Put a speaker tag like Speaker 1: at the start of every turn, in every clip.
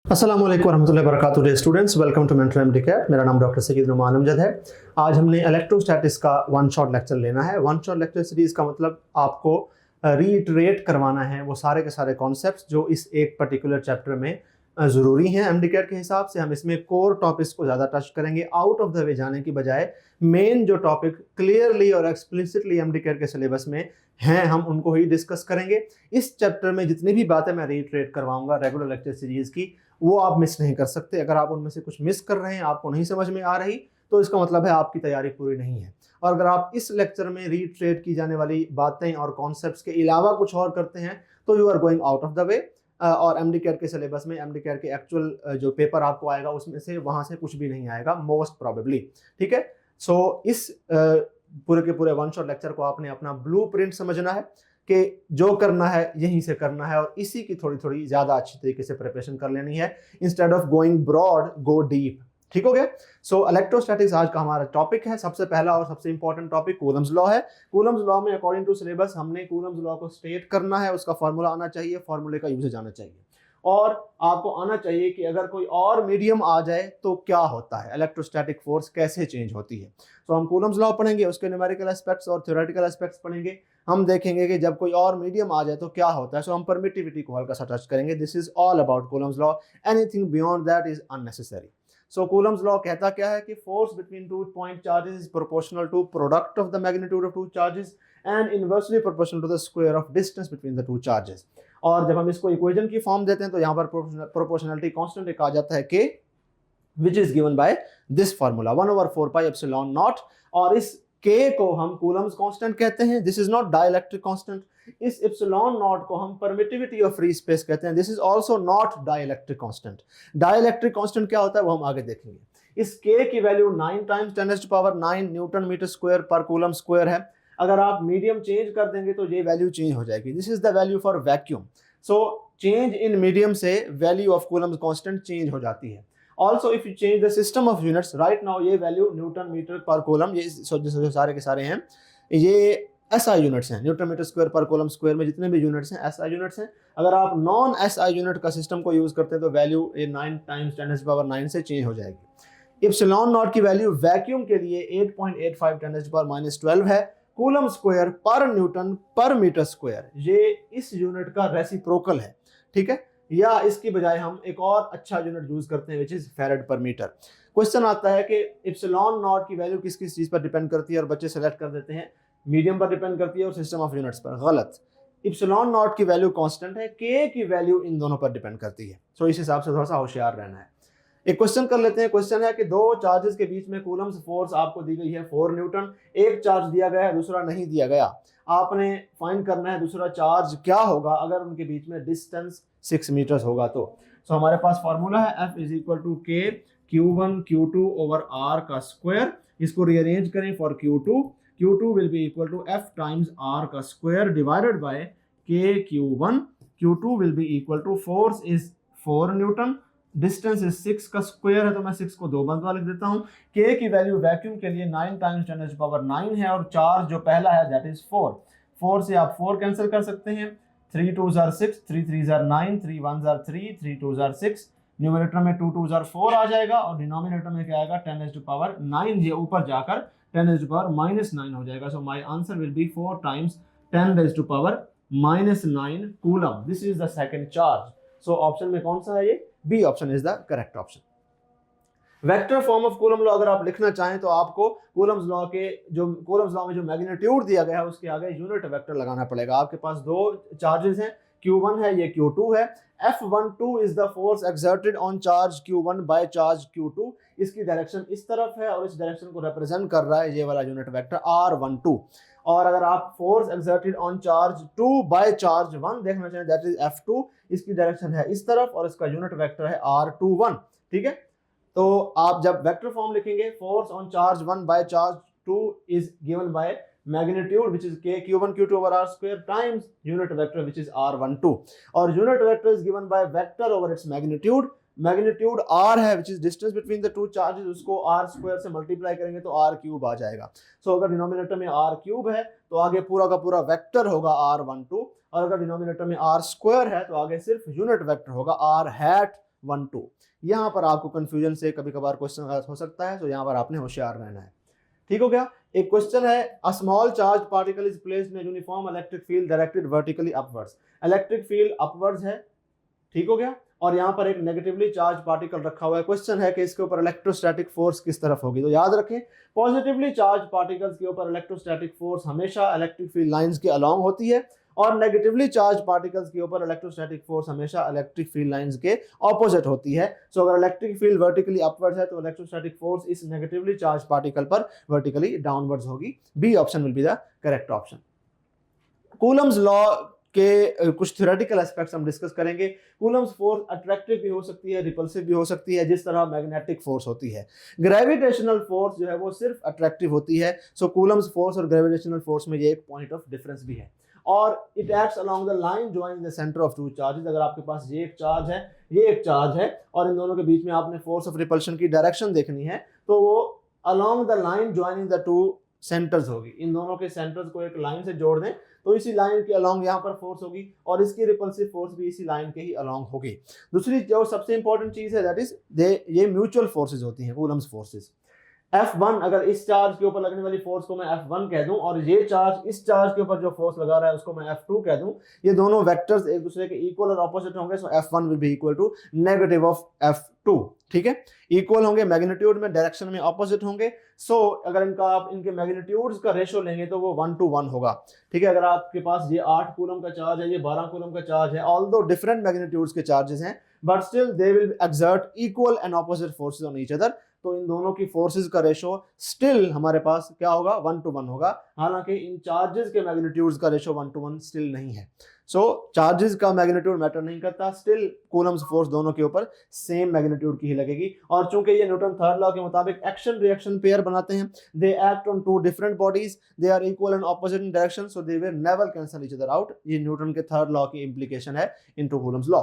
Speaker 1: अस्सलाम वालेकुम रहमतुल्लाहि व बरकातुहू dear students, welcome to mentor MDCAT. मेरा नाम डॉक्टर सईद नुमान अमजद है। आज हमने इलेक्ट्रोस्टैटिक्स का वन शॉट लेक्चर लेना है। वन शॉट लेक्चर सीरीज़ का मतलब आपको रीइटरेट करवाना है वो सारे के सारे कॉन्सेप्ट्स जो इस एक पर्टिकुलर चैप्टर में ज़रूरी हैं। एमडीकैट के हिसाब से हम इसमें कोर टॉपिक्स को ज़्यादा टच करेंगे, आउट ऑफ द वे जाने की बजाय मेन जो टॉपिक क्लियरली और एक्सप्लिसिटली एमडीकैट के सिलेबस में हैं हम उनको ही डिस्कस करेंगे। इस चैप्टर में जितनी भी बातें मैं रीइटरेट करवाऊंगा रेगुलर लेक्चर सीरीज़ की, वो आप मिस नहीं कर सकते। अगर आप उनमें से कुछ मिस कर रहे हैं, आपको नहीं समझ में आ रही, तो इसका मतलब है आपकी तैयारी पूरी नहीं है। और अगर आप इस लेक्चर में रीट्रेट की जाने वाली बातें और कॉन्सेप्ट्स के अलावा कुछ और करते हैं तो you are going out of the way. और एमडीकैट के सिलेबस में एमडीकैट के एक्चुअल जो पेपर आपको आएगा उसमें से वहाँ से कुछ भी नहीं आएगा मोस्ट प्रोबेबली। ठीक है, सो इस पूरे के पूरे वन शॉट लेक्चर को आपने अपना ब्लूप्रिंट समझना है कि जो करना है यहीं से करना है, और इसी की थोड़ी थोड़ी ज़्यादा अच्छी तरीके से प्रिपरेशन कर लेनी है। Instead of going broad go deep. ठीक हो गया। सो इलेक्ट्रोस्टैटिक्स आज का हमारा टॉपिक है। सबसे पहला और सबसे इंपॉर्टेंट टॉपिक कूलम्स लॉ है। कूलम्स लॉ में अकॉर्डिंग टू सिलेबस हमने कूलम्स लॉ को स्टेट करना है, उसका फॉर्मूला आना चाहिए, फॉर्मूले का यूजेज आना चाहिए, और आपको आना चाहिए कि अगर कोई और मीडियम आ जाए तो क्या होता है, इलेक्ट्रोस्टैटिक फोर्स कैसे चेंज होती है। तो हम कूलम्स लॉ पढ़ेंगे, उसके न्यूमेरिकल एस्पेक्ट्स और थ्योरेटिकल एस्पेक्ट्स पढ़ेंगे। हम देखेंगे कि जब कोई और मीडियम आ जाए तो क्या होता है। सो हम परमिटिविटी को हल्का सा टच करेंगे। This is all about Coulomb's law. Anything beyond that is unnecessary. So Coulomb's law कहता क्या है कि force between two point charges is proportional to product of the magnitude of two charges and inversely proportional to the square of distance between the two charges. और जब हम इसको equation की form देते हैं तो यहाँ पर प्रोपोर्शनलिटी कांस्टेंट एक आ जाता है के, which is given by this formula 1/4 pi epsilon not. और इस के को हम कूलम्स कांस्टेंट कहते हैं। This is not dielectric constant. इस एप्सिलॉन नॉट को हम परमिटिविटी ऑफ फ्री स्पेस कहते हैं। This is also not dielectric constant. Dielectric constant क्या होता है वो हम आगे देखेंगे। इस के की value 9 times 10⁻⁹ newton metre square पर कूलम स्क्वायर है। अगर आप मीडियम चेंज कर देंगे तो ये वैल्यू चेंज हो जाएगी। This is the value for vacuum. So change in medium से value of Coulomb constant change हो जाती है। Also if you change the system of units right now, ये value newton metre per coulomb, ये जो सारे के सारे हैं ये एसआई यूनिट्स हैं। न्यूटन मीटर स्क्वायर पर कूलम स्क्वायर में जितने भी यूनिट्स हैं एसआई यूनिट्स हैं। अगर आप नॉन एसआई यूनिट का सिस्टम को यूज करते हैं तो वैल्यू 9 टाइम्स 10⁻⁹ से चेंज हो जाएगी। इप्सिलॉन नॉट की वैल्यू वैक्यूम के लिए 8.85 10⁻⁻12 है कूलम स्क्वायर पर न्यूटन पर मीटर स्क्वायर। ये इस यूनिट का रेसिप्रोकल है। ठीक है, या इसकी बजाय हम एक और अच्छा यूनिट यूज करते हैं विच इज फैरेड पर मीटर। क्वेश्चन आता है कि इप्सिलॉन नॉट की वैल्यू किस किस चीज पर डिपेंड करती है, और बच्चे सेलेक्ट कर देते हैं मीडियम पर डिपेंड करती है और सिस्टम ऑफ यूनिट्स पर। गलत। इप्सिलॉन नॉट की वैल्यू कांस्टेंट है, के की वैल्यू इन दोनों पर डिपेंड करती है। सो इस हिसाब से थोड़ा सा होशियार रहना है। एक क्वेश्चन कर लेते हैं। क्वेश्चन है कि दो चार्जेस के बीच में कूलम्स फोर्स आपको दी गई है 4 न्यूटन। एक चार्ज दिया गया है, दूसरा नहीं दिया गया। आपने फाइंड करना है दूसरा चार्ज क्या होगा अगर उनके बीच में डिस्टेंस 6 मीटर होगा तो। सो हमारे पास फॉर्मूला है F is equal to K Q1 Q2 over R का स्क्वायर। इसको रीअरेंज करें for Q2। Q2 will be equal to F times R का square divided by K Q1। Q2 will be equal to force is 4 newton, distance is 6 का square है तो मैं 6 को 2 बंदवा लिख देता हूं। के की वैल्यू वैक्यूम के लिए 9 टाइम्स 10⁻⁹ है, और चार्ज जो पहला है दैट इज 4। 4 से आप 4 कैंसिल कर सकते हैं। 3 2s are 6, 3 3s are 9, 3 1s are 3, 3 2s are 6। Numerator में 2 2s are 4 आ जाएगा, और डिनोमिनेटर में क्या आएगा 10⁻⁹ ये ऊपर जाकर 10⁻⁻9 हो जाएगा। So my answer will be 4 times 10⁻⁹ coulomb. This is the second charge. So option में कौन सा है ये? B option is the correct option. Vector form of Coulomb law अगर आप लिखना चाहें तो आपको कूलम्स लॉ में जो मैग्नीट्यूड दिया गया है उसके आगे यूनिट वेक्टर लगाना पड़ेगा। आपके पास दो चार्जेस हैं, Q1 है, ये Q2 है। F12 is the force exerted on charge Q1 by charge Q2। इसकी डायरेक्शन इस तरफ है और इस डायरेक्शन को रिप्रेजेंट कर रहा है ये वाला यूनिट वेक्टर R12। और अगर आप force exerted on charge 2 by charge 1 देखना चाहें दैट इज F2। इसकी डायरेक्शन है इस तरफ और इसका यूनिट वेक्टर है R21। ठीक है, तो आप जब वेक्टर फॉर्म लिखेंगे force on charge 1 by charge 2 is given by magnitude which is के Q1 Q2 over R square times unit vector which is R12। और unit vector is given by vector over its magnitude. Magnitude R है which is distance between the two charges, उसको R square से multiply करेंगे तो R cube आ जाएगा। सो अगर denominator में R cube है तो आगे पूरा का पूरा वेक्टर होगा R12, और अगर डिनोमिनेटर में R स्क्वायर है तो आगे सिर्फ यूनिट वेक्टर होगा R हैट 1 2। यहाँ पर आपको कंफ्यूजन से कभी कभार क्वेश्चन हो सकता है, तो यहाँ पर आपने होशियार रहना है। ठीक हो गया। एक क्वेश्चन है, a small charge particle is placed in uniform electric field directed vertically upwards. Electric field upwards है, ठीक हो गया, और यहाँ पर एक नेगेटिवली चार्ज पार्टिकल रखा हुआ है। क्वेश्चन है कि इसके ऊपर इलेक्ट्रोस्टैटिक फोर्स किस तरफ होगी। तो याद रखें, पॉजिटिवली चार्ज पार्टिकल्स के ऊपर इलेक्ट्रोस्टैटिक फोर्स हमेशा इलेक्ट्रिक फील्ड लाइंस के अलोंग होती है, और नेगेटिवली चार्ज पार्टिकल्स के ऊपर इलेक्ट्रोस्टैटिक फोर्स हमेशा इलेक्ट्रिक फील्ड लाइंस के ऑपोजिट होती है। सो अगर इलेक्ट्रिक फील्ड वर्टिकली अपवर्ड्स है तो इलेक्ट्रोस्टैटिक फोर्स इस नेगेटिवली चार्ज पार्टिकल पर वर्टिकली डाउनवर्ड्स होगी। B option will be the correct option. Coulomb's law के कुछ थ्योरेटिकल एस्पेक्ट्स हम डिस्कस करेंगे। कूलम्स फोर्स अट्रैक्टिव भी हो सकती है, रिपल्सिव भी हो सकती है, जिस तरह मैग्नेटिक फोर्स होती है। ग्रेविटेशनल फोर्स जो है वो सिर्फ अट्रैक्टिव होती है। सो कूलम्स फोर्स और ग्रेविटेशनल फोर्स में ये एक पॉइंट ऑफ डिफरेंस भी है। और it acts along the line joining the centre of two charges. अगर आपके पास ये एक चार्ज है, ये एक चार्ज है, और इन दोनों के बीच में आपने फोर्स ऑफ रिपल्शन की डायरेक्शन देखनी है, तो वो along the line joining the two centres होगी। इन दोनों के सेंटर्स को एक लाइन से जोड़ दें तो इसी लाइन के अलोंग यहाँ पर फोर्स होगी, और इसकी रिपल्सिव फोर्स भी इसी लाइन के ही अलोंग होगी। दूसरी जो सबसे इंपॉर्टेंट चीज है, दैट इज ये म्यूचुअल फोर्सेज होती हैं, कूलम्स फोर्सेज। F1, अगर इस चार्ज के ऊपर लगने वाली फोर्स को मैं F1 कह दूं, और ये चार्ज इस चार्ज के ऊपर जो फोर्स लगा रहा है उसको मैं F2 कह दूं, ये दोनों वेक्टर्स एक दूसरे के इक्वल और ऑपोजिट होंगे। So F1 will be equal to negative of F2। ठीक है, इक्वल होंगे, मैग्नीट्यूड में, डायरेक्शन में ऑपोजिट होंगे। सो अगर आप इनके मैग्नीट्यूड्स का रेशो लेंगे तो वो 1 to 1 होगा। ठीक है, अगर आपके पास ये 8 कूलम का चार्ज है, ये 12 कूलम का चार्ज है, ऑल्दो डिफरेंट मैग्नीट्यूड्स के चार्जेस हैं, but still they will exert equal and opposite forces on each other. तो इन दोनों की फोर्सेस का रेशो स्टिल हमारे पास क्या होगा, 1 to 1 होगा। हालांकि इन चार्जेस के मैग्नीट्यूड्स का रेशो 1 to 1 स्टिल नहीं है। सो चार्जेस का मैग्नीट्यूड मैटर नहीं करता, स्टिल कूलम्स फोर्स दोनों के ऊपर सेम मैग्नीट्यूड की ही लगेगी। और चूंकि ये न्यूटन थर्ड लॉ के मुताबिक एक्शन रिएक्शन पेयर बनाते हैं, they act on two different bodies, they are equal and opposite in direction, so they will never cancel each other out. ये न्यूटन के थर्ड लॉ की इंप्लीकेशन है into Coulomb's law.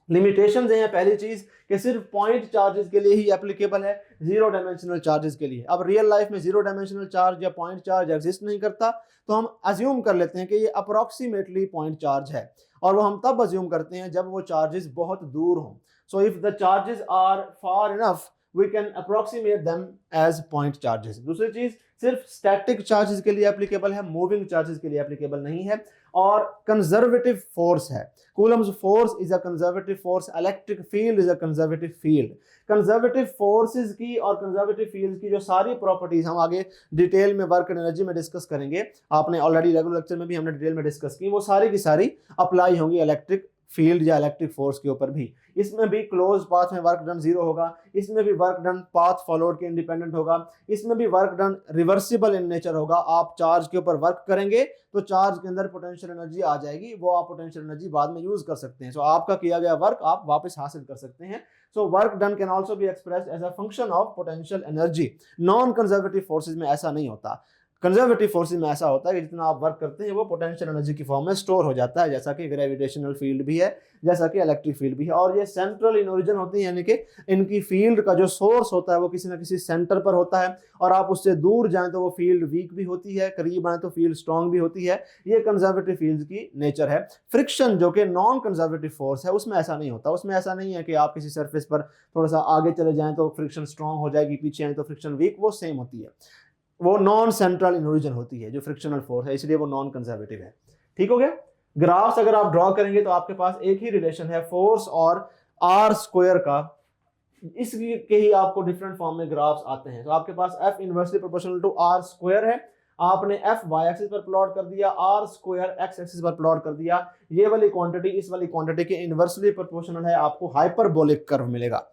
Speaker 1: Limitations हैं, पहली चीज कि सिर्फ पॉइंट चार्जेस के लिए ही एप्लीकेबल है, जीरो डायमेंशनल चार्जेस के लिए। अब रियल लाइफ में जीरो डायमेंशनल चार्ज या पॉइंट चार्ज एग्जिस्ट नहीं करता, तो हम अज्यूम कर लेते हैं कि ये अप्रोक्सीमेटली पॉइंट चार्ज है, और वो हम तब अज्यूम करते हैं जब वो चार्जेस बहुत दूर हों। So if the charges are far enough we can approximate them as point charges। दूसरी चीज, सिर्फ स्टैटिक चार्जेस के लिए एप्लीकेबल है, मूविंग चार्जेस के लिए एप्लीकेबल नहीं है। और कंजर्वेटिव फोर्स है, Coulomb's force is a conservative force, electric field is a conservative field. Conservative forces की और कंजर्वेटिव फील्ड की जो सारी प्रॉपर्टीज हम आगे डिटेल में वर्क एनर्जी में डिस्कस करेंगे, आपने ऑलरेडी रेगुलर लेक्चर में भी हमने डिटेल में डिस्कस की, वो सारी की सारी अप्लाई होंगी इलेक्ट्रिक फील्ड या इलेक्ट्रिक फोर्स के ऊपर भी। इसमें भी क्लोज पाथ में वर्क डन जीरो होगा, इसमें भी वर्क डन पाथ फॉलोड के इंडिपेंडेंट होगा, इसमें भी work done reversible in nature होगा। आप चार्ज के ऊपर वर्क करेंगे तो चार्ज के अंदर पोटेंशियल एनर्जी आ जाएगी, वो आप पोटेंशियल एनर्जी बाद में यूज कर सकते हैं। सो आपका किया गया वर्क आप वापस हासिल कर सकते हैं। So work done can also be expressed as a function of potential energy. Non conservative forces में ऐसा नहीं होता। कंजर्वेटिव फोर्सेज में ऐसा होता है कि जितना आप वर्क करते हैं वो पोटेंशियल एनर्जी की फॉर्म में स्टोर हो जाता है, जैसा कि ग्रेविटेशनल फील्ड भी है, जैसा कि इलेक्ट्रिक फील्ड भी है। और ये सेंट्रल इन ओरिजिन होती है, यानी कि इनकी फील्ड का जो सोर्स होता है वो किसी ना किसी सेंटर पर होता है, और आप उससे दूर जाएं तो वो फील्ड वीक भी होती है, करीब आए तो फील्ड स्ट्रॉन्ग भी होती है। ये कंजर्वेटिव फील्ड की नेचर है। फ्रिक्शन जो कि नॉन कंजर्वेटिव फोर्स है, उसमें ऐसा नहीं होता। उसमें ऐसा नहीं है कि आप किसी सरफेस पर थोड़ा सा आगे चले जाएं तो फ्रिक्शन स्ट्रॉन्ग हो जाएगी, पीछे आए तो फ्रिक्शन वीक, वो सेम होती है। वो नॉन सेंट्रल इन ओरिजिन होती है जो फ्रिक्शनल फोर्स है, इसलिए वो नॉन कंजर्वेटिव है। ठीक हो गया। ग्राफ्स अगर आप ड्रॉ करेंगे तो आपके पास एक ही रिलेशन है फोर्स और आर स्क्वायर का, इसके ही आपको डिफरेंट फॉर्म में ग्राफ्स आते हैं। तो आपके पास F inversely proportional to R square है, आपने एफ वाई एक्सिस पर प्लॉट कर दिया, आर स्क्वायर एक्स एक्सिस पर प्लॉट कर दिया। ये वाली क्वांटिटी इस वाली क्वांटिटी के इनवर्सली प्रोपोर्शनल है, आपको हाइपरबोलिक कर्व मिलेगा।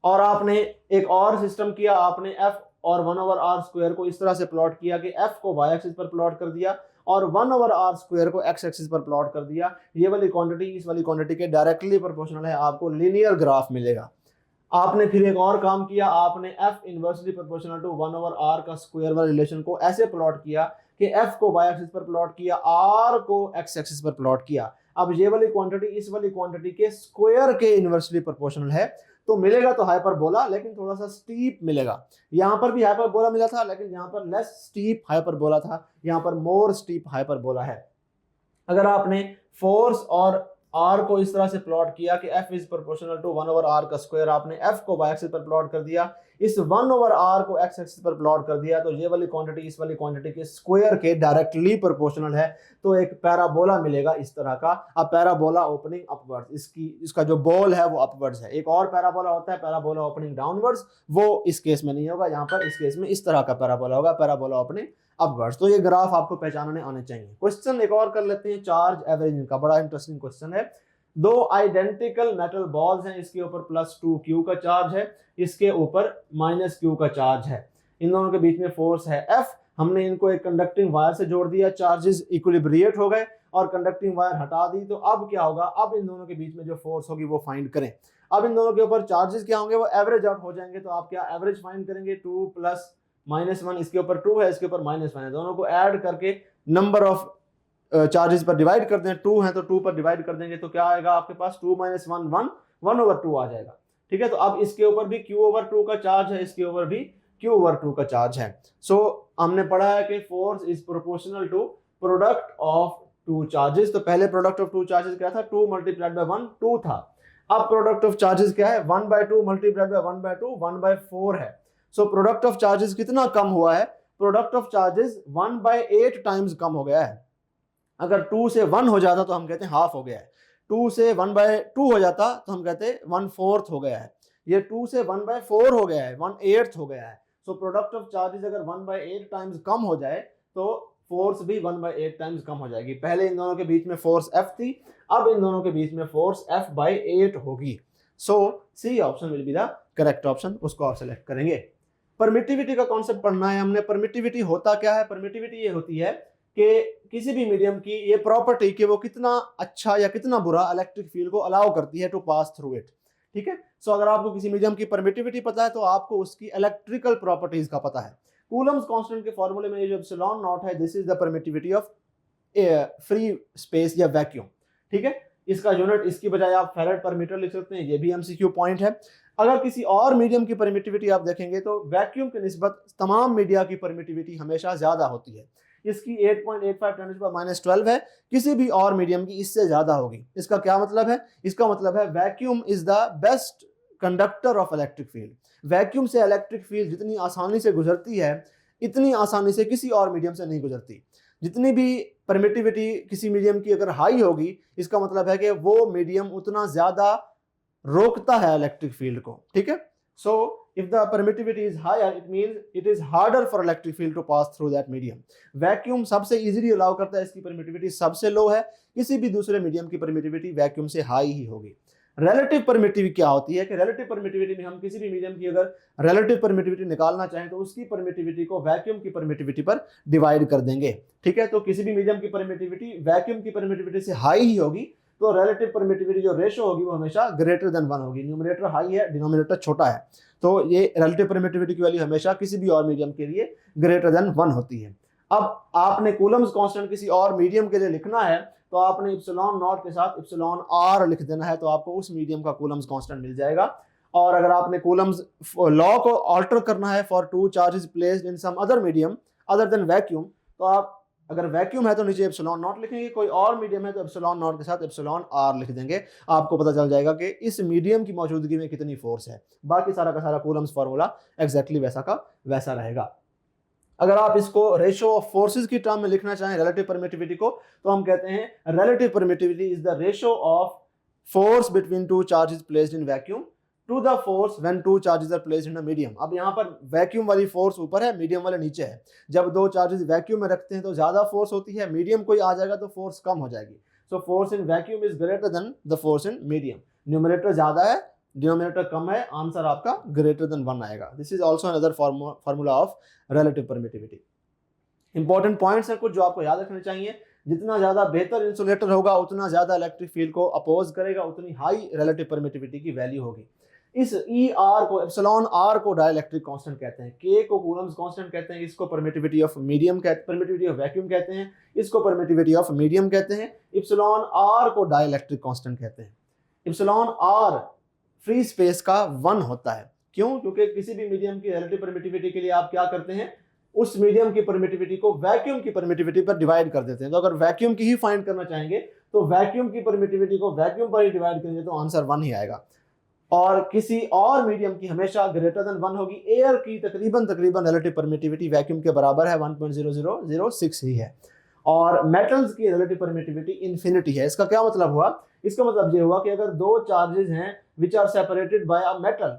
Speaker 1: और आपने एक और सिस्टम किया, आपने एफ और 1/r स्क्वायर को इस तरह से प्लॉट किया कि f को y एक्सिस पर प्लॉट कर दिया और 1/r स्क्वायर को x एक्सिस पर प्लॉट कर दिया। ये वाली क्वांटिटी इस वाली क्वांटिटी के डायरेक्टली प्रोपोर्शनल है, आपको लीनियर ग्राफ मिलेगा। आपने फिर एक और काम किया, आपने f inversely proportional to 1/r का स्क्वायर वाले रिलेशन को ऐसे प्लॉट किया कि f को y एक्सिस पर प्लॉट किया, r को x एक्सिस पर प्लॉट किया। अब ये वाली क्वांटिटी इस वाली क्वांटिटी के स्क्वायर के इनवर्सली प्रोपोर्शनल है, तो मिलेगा तो हाइपरबोला, लेकिन थोड़ा सा स्टीप मिलेगा। यहां पर भी हाइपरबोला मिला था, लेकिन यहां पर लेस स्टीप हाइपरबोला था, यहां पर मोर स्टीप हाइपरबोला है। अगर आपने फोर्स और आर को इस तरह से प्लॉट किया कि F is proportional to 1/r का स्क्वायर, आपने एफ को वाई एक्सिस पर प्लॉट कर दिया, इस 1/r को एक्स एक्सिस पर प्लॉट कर दिया, तो ये वाली क्वांटिटी इस वाली क्वांटिटी के स्क्वायर के डायरेक्टली प्रोपोर्शनल है, तो एक पैराबोला मिलेगा इस तरह का। अब पैराबोला ओपनिंग अपवर्ड्स, इसका जो बॉल है वो अपवर्ड्स है। एक और पैराबोला होता है पैराबोला ओपनिंग डाउनवर्ड्स, वो इस केस में नहीं होगा, यहाँ पर इस केस में इस तरह का पैराबोला होगा, पैराबोला ओपनिंग अपवर्ड्स। तो ये ग्राफ आपको पहचानने आने चाहिए। क्वेश्चन एक और कर लेते हैं, चार्ज एवरेजिंग का, बड़ा इंटरेस्टिंग क्वेश्चन है। दो आइडेंटिकल मेटल बॉल्स हैं, इसके ऊपर +2q का चार्ज है, इसके ऊपर -q का चार्ज है, इन दोनों के बीच में फोर्स है F। हमने इनको एक कंडक्टिंग वायर से जोड़ दिया, चार्जेस इक्विलिब्रिएट हो गए और कंडक्टिंग वायर हटा दी, तो अब क्या होगा, अब इन दोनों के बीच में जो फोर्स होगी वो फाइंड करें। अब इन दोनों के ऊपर चार्जेस क्या होंगे, वो एवरेज आउट हो जाएंगे, तो आप क्या एवरेज फाइंड करेंगे, 2 + -1, इसके ऊपर 2 है, इसके ऊपर -1 है, दोनों को ऐड करके नंबर ऑफ चार्जेस पर डिवाइड कर दें, 2 है तो 2 पर डिवाइड कर देंगे, तो क्या आएगा आपके पास 2 - 1 1 1/2 आ जाएगा। ठीक है, तो अब इसके ऊपर भी q/2 का चार्ज है, इसके ऊपर भी q/2 का चार्ज है। सो हमने पढ़ा है कि force is proportional to product of two charges. तो पहले प्रोडक्ट ऑफ टू चार्जेस क्या था, 2 × 1 2 था। अब प्रोडक्ट ऑफ चार्जेस क्या है, 1/2 × 1/2 1/4 है। सो प्रोडक्ट ऑफ चार्जेस कितना कम हुआ है, प्रोडक्ट ऑफ चार्जेस 1/8 टाइम्स कम हो गया है। अगर 2 से 1 हो जाता तो हम कहते हैं हाफ हो गया है, 2 से 1/2 हो जाता तो हम कहते हैं 1/4 हो गया है, ये 2 से 1/4 हो गया है, 1/8 हो गया है। सो प्रोडक्ट ऑफ चार्जेस अगर 1/8 टाइम्स कम हो जाए तो फोर्स भी 1/8 टाइम्स कम हो जाएगी। पहले इन दोनों के बीच में फोर्स F थी, अब इन दोनों के बीच में फोर्स F/8 होगी। So C option will be the correct option, उसको आप सेलेक्ट करेंगे। परमिटिविटी का कॉन्सेप्ट पढ़ना है हमने। परमिटिविटी होता क्या है, परमिटिविटी ये होती है कि किसी भी मीडियम की ये प्रॉपर्टी कि वो कितना अच्छा या कितना बुरा इलेक्ट्रिक फील्ड को अलाउ करती है टू पास थ्रू इट। ठीक है, सो अगर आपको किसी मीडियम की परमिटिविटी पता है तो आपको उसकी इलेक्ट्रिकल प्रॉपर्टीज का पता है। कूलम्स कांस्टेंट के फॉर्मूले में ये जो एप्सिलॉन नॉट है, this is the permittivity of free space या वैक्यूम। ठीक है, इसका यूनिट इसकी बजाय आप फैरेड पर मीटर लिख सकते हैं, ये भी एमसीक्यू पॉइंट है। अगर किसी और मीडियम की परमिटिविटी आप देखेंगे तो वैक्यूम के निस्बत तमाम मीडिया की परमिटिविटी हमेशा ज्यादा होती है। इसकी 8.85 × 10⁻12 है, किसी भी और मीडियम की इससे ज्यादा होगी। इसका क्या मतलब है, इसका मतलब है vacuum is the best conductor of electric field. Vacuum से इलेक्ट्रिक फील्ड जितनी आसानी से गुजरती है, इतनी आसानी से किसी और मीडियम से नहीं गुजरती। जितनी भी परमिटिविटी किसी मीडियम की अगर हाई होगी, इसका मतलब है कि वो मीडियम उतना ज्यादा रोकता है इलेक्ट्रिक फील्ड को। ठीक है, सो if the permittivity is higher, it means it is harder for electric field to pass through that medium. Vacuum सबसे इजीली अलाउ करता है, इसकी परमिटिविटी सबसे लो है, किसी भी दूसरे मीडियम की परमिटिविटी वैक्यूम से हाई ही होगी। रिलेटिव परमिटिविटी क्या होती है कि रिलेटिव परमिटिविटी में हम किसी भी मीडियम की अगर रिलेटिव परमिटिविटी निकालना चाहें तो उसकी परमिटिविटी को वैक्यूम की परमिटिविटी पर डिवाइड कर देंगे। ठीक है, तो किसी भी मीडियम की परमिटिविटी वैक्यूम की परमिटिविटी से हाई ही होगी, तो रिलेटिव परमिटिविटी जो रेशो होगी वो हमेशा ग्रेटर देन 1 होगी। न्यूमरेटर हाई है, डिनोमिनेटर छोटा है, तो ये रिलेटिव परमिटिविटी की वैल्यू हमेशा किसी भी और मीडियम के लिए ग्रेटर देन 1 होती है। अब आपने कूलम्स कांस्टेंट किसी और मीडियम के लिए लिखना है तो आपने इप्सिलॉन नॉट के साथ इप्सिलॉन आर लिख देना है, तो आपको उस मीडियम का कूलम्स कांस्टेंट मिल जाएगा। और अगर आपने कूलम्स लॉ को ऑल्टर करना है for two charges placed in some other medium other than vacuum, तो आप अगर वैक्यूम है तो नीचे एप्सिलॉन नॉट लिखेंगे, कोई और मीडियम है तो एप्सिलॉन नॉट के साथ एप्सिलॉन आर लिख देंगे। आपको पता चल जाएगा कि इस मीडियम की मौजूदगी में कितनी फोर्स है। बाकी सारा का सारा कूलम्स फार्मूला एग्जैक्टली वैसा का वैसा रहेगा। अगर आप इसको रेशियो ऑफ फोर्सेस की टर्म में लिखना चाहें रिलेटिव परमिटिविटी को, तो हम कहते हैं relative permittivity is the ratio of force between two charges placed in vacuum to the force when two charges are placed in a medium. अब यहाँ पर वैक्यूम वाली फोर्स ऊपर है, मीडियम वाले नीचे है। जब दो चार्जेस वैक्यूम में रखते हैं तो ज्यादा फोर्स होती है, मीडियम कोई आ जाएगा तो फोर्स कम हो जाएगी। So force in vacuum is greater then the force in medium. Numerator ज्यादा है, डिनोमिनेटर कम है, आंसर आपका ग्रेटर देन 1 आएगा। This is also another formula of relative permittivity. Important points हैं कुछ जो आपको याद रखने चाहिए। जितना ज्यादा बेहतर इंसुलेटर होगा उतना ज्यादा इलेक्ट्रिक फील्ड को अपोज करेगा, उतनी हाई रिलेटिव परमिटिविटी की वैल्यू होगी। इस ई आर को एप्सिलॉन आर को डाइलेक्ट्रिक कांस्टेंट कहते हैं, के को कूलम्स कांस्टेंट कहते हैं, इसको permittivity of medium permittivity of vacuum कहते हैं, इसको परमिटिविटी ऑफ मीडियम कहते हैं। एप्सिलॉन आर को डाइलेक्ट्रिक कांस्टेंट कहते हैं। एप्सिलॉन आर फ्री स्पेस का 1 होता है। क्यों? क्योंकि किसी भी मीडियम की रिलेटिव परमिटिविटी के लिए आप क्या करते हैं, उस मीडियम की परमिटिविटी को वैक्यूम की परमिटिविटी पर डिवाइड कर देते हैं। तो अगर वैक्यूम की ही फाइंड करना चाहेंगे तो वैक्यूम की परमिटिविटी को वैक्यूम पर ही डिवाइड करेंगे तो आंसर 1 ही आएगा। और किसी और मीडियम की हमेशा ग्रेटर देन 1 होगी। एयर की तकरीबन रिलेटिव परमिटिविटी वैक्यूम के बराबर है, 1.0006 ही है। और मेटल्स की रिलेटिव परमिटिविटी इन्फिनिटी है। इसका क्या मतलब हुआ? इसका मतलब ये हुआ कि अगर दो चार्जेस हैं which are separated by a metal,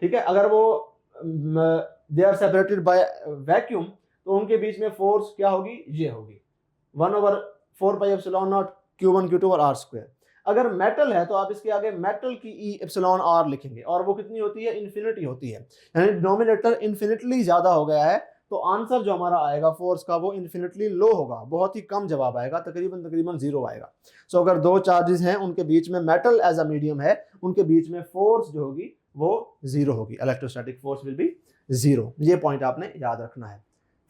Speaker 1: ठीक है, अगर वो they are separated by vacuum, तो उनके बीच में फोर्स क्या होगी? ये होगी 1/4πε0 Q1 Q2 और R²। अगर मेटल है तो आप इसके आगे मेटल की ई एप्सिलॉन आर लिखेंगे, और वो कितनी होती है? इन्फिनिटी होती है। यानी डिनोमिनेटर इन्फिनिटली ज्यादा हो गया है, तो आंसर जो हमारा आएगा फोर्स का वो इन्फिनिटली लो होगा, बहुत ही कम जवाब आएगा, तकरीबन 0 आएगा। सो अगर दो चार्जेस हैं उनके बीच में मेटल एज अ मीडियम है, उनके बीच में फोर्स जो होगी वो 0 होगी। Electrostatic force will be 0। ये पॉइंट आपने याद रखना है।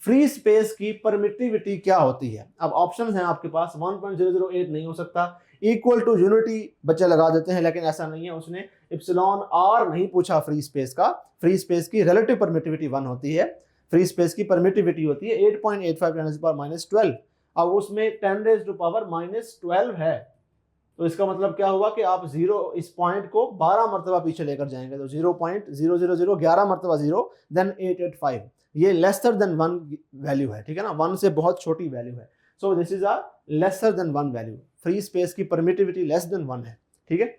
Speaker 1: फ्री स्पेस की परमिटिविटी क्या होती है? अब ऑप्शंस हैं आपके पास, 1.008 नहीं हो सकता, इक्वल टू यूनिटी बच्चे लगा देते हैं, लेकिन ऐसा नहीं है। उसने एप्सिलॉन आर नहीं पूछा फ्री स्पेस का। फ्री स्पेस की रिलेटिव परमिटिविटी 1 होती है। फ्री स्पेस की परमिटिविटी होती है 8.85 × 10⁻12। अब उसमें 10⁻⁻12 है, तो इसका मतलब क्या हुआ कि आप 0 इस पॉइंट को 12 मरतबा पीछे लेकर जाएंगे, तो 0.000 11 मरतबा 0 देन 885। ये लेसर देन 1 वैल्यू है, ठीक है ना, 1 से बहुत छोटी वैल्यू है। So this is a lesser than 1 value. Free space की परमिटिविटी लेस देन 1 है, ठीक है।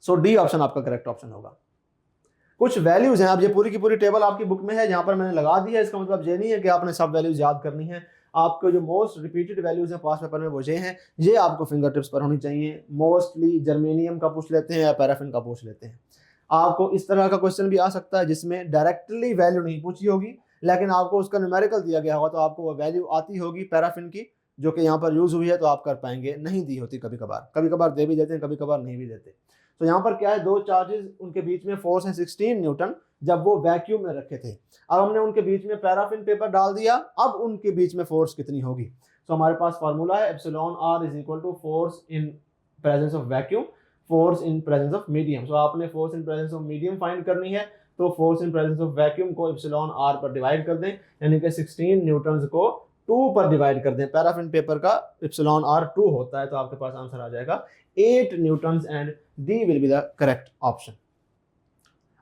Speaker 1: सो डी ऑप्शन आपका करेक्ट ऑप्शन होगा। कुछ वैल्यूज हैं, अब ये पूरी की पूरी टेबल आपकी बुक में है, जहां पर मैंने लगा दी है। इसका मतलब ये नहीं है कि आपने सब वैल्यूज याद करनी है। आपको जो मोस्ट रिपीटेड वैल्यूज हैं पास पेपर में वो ये हैं, ये आपको फिंगर टिप्स पर होनी चाहिए। मोस्टली जर्मेनियम का पूछ लेते हैं या पैराफिन का पूछ लेते हैं। आपको इस तरह का क्वेश्चन भी आ सकता है जिसमें डायरेक्टली वैल्यू नहीं पूछी होगी, लेकिन आपको उसका न्यूमेरिकल दिया गया होगा, तो आपको वो वैल्यू आती होगी पैराफिन की, जो कि यहाँ पर यूज हुई है, तो आप कर पाएंगे। नहीं दी होती कभी कभार दे भी देते हैं, कभी कभार नहीं भी देते। तो यहाँ पर क्या है, दो चार्जेस, उनके बीच में फोर्स है 16 न्यूटन, जब वो वैक्यूम में रखे थे। अब हमने उनके बीच में पैराफिन पेपर डाल दिया, अब उनके बीच में फोर्स कितनी होगी? तो हमारे पास फार्मूला है epsilon R is equal to force in presence of vacuum, force in presence of medium. So आपने force in presence of medium find करनी है, तो force in presence of vacuum को एप्सिलॉन आर पर डिवाइड कर दें, यानी कि 16 न्यूटन को 2 पर डिवाइड कर दें। पैराफिन पेपर का एप्सिलॉन आर 2 होता है, तो आपके पास आंसर आ जाएगा 8 Newton, and D will be the correct option.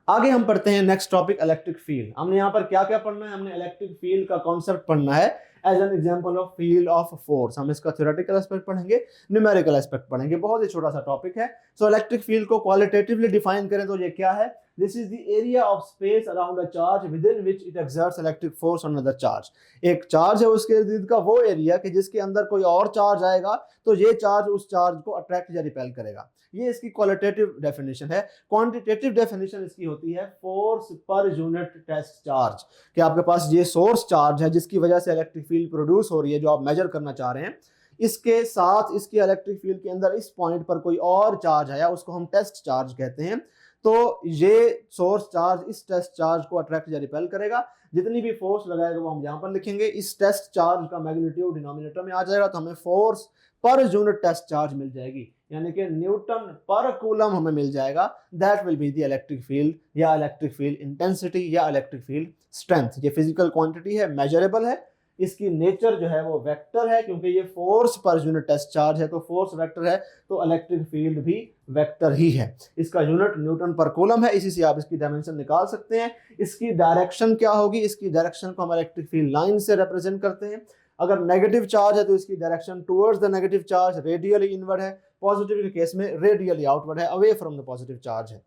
Speaker 1: आगे हम पढ़ते हैं नेक्स्ट टॉपिक, इलेक्ट्रिक फील्ड। हमने यहाँ पर क्या क्या पढ़ना है? हमने इलेक्ट्रिक फील्ड का कॉन्सेप्ट पढ़ना है as an example of field of force. हम इसका थ्योरेटिकल एस्पेक्ट पढ़ेंगे, न्यूमेरिकल एस्पेक्ट पढ़ेंगे। बहुत ही छोटा सा टॉपिक है। सो इलेक्ट्रिक फील्ड को क्वालिटेटिवली डिफाइन करें तो ये क्या है? This is the area of space around a charge within which it exerts electric force on other charge. एक चार्ज है, उसके इर्द गिर्द का वो एरिया कि जिसके अंदर कोई और चार्ज आएगा तो ये चार्ज उस चार्ज को अट्रैक्ट या रिपेल करेगा। ये इसकी क्वालिटेटिव डेफिनेशन है। क्वांटिटेटिव डेफिनेशन इसकी होती है force per unit test charge, कि आपके पास ये सोर्स चार्ज है जिसकी वजह से इलेक्ट्रिक फील्ड प्रोड्यूस हो रही है, जो आप मेजर करना चाह रहे हैं। इसके साथ इसकी इलेक्ट्रिक फील्ड के अंदर इस पॉइंट पर कोई और चार्ज आया, उसको हम टेस्ट चार्ज कहते हैं। तो ये सोर्स चार्ज इस टेस्ट चार्ज को अट्रैक्ट या रिपेल करेगा। जितनी भी फोर्स लगाएगा वो हम यहाँ पर लिखेंगे। इस टेस्ट चार्ज का मैग्नीट्यूड डिनोमिनेटर में आ जाएगा, तो हमें force per unit test charge मिल जाएगी, यानी कि न्यूटन पर कूलम हमें मिल जाएगा। That will be the electric field, या इलेक्ट्रिक फील्ड इंटेंसिटी, या इलेक्ट्रिक फील्ड स्ट्रेंथ। ये फिजिकल क्वांटिटी है, मेजरेबल है। इसकी नेचर जो है वो वेक्टर है, क्योंकि ये force per unit test charge है, तो फोर्स वेक्टर है, तो इलेक्ट्रिक फील्ड भी वेक्टर ही है। इसका यूनिट न्यूटन पर कूलम है, इसी से आप इसकी डायमेंशन निकाल सकते हैं। इसकी डायरेक्शन क्या होगी? इसकी डायरेक्शन को हम इलेक्ट्रिक फील्ड लाइन से रिप्रेजेंट करते हैं। अगर नेगेटिव चार्ज है तो इसकी direction towards the negative charge, radially inward है। पॉजिटिव के केस में रेडियली आउटवर्ड है, away from the positive charge है।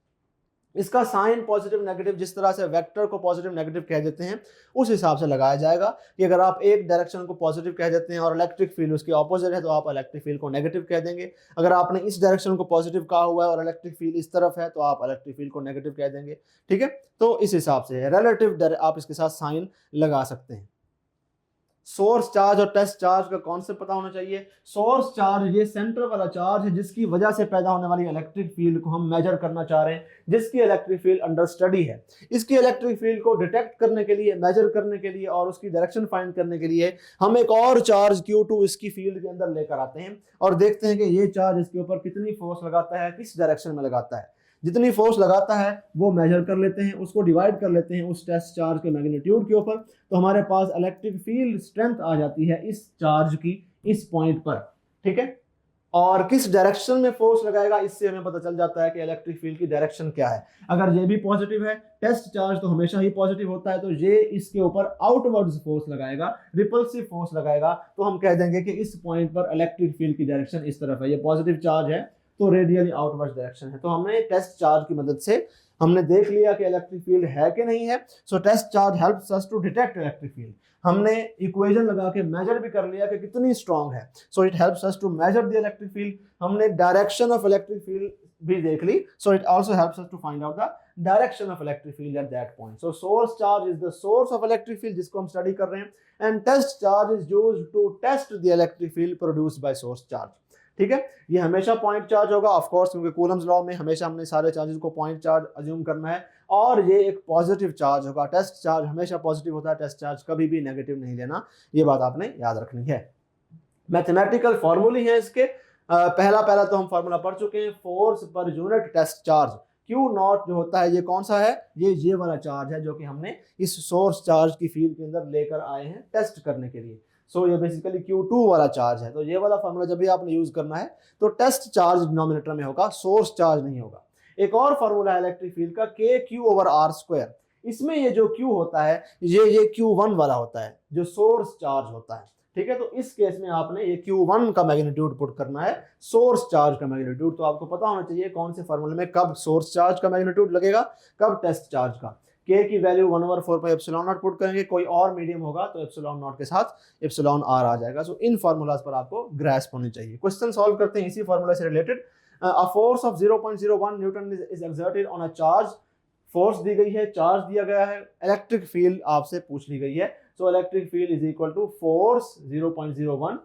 Speaker 1: इसका साइन पॉजिटिव नेगेटिव, जिस तरह से वेक्टर को पॉजिटिव नेगेटिव कह देते हैं, उस हिसाब से लगाया जाएगा कि अगर आप एक डायरेक्शन को पॉजिटिव कह देते हैं और इलेक्ट्रिक फील्ड उसके ऑपोजिट है, तो आप इलेक्ट्रिक फील्ड को नेगेटिव कह देंगे। अगर आपने इस डायरेक्शन को पॉजिटिव कहा हुआ है और इलेक्ट्रिक फील्ड इस तरफ है, तो आप इलेक्ट्रिक फील्ड को नेगेटिव कह देंगे। ठीक है, तो इस हिसाब से रिलेटिव आप इसके साथ साइन लगा सकते हैं। सोर्स चार्ज और टेस्ट चार्ज का कॉन्सेप्ट पता होना चाहिए। सोर्स चार्ज ये सेंटर वाला चार्ज है जिसकी वजह से पैदा होने वाली इलेक्ट्रिक फील्ड को हम मेजर करना चाह रहे हैं, जिसकी इलेक्ट्रिक फील्ड अंडर स्टडी है। इसकी इलेक्ट्रिक फील्ड को डिटेक्ट करने के लिए, मेजर करने के लिए और उसकी डायरेक्शन फाइंड करने के लिए हम एक और चार्ज Q2 इसकी फील्ड के अंदर लेकर आते हैं और देखते हैं कि ये चार्ज इसके ऊपर कितनी फोर्स लगाता है, किस डायरेक्शन में लगाता है। जितनी फोर्स लगाता है वो मेजर कर लेते हैं, उसको डिवाइड कर लेते हैं उस टेस्ट चार्ज के मैग्नीट्यूड के ऊपर, तो हमारे पास इलेक्ट्रिक फील्ड स्ट्रेंथ आ जाती है इस चार्ज की इस पॉइंट पर। ठीक है, और किस डायरेक्शन में फोर्स लगाएगा, इससे हमें पता चल जाता है कि इलेक्ट्रिक फील्ड की डायरेक्शन क्या है। अगर ये भी पॉजिटिव है, टेस्ट चार्ज तो हमेशा ही पॉजिटिव होता है, तो ये इसके ऊपर आउटवर्ड्स फोर्स लगाएगा, रिपल्सिव फोर्स लगाएगा, तो हम कह देंगे कि इस पॉइंट पर इलेक्ट्रिक फील्ड की डायरेक्शन इस तरफ है। ये पॉजिटिव चार्ज है तो रेडियली आउटवर्ड डायरेक्शन है। तो हमने टेस्ट चार्ज की मदद से हमने देख लिया कि इलेक्ट्रिक फील्ड है कि नहीं है। So test charge helps us to detect electric field. हमने इक्वेशन लगा के मेजर भी कर लिया कि कितनी स्ट्रांग है। So it helps us to measure the electric field. हमने डायरेक्शन ऑफ इलेक्ट्रिक फील्ड भी देख ली। So it also helps us to find out the direction of electric field at that point. So source charge is the source of electric field, जिसको हम study कर रहे हैं, and test charge is used to test the electric field produced by source charge. ठीक है, ये हमेशा point charge होगा ऑफ कोर्स, क्योंकि कूलम्स लॉ में हमेशा हमने सारे चार्जेस को पॉइंट चार्ज अज्यूम करना है, और ये एक पॉजिटिव चार्ज होगा। टेस्ट चार्ज हमेशा पॉजिटिव होता है, टेस्ट चार्ज कभी भी नेगेटिव नहीं लेना, ये बात आपने याद रखनी है। मैथमेटिकल फॉर्मूले हैं इसके। पहला तो हम फॉर्मूला पढ़ चुके हैं, force per unit test charge. Q naught जो होता है ये कौन सा है, ये वाला चार्ज है जो कि हमने इस सोर्स चार्ज की फील्ड के अंदर लेकर आए हैं टेस्ट करने के लिए। सो ये बेसिकली Q2 वाला चार्ज है। तो ये वाला फॉर्मूला जब भी आपने यूज करना है तो टेस्ट चार्ज डिनोमिनेटर में होगा, सोर्स चार्ज नहीं होगा। एक और फॉर्मूला है इलेक्ट्रिक फील्ड का, KQ/R²। इसमें ये जो Q होता है ये Q1 वाला होता है जो सोर्स चार्ज होता है। ठीक है, तो इस केस में आपने ये Q1 का मैग्नीट्यूड पुट करना है, सोर्स चार्ज का मैग्नीट्यूड। तो आपको पता होना चाहिए कौन से फॉर्मूले में कब सोर्स चार्ज का मैग्नीट्यूड लगेगा, कब टेस्ट चार्ज का। K की वैल्यू 1/4πε0 पुट करेंगे, कोई और मीडियम होगा तो ε0 के साथ εr आ जाएगा। सो इन फॉर्मूलाज पर आपको ग्रास्प होनी चाहिए। क्वेश्चन सॉल्व करते हैं इसी फॉर्मूला से related. A force of 0.01 Newton is exerted on a charge. Force दी गई है, चार्ज दिया गया है, इलेक्ट्रिक फील्ड आपसे पूछ ली गई है। So electric field is equal to force 0.01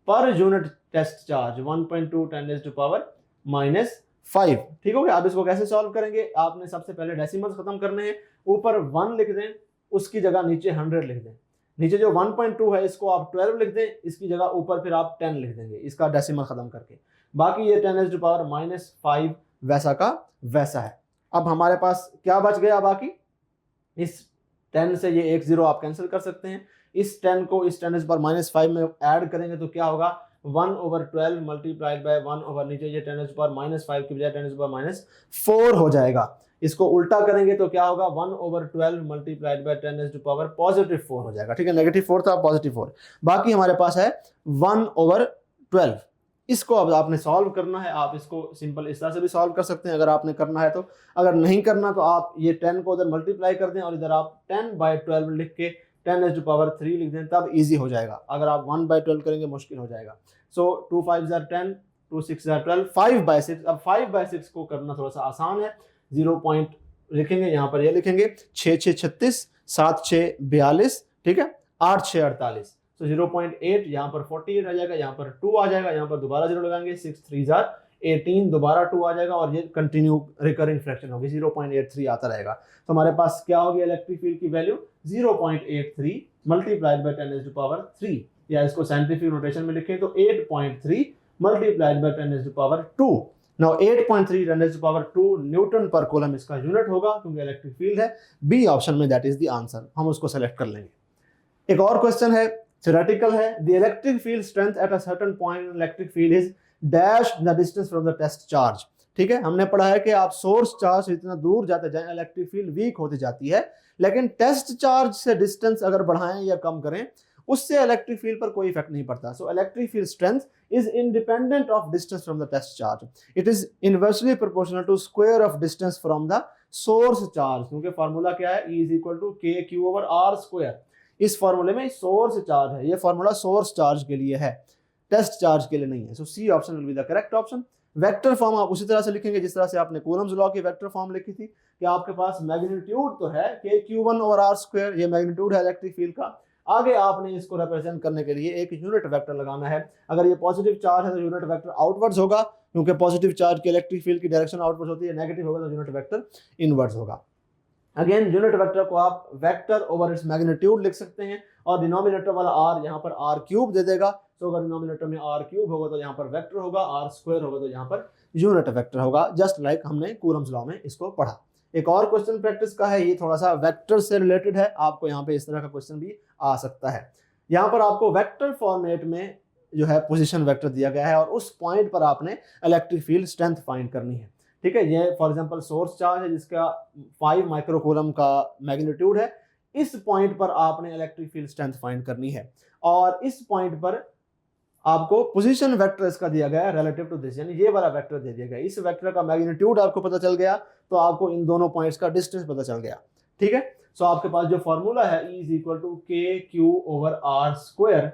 Speaker 1: per unit test charge 1.2 10⁻⁻⁵। ठीक हो गया। अब इसको कैसे सॉल्व करेंगे, आपने सबसे पहले डेसिमल्स खत्म करने हैं, ऊपर 1 लिख दें, उसकी जगह नीचे 100 लिख दें। नीचे जो 1.2 है इसको आप 12 लिख दें, इसकी जगह ऊपर फिर आप 10 लिख देंगे, इसका डेसिमल खत्म करके। बाकी ये 10⁻⁻5 वैसा का वैसा है। अब हमारे पास क्या बच गया बाकी, इस 10 से ये एक 0 आप कैंसिल कर सकते हैं। इस 10 को इस 10⁻⁵ में ऐड करेंगे तो क्या होगा, 1/12 मल्टीप्लाइड बाय 1 ओवर नीचे ये 10⁻⁵ की बजाय 10⁻⁴ हो जाएगा। इसको उल्टा करेंगे तो क्या होगा, 1/12 मल्टीप्लाइड बाय 10⁻⁻4 हो जाएगा। ठीक है, -4 था, +4। बाकी हमारे पास है 1/12। इसको अब आपने सॉल्व करना है। आप इसको सिंपल इस तरह से भी सॉल्व कर सकते हैं अगर आपने करना है तो। अगर नहीं करना तो आप ये 10 को उधर मल्टीप्लाई कर दें और इधर आप 10/12 लिख के 10⁻³ लिख दें, तब इजी हो जाएगा। अगर आप 1/12 करेंगे मुश्किल हो जाएगा। सो 2 5 are 10, 2 6 are 12, 5/6। अब 5/6 को करना थोड़ा सा आसान है। 0 पॉइंट लिखेंगे, यहाँ पर ये लिखेंगे 6 6 36, 7 6 42, ठीक है, 8 6 48। तो 0.8 यहाँ पर 48 आ जाएगा, यहाँ पर 2 आ जाएगा, यहाँ पर दोबारा 0 लगाएंगे, 6 3 are 18, दोबारा 2 आ जाएगा और ये कंटिन्यू रिकरिंग फ्रैक्शन होगी, 0.83 आता रहेगा। तो हमारे पास क्या होगी इलेक्ट्रिक फील्ड की वैल्यू, 0.83 मल्टीप्लाइड बाय 10⁻³ या इसको साइंटिफिक नोटेशन में लिखें तो 8.3 मल्टीप्लाइड बाय 10⁻²। नाउ 8.3 10⁻² न्यूटन पर कूलम इसका यूनिट होगा क्योंकि इलेक्ट्रिक फील्ड है। बी ऑप्शन में दैट इज द आंसर, हम उसको सेलेक्ट कर लेंगे। एक और क्वेश्चन है, थ्योरेटिकल है। The electric field strength at a certain point electric field is dash the distance from the test charge. ठीक है, हमने पढ़ा है कि आप सोर्स चार्ज से जितना दूर जाते जाएं इलेक्ट्रिक फील्ड वीक होती जाती है, लेकिन टेस्ट चार्ज से डिस्टेंस अगर बढ़ाएं या कम करें उससे इलेक्ट्रिक फील्ड पर कोई इफेक्ट नहीं पड़ता। So electric field strength is independent of distance from the test charge. It is inversely proportional to square of distance from the source charge, क्योंकि फॉर्मूला क्या है, E = KQ/R²। इस फॉर्मूले में सोर्स चार्ज है, ये फॉर्मूला सोर्स चार्ज के लिए है, टेस्ट चार्ज के लिए नहीं है। So C option will be the correct option. Vector form आप उसी तरह से लिखेंगे जिस तरह से आपने कूलम्स लॉ की वेक्टर फॉर्म लिखी थी कि आपके पास मैग्नीट्यूड तो है KQ1/R², ये मैग्नीट्यूड है इलेक्ट्रिक फील्ड का। आगे आपने इसको रिप्रेजेंट करने के लिए एक यूनिट वेक्टर लगाना है। अगर ये पॉजिटिव चार्ज है तो यूनिट वेक्टर आउटवर्ड्स होगा, क्योंकि पॉजिटिव चार्ज की इलेक्ट्रिक फील्ड की डायरेक्शन आउटवर्ड्स होती है। नेगेटिव होगा तो यूनिट वेक्टर इनवर्ड्स होगा। अगेन यूनिट वेक्टर को आप वेक्टर ओवर इट्स मैग्नीट्यूड लिख सकते हैं और डिनोमिनेटर वाला r यहाँ पर r³ दे देगा। तो अगर डिनोमिनेटर में r³ होगा तो यहाँ पर वेक्टर होगा, r² होगा तो यहाँ पर यूनिट वेक्टर होगा, जस्ट लाइक हमने कूलम्स लॉ में इसको पढ़ा। एक और क्वेश्चन प्रैक्टिस का है, ये थोड़ा सा वेक्टर से रिलेटेड है, आपको यहाँ पे इस तरह का क्वेश्चन भी आ सकता है। यहाँ पर आपको वेक्टर फॉर्मेट में जो है पोजीशन वेक्टर दिया गया है और उस पॉइंट पर आपने इलेक्ट्रिक फील्ड स्ट्रेंथ फाइंड करनी है। ठीक है, ये फॉर एग्जांपल सोर्स चार्ज है जिसका 5 माइक्रोकूलम का मैग्नीट्यूड है। इस पॉइंट पर आपने इलेक्ट्रिक फील्ड स्ट्रेंथ फाइंड करनी है और इस पॉइंट पर आपको पोजीशन वेक्टर इसका दिया गया है रिलेटिव टू दिस, यानी ये वाला वेक्टर दे दिया गया। इस वेक्टर का मैग्नीट्यूड आपको पता चल गया तो आपको इन दोनों पॉइंट्स का डिस्टेंस पता चल गया। ठीक है, सो आपके पास जो फॉर्मूला है E is equal to K Q over are square,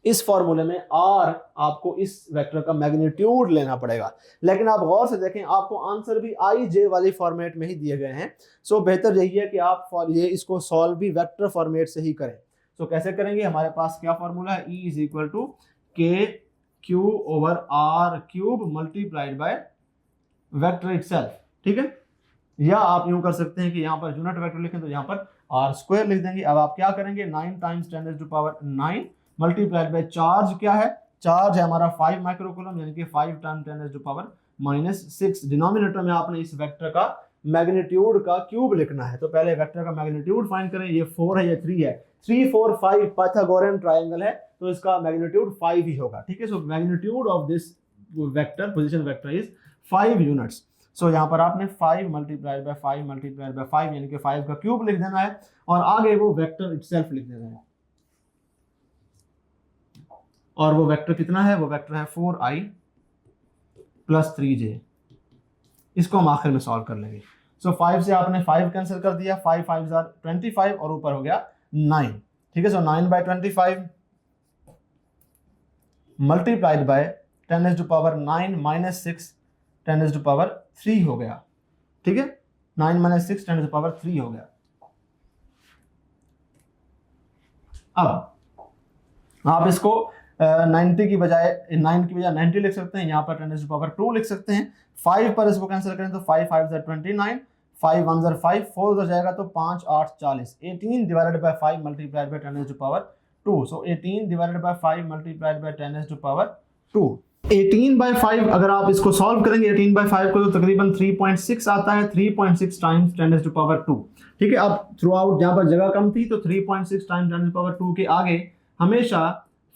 Speaker 1: इस फॉर्मूले में r आपको इस वेक्टर का मैग्नीट्यूड लेना पड़ेगा। लेकिन आप गौर से देखें आपको आंसर भी आई जे वाली फॉर्मेट में ही दिए गए हैं। सो बेहतर यही है कि आप ये इसको सॉल्व भी वेक्टर फॉर्मेट से ही करें। सो कैसे करेंगे, हमारे पास क्या फॉर्मूला है, E is equal to K Q over R cube multiplied by vector itself. ठीक है, या आप यूं कर सकते हैं कि यहाँ पर यूनिट वेक्टर लिखें तो यहाँ पर आर स्क्वायर लिख देंगे। अब आप क्या करेंगे, 9 टाइम्स 10⁻⁹ मल्टीप्लाइड बाय चार्ज क्या है, चार्ज है हमारा 5 माइक्रोकूलम यानी कि 5 टाइम्स 10⁻⁻⁶। डिनोमिनेटर में आपने इस वेक्टर का मैग्नीट्यूड का क्यूब लिखना है। तो पहले वेक्टर का मैग्नीट्यूड फाइंड करें, ये 4 है, ये 3 है, 3 4 5 पाइथागोरियन ट्रायंगल है तो इसका मैग्नीट्यूड 5 ही होगा। ठीक है, so magnitude of this vector position vector is 5 units. So यहाँ पर आपने 5 मल्टीप्लाइड बाय 5 मल्टीप्लाइड बाय 5 यानी कि 5 का क्यूब लिख देना है और आगे वो वेक्टर इटसेल्फ लिख देना है। और वो वेक्टर कितना है, वो वेक्टर है 4i प्लस 3j। इसको हम आखिर में सॉल्व कर लेंगे। सो 5 से आपने 5 कैंसिल कर दिया, 5 5 25 और ऊपर हो गया 9। ठीक है, सो 9/25 मल्टीप्लाइड बाय 10⁻⁹ माइनस 6 10⁻³ हो गया। ठीक है, 9 - 6 10⁻³ हो गया। अब आप इसको 90 की बजाय 9 की बजाय 90 लिख सकते हैं, यहाँ पर 10⁻² लिख सकते हैं। 5 पर इसको कैंसिल करें तो 5 5 29, 5 1 5, 4 उधर जाएगा तो 5 8 40। 18 divided by 5 multiplied by 10⁻²। So 18 divided by 5 multiplied by 10⁻²। 18/5 अगर आप इसको सॉल्व करेंगे 18/5 को तो तकरीबन 3.6 आता है, 3.6 टाइम्स 10⁻²। ठीक है, अब थ्रू आउट जहाँ पर जगह कम थी तो 3.6 टाइम्स 10⁻² के आगे हमेशा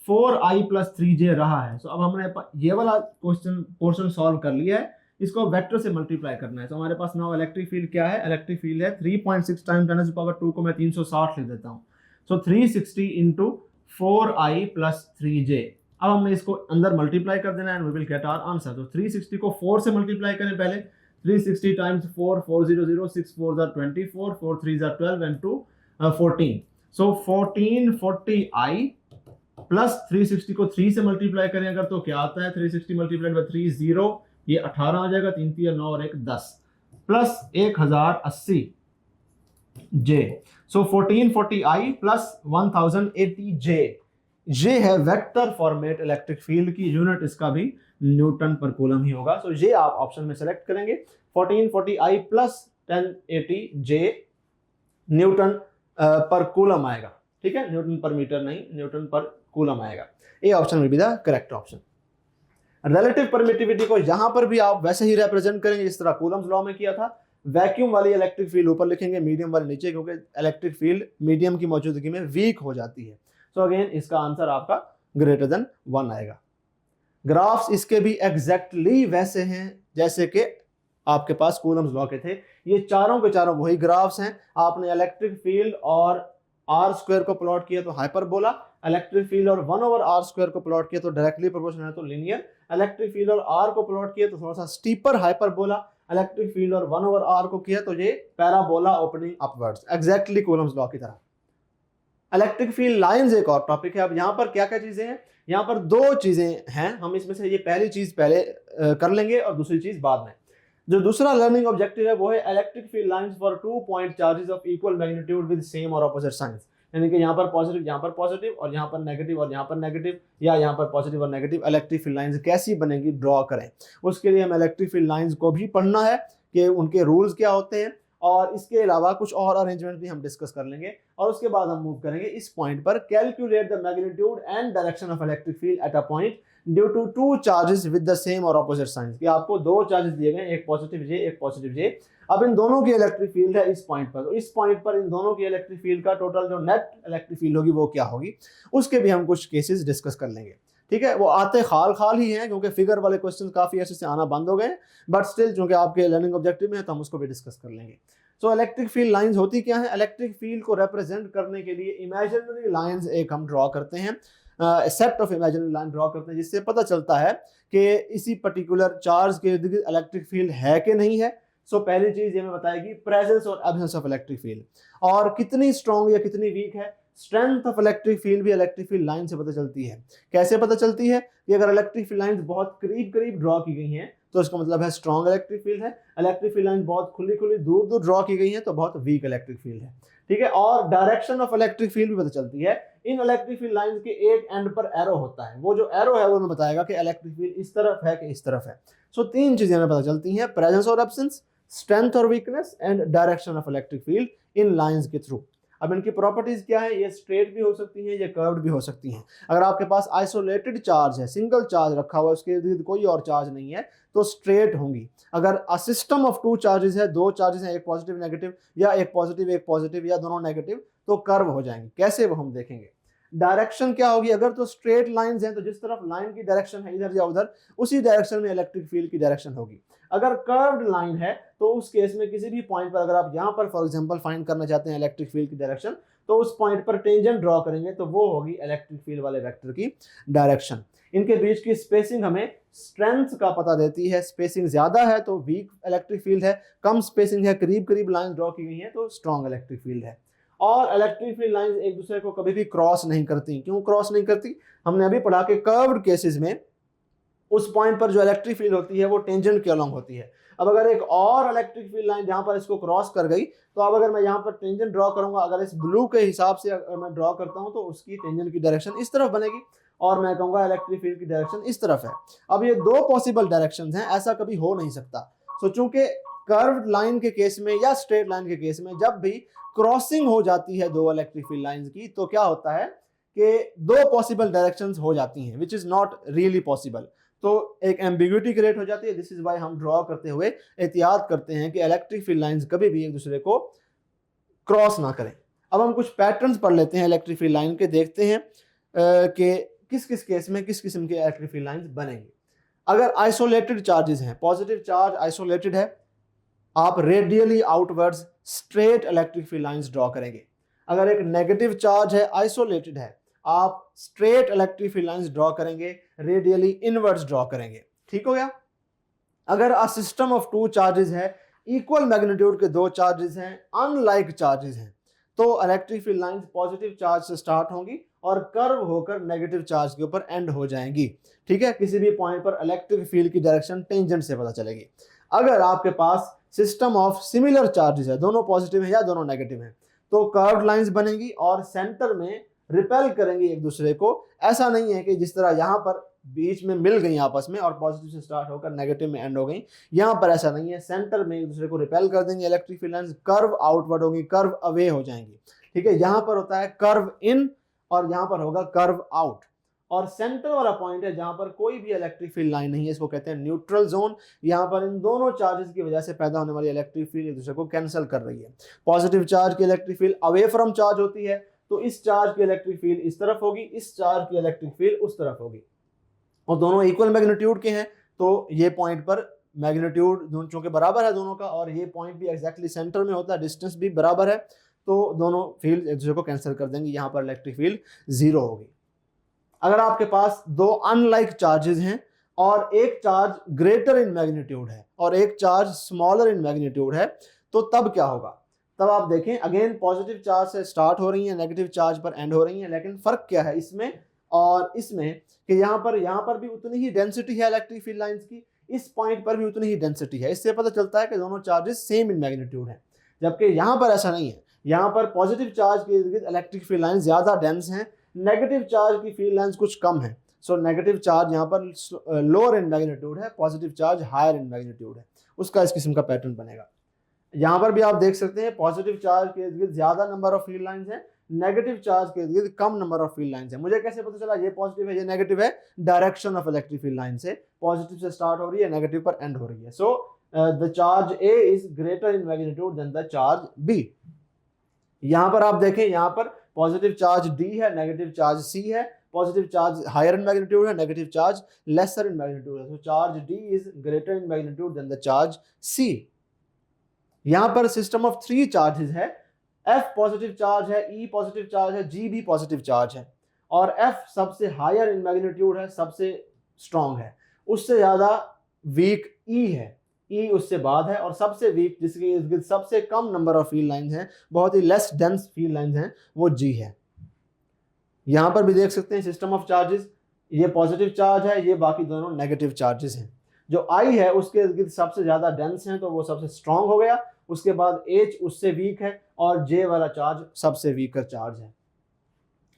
Speaker 1: 4i प्लस 3j रहा है। सो अब हमने ये वाला पोर्शन सॉल्व कर लिया है, इसको वेक्टर से मल्टीप्लाई करना है। तो हमारे पास नाउ इलेक्ट्रिक फील्ड क्या है, इलेक्ट्रिक फील्ड है 3.6 टाइम्स 10⁻² को मैं 360 लिख देता हूँ। So 360 into 4i plus 3j। अब हमने इसको अंदर मल्टीप्लाई कर देना है and we will get our answer. तो 360 को 4 से मल्टीप्लाई करें पहले, 360 times 4 400, 6 4 24, 4 3 12 and 2 14। So 1440i plus 360 को 3 से मल्टीप्लाई करें अगर तो क्या आता है, 360 मल्टीप्लाइड बाय 3 0, ये 18 आ जाएगा, 3 3 9 और 1 10 प्लस 1080 j। सो 1440i प्लस 1080 j। ये है वेक्टर फॉर्मेट इलेक्ट्रिक फील्ड की यूनिट, इसका भी न्यूटन पर कूलम ही होगा। सो ये आप ऑप्शन में सेलेक्ट करेंगे, 1440i प्लस 1080 j न्यूटन पर कूलम आएगा। ठीक है, न्यूटन पर मीटर नहीं, न्यूटन पर कूलम आएगा। A option will be the correct option. Relative permittivity को यहां पर भी आप वैसे ही रिप्रेजेंट करेंगे जिस तरह कूलम्स लॉ में किया था। वैक्यूम वाली इलेक्ट्रिक फील्ड ऊपर लिखेंगे, मीडियम वाली नीचे, क्योंकि इलेक्ट्रिक फील्ड मीडियम की मौजूदगी में वीक हो जाती है। सो अगेन इसका आंसर आपका ग्रेटर देन 1 आएगा। ग्राफ्स इसके भी एग्जैक्टली वैसे हैं जैसे कि आपके पास कूलम्स लॉ के थे। ये चारों के चारों वही ग्राफ्स हैं। आपने इलेक्ट्रिक फील्ड और आर स्क्वायर को प्लॉट किया तो हाइपरबोला, इलेक्ट्रिक फील्ड और 1/r² को प्लॉट किया तो डायरेक्टली प्रोपोर्शनल है तो लीनियर, इलेक्ट्रिक फील्ड और आर को प्लॉट किया तो थोड़ा सा स्टीपर हाइपरबोला, इलेक्ट्रिक फील्ड और 1/r को किया तो ये parabola opening upwards, exactly Coulomb's law की तरह। इलेक्ट्रिक फील्ड लाइंस एक और टॉपिक है। अब यहाँ पर क्या क्या चीजें हैं, यहाँ पर 2 चीजें हैं। हम इसमें से ये पहली चीज पहले कर लेंगे और दूसरी चीज बाद में। जो दूसरा लर्निंग ऑब्जेक्टिव है वो है electric field lines for 2 point charges of equal magnitude with same और ऑपोजिट साइंस। यानी कि यहाँ पर पॉजिटिव और यहाँ पर नेगेटिव और यहाँ पर नेगेटिव, या यहाँ पर पॉजिटिव और नेगेटिव इलेक्ट्रिक फील्ड लाइंस कैसी बनेंगी, ड्रॉ करें। उसके लिए हम इलेक्ट्रिक फील्ड लाइंस को भी पढ़ना है कि उनके रूल्स क्या होते हैं, और इसके अलावा कुछ और अरेंजमेंट भी हम डिस्कस कर लेंगे। और उसके बाद हम मूव करेंगे इस पॉइंट पर, calculate the magnitude and direction of electric field at a point due to 2 charges with the same और ऑपोजिट साइंस। कि आपको 2 चार्जेस दिए गए, एक पॉजिटिव जे एक पॉजिटिव जे। अब इन दोनों की इलेक्ट्रिक फील्ड है इस पॉइंट पर, तो इस पॉइंट पर इन दोनों की इलेक्ट्रिक फील्ड का टोटल जो नेट इलेक्ट्रिक फील्ड होगी वो क्या होगी, उसके भी हम कुछ केसेस डिस्कस कर लेंगे। ठीक है, वो आते खाल खाल ही हैं क्योंकि फिगर वाले क्वेश्चन काफ़ी ऐसे से आना बंद हो गए, बट स्टिल चूंकि आपके लर्निंग ऑब्जेक्टिव में है तो हम उसको भी डिस्कस कर लेंगे। सो इलेक्ट्रिक फील्ड लाइंस होती क्या है? इलेक्ट्रिक फील्ड को रिप्रेजेंट करने के लिए इमेजिनरी लाइंस एक हम ड्रॉ करते हैं, set of imaginary line draw करते हैं, जिससे पता चलता है कि इसी पर्टिकुलर चार्ज के इर्द गिर्द इलेक्ट्रिक फील्ड है कि नहीं है। सो पहली चीज ये हमें बताएगी प्रेजेंस और एब्सेंस ऑफ इलेक्ट्रिक फील्ड, और कितनी स्ट्रॉन्ग या कितनी वीक है। स्ट्रेंथ ऑफ इलेक्ट्रिक फील्ड भी इलेक्ट्रिक फील्ड लाइन से पता चलती है। कैसे पता चलती है? कि अगर इलेक्ट्रिक फील्ड लाइंस बहुत करीब करीब ड्रॉ की गई हैं तो इसका मतलब है स्ट्रॉन्ग इलेक्ट्रिक फील्ड है। इलेक्ट्रिक फील्ड लाइन बहुत खुली खुली दूर दूर ड्रॉ की गई हैं तो बहुत वीक इलेक्ट्रिक फील्ड है। ठीक है, और डायरेक्शन ऑफ इलेक्ट्रिक फील्ड भी पता चलती है। इन इलेक्ट्रिक फील्ड लाइंस के एक एंड पर एरो होता है, वो जो एरो है वो हमें बताएगा कि इलेक्ट्रिक फील्ड इस तरफ है कि इस तरफ है। सो तीन चीजें हमें पता चलती हैं, प्रेजेंस और एब्सेंस, स्ट्रेंथ और weakness, and direction of electric field in lines के थ्रू। अब इनकी प्रॉपर्टीज क्या है? ये स्ट्रेट भी हो सकती हैं, ये कर्व्ड भी हो सकती हैं। अगर आपके पास आइसोलेटेड चार्ज है, सिंगल चार्ज रखा हुआ है, उसके इर्द गिर्द कोई और चार्ज नहीं है, तो स्ट्रेट होंगी। अगर a system of two charges है, दो चार्जेस हैं, एक पॉजिटिव नेगेटिव, या एक पॉजिटिव या दोनों नेगेटिव, तो कर्व हो जाएंगे। कैसे वो हम देखेंगे। डायरेक्शन क्या होगी? अगर तो स्ट्रेट लाइंस हैं तो जिस तरफ लाइन की डायरेक्शन है इधर या उधर, उसी डायरेक्शन में इलेक्ट्रिक फील्ड की डायरेक्शन होगी। अगर कर्व्ड लाइन है तो उस केस में किसी भी पॉइंट पर, अगर आप यहां पर फॉर एग्जांपल फाइंड करना चाहते हैं इलेक्ट्रिक फील्ड की डायरेक्शन, तो उस पॉइंट पर टेंजेंट ड्रॉ करेंगे तो वो होगी इलेक्ट्रिक फील्ड वाले वेक्टर की डायरेक्शन। इनके बीच की स्पेसिंग हमें स्ट्रेंथ का पता देती है। स्पेसिंग ज्यादा है तो वीक इलेक्ट्रिक फील्ड है, कम स्पेसिंग है, करीब करीब लाइन ड्रॉ की गई है तो स्ट्रॉन्ग इलेक्ट्रिक फील्ड है। और इलेक्ट्रिक फील्ड लाइंस एक दूसरे को कभी भी क्रॉस नहीं करती। क्यों क्रॉस नहीं करती? हमने अभी पढ़ा कि कर्व्ड केसेस में उस पॉइंट पर जो इलेक्ट्रिक फील्ड होती है वो टेंजेंट के अलोंग होती है। अब अगर एक और इलेक्ट्रिक फील्ड लाइन जहां पर इसको क्रॉस कर गई, तो अब अगर मैं यहाँ पर टेंजेंट ड्रॉ करूंगा, अगर इस ब्लू के हिसाब से अगर मैं ड्रॉ करता हूं तो उसकी टेंजेंट की डायरेक्शन इस तरफ बनेगी, और मैं कहूंगा इलेक्ट्रिक फील्ड की डायरेक्शन इस तरफ है। अब ये दो पॉसिबल डायरेक्शंस हैं, ऐसा कभी हो नहीं सकता। सो चूंकि कर्व्ड लाइन के केस में या स्ट्रेट लाइन के केस में जब भी क्रॉसिंग हो जाती है दो इलेक्ट्रिक फील्ड लाइंस की, तो क्या होता है कि दो पॉसिबल डायरेक्शंस हो जाती हैं, which is not really possible. तो एक एम्बिग्युइटी क्रिएट हो जाती है। दिस इज व्हाई हम ड्रॉ करते हुए एहतियात करते हैं कि इलेक्ट्रिक फील्ड लाइंस कभी भी एक दूसरे को क्रॉस ना करें। अब हम कुछ पैटर्न्स पढ़ लेते हैं इलेक्ट्रिक फील्ड लाइन के, देखते हैं कि किस किस केस में किस किस्म के इलेक्ट्रिक फील्ड लाइंस बनेंगे। अगर आइसोलेटेड चार्जेस हैं, पॉजिटिव चार्ज आइसोलेटेड है, आप radially outwards straight electric field lines draw करेंगे। अगर एक नेगेटिव चार्ज है, आइसोलेटेड है, आप straight electric field lines draw करेंगे, रेडियली इनवर्ड्स ड्रॉ करेंगे। ठीक हो गया। अगर a system of two charges है, इक्वल मैग्नीट्यूड के दो चार्जेस हैं, अनलाइक चार्जेस हैं, तो electric field lines positive charge से स्टार्ट होंगी और कर्व होकर नेगेटिव चार्ज के ऊपर एंड हो जाएंगी। ठीक है, किसी भी पॉइंट पर इलेक्ट्रिक फील्ड की डायरेक्शन टेंजेंट से पता चलेगी। अगर आपके पास सिस्टम ऑफ सिमिलर चार्जेस है, दोनों पॉजिटिव है या दोनों नेगेटिव हैं, तो कर्व्ड लाइंस बनेंगी और सेंटर में रिपेल करेंगी एक दूसरे को। ऐसा नहीं है कि जिस तरह यहाँ पर बीच में मिल गई आपस में और पॉजिटिव से स्टार्ट होकर नेगेटिव में एंड हो गई, यहाँ पर ऐसा नहीं है। सेंटर में एक दूसरे को रिपेल कर देंगे electric field lines, curve outward होंगी, कर्व अवे हो जाएंगी। ठीक है, यहाँ पर होता है कर्व इन और यहाँ पर होगा कर्व आउट। और सेंटर वाला पॉइंट है जहां पर कोई भी इलेक्ट्रिक फील्ड लाइन नहीं है, इसको कहते हैं न्यूट्रल जोन। यहाँ पर इन दोनों चार्जेस की वजह से पैदा होने वाली इलेक्ट्रिक फील्ड एक दूसरे को कैंसिल कर रही है। पॉजिटिव चार्ज की electric field away from charge होती है, तो इस चार्ज की इलेक्ट्रिक फील्ड इस तरफ होगी, इस चार्ज की इलेक्ट्रिक फील्ड उस तरफ होगी, और दोनों इक्वल मैग्नीट्यूड के हैं, तो ये पॉइंट पर मैग्नीट्यूड चूंकि बराबर है दोनों का, और ये पॉइंट भी एग्जैक्टली सेंटर में होता है, डिस्टेंस भी बराबर है, तो दोनों फील्ड एक दूसरे को कैंसिल कर देंगे। यहाँ पर इलेक्ट्रिक फील्ड जीरो होगी। अगर आपके पास दो अनलाइक चार्जेस हैं और एक चार्ज ग्रेटर इन मैग्नीट्यूड है और एक चार्ज स्मॉलर इन मैग्नीट्यूड है, तो तब क्या होगा? तब आप देखें, अगेन पॉजिटिव चार्ज से स्टार्ट हो रही है, नेगेटिव चार्ज पर एंड हो रही है, लेकिन फर्क क्या है इसमें और इसमें कि यहाँ पर भी उतनी ही डेंसिटी है इलेक्ट्रिक फील्ड लाइंस की, इस पॉइंट पर भी उतनी ही डेंसिटी है। इससे पता चलता है कि दोनों चार्जेस सेम इन मैग्नीट्यूड हैं, जबकि यहाँ पर ऐसा नहीं है। यहाँ पर पॉजिटिव चार्ज के इर्द गिर्द इलेक्ट्रिक फील्ड लाइंस ज्यादा डेंस हैं, नेगेटिव चार्ज की फील्ड लाइंस कुछ कम है। सो नेगेटिव चार्ज यहाँ पर लोअर इन मैग्नीट्यूड है, positive charge higher in magnitude है, उसका इस किस्म का पैटर्न बनेगा। यहाँ पर भी आप देख सकते हैं पॉजिटिव चार्ज के इर्द गिर्द ज्यादा नंबर ऑफ फील्ड लाइंस हैं, नेगेटिव चार्ज के इर्द गिर्द कम नंबर ऑफ फील्ड लाइंस है। मुझे कैसे पता चला ये पॉजिटिव है ये नेगेटिव है? Direction of electric field line से, पॉजिटिव से स्टार्ट हो रही है, नेगेटिव पर एंड हो रही है। So the charge A is greater in magnitude than the charge B. यहाँ पर आप देखें, यहाँ पर पॉजिटिव चार्ज डी है, नेगेटिव चार्ज सी है, positive charge higher in magnitude है, negative charge lesser in magnitude है। तो charge D is greater in magnitude than the charge सी। यहां पर सिस्टम ऑफ 3 चार्जेस है, एफ पॉजिटिव चार्ज है, ई positive charge है, जी भी पॉजिटिव चार्ज है, और एफ सबसे हायर इन मैग्नीट्यूड है, सबसे स्ट्रॉन्ग है, उससे ज्यादा वीक ई है, ई उससे बाद है, और सबसे वीक जिसके इर्द गिर्द सबसे कम नंबर ऑफ फील्ड लाइंस हैं, बहुत ही लेस डेंस फील्ड लाइंस हैं, वो जी है। यहां पर भी देख सकते हैं सिस्टम ऑफ चार्जेस, ये पॉजिटिव चार्ज है, ये बाकी दोनों नेगेटिव चार्जेस हैं। जो आई है उसके इर्द गिर्द सबसे ज्यादा डेंस हैं, तो वो सबसे स्ट्रॉन्ग हो गया, उसके बाद एच उससे वीक है, और जे वाला चार्ज सबसे वीकर चार्ज है।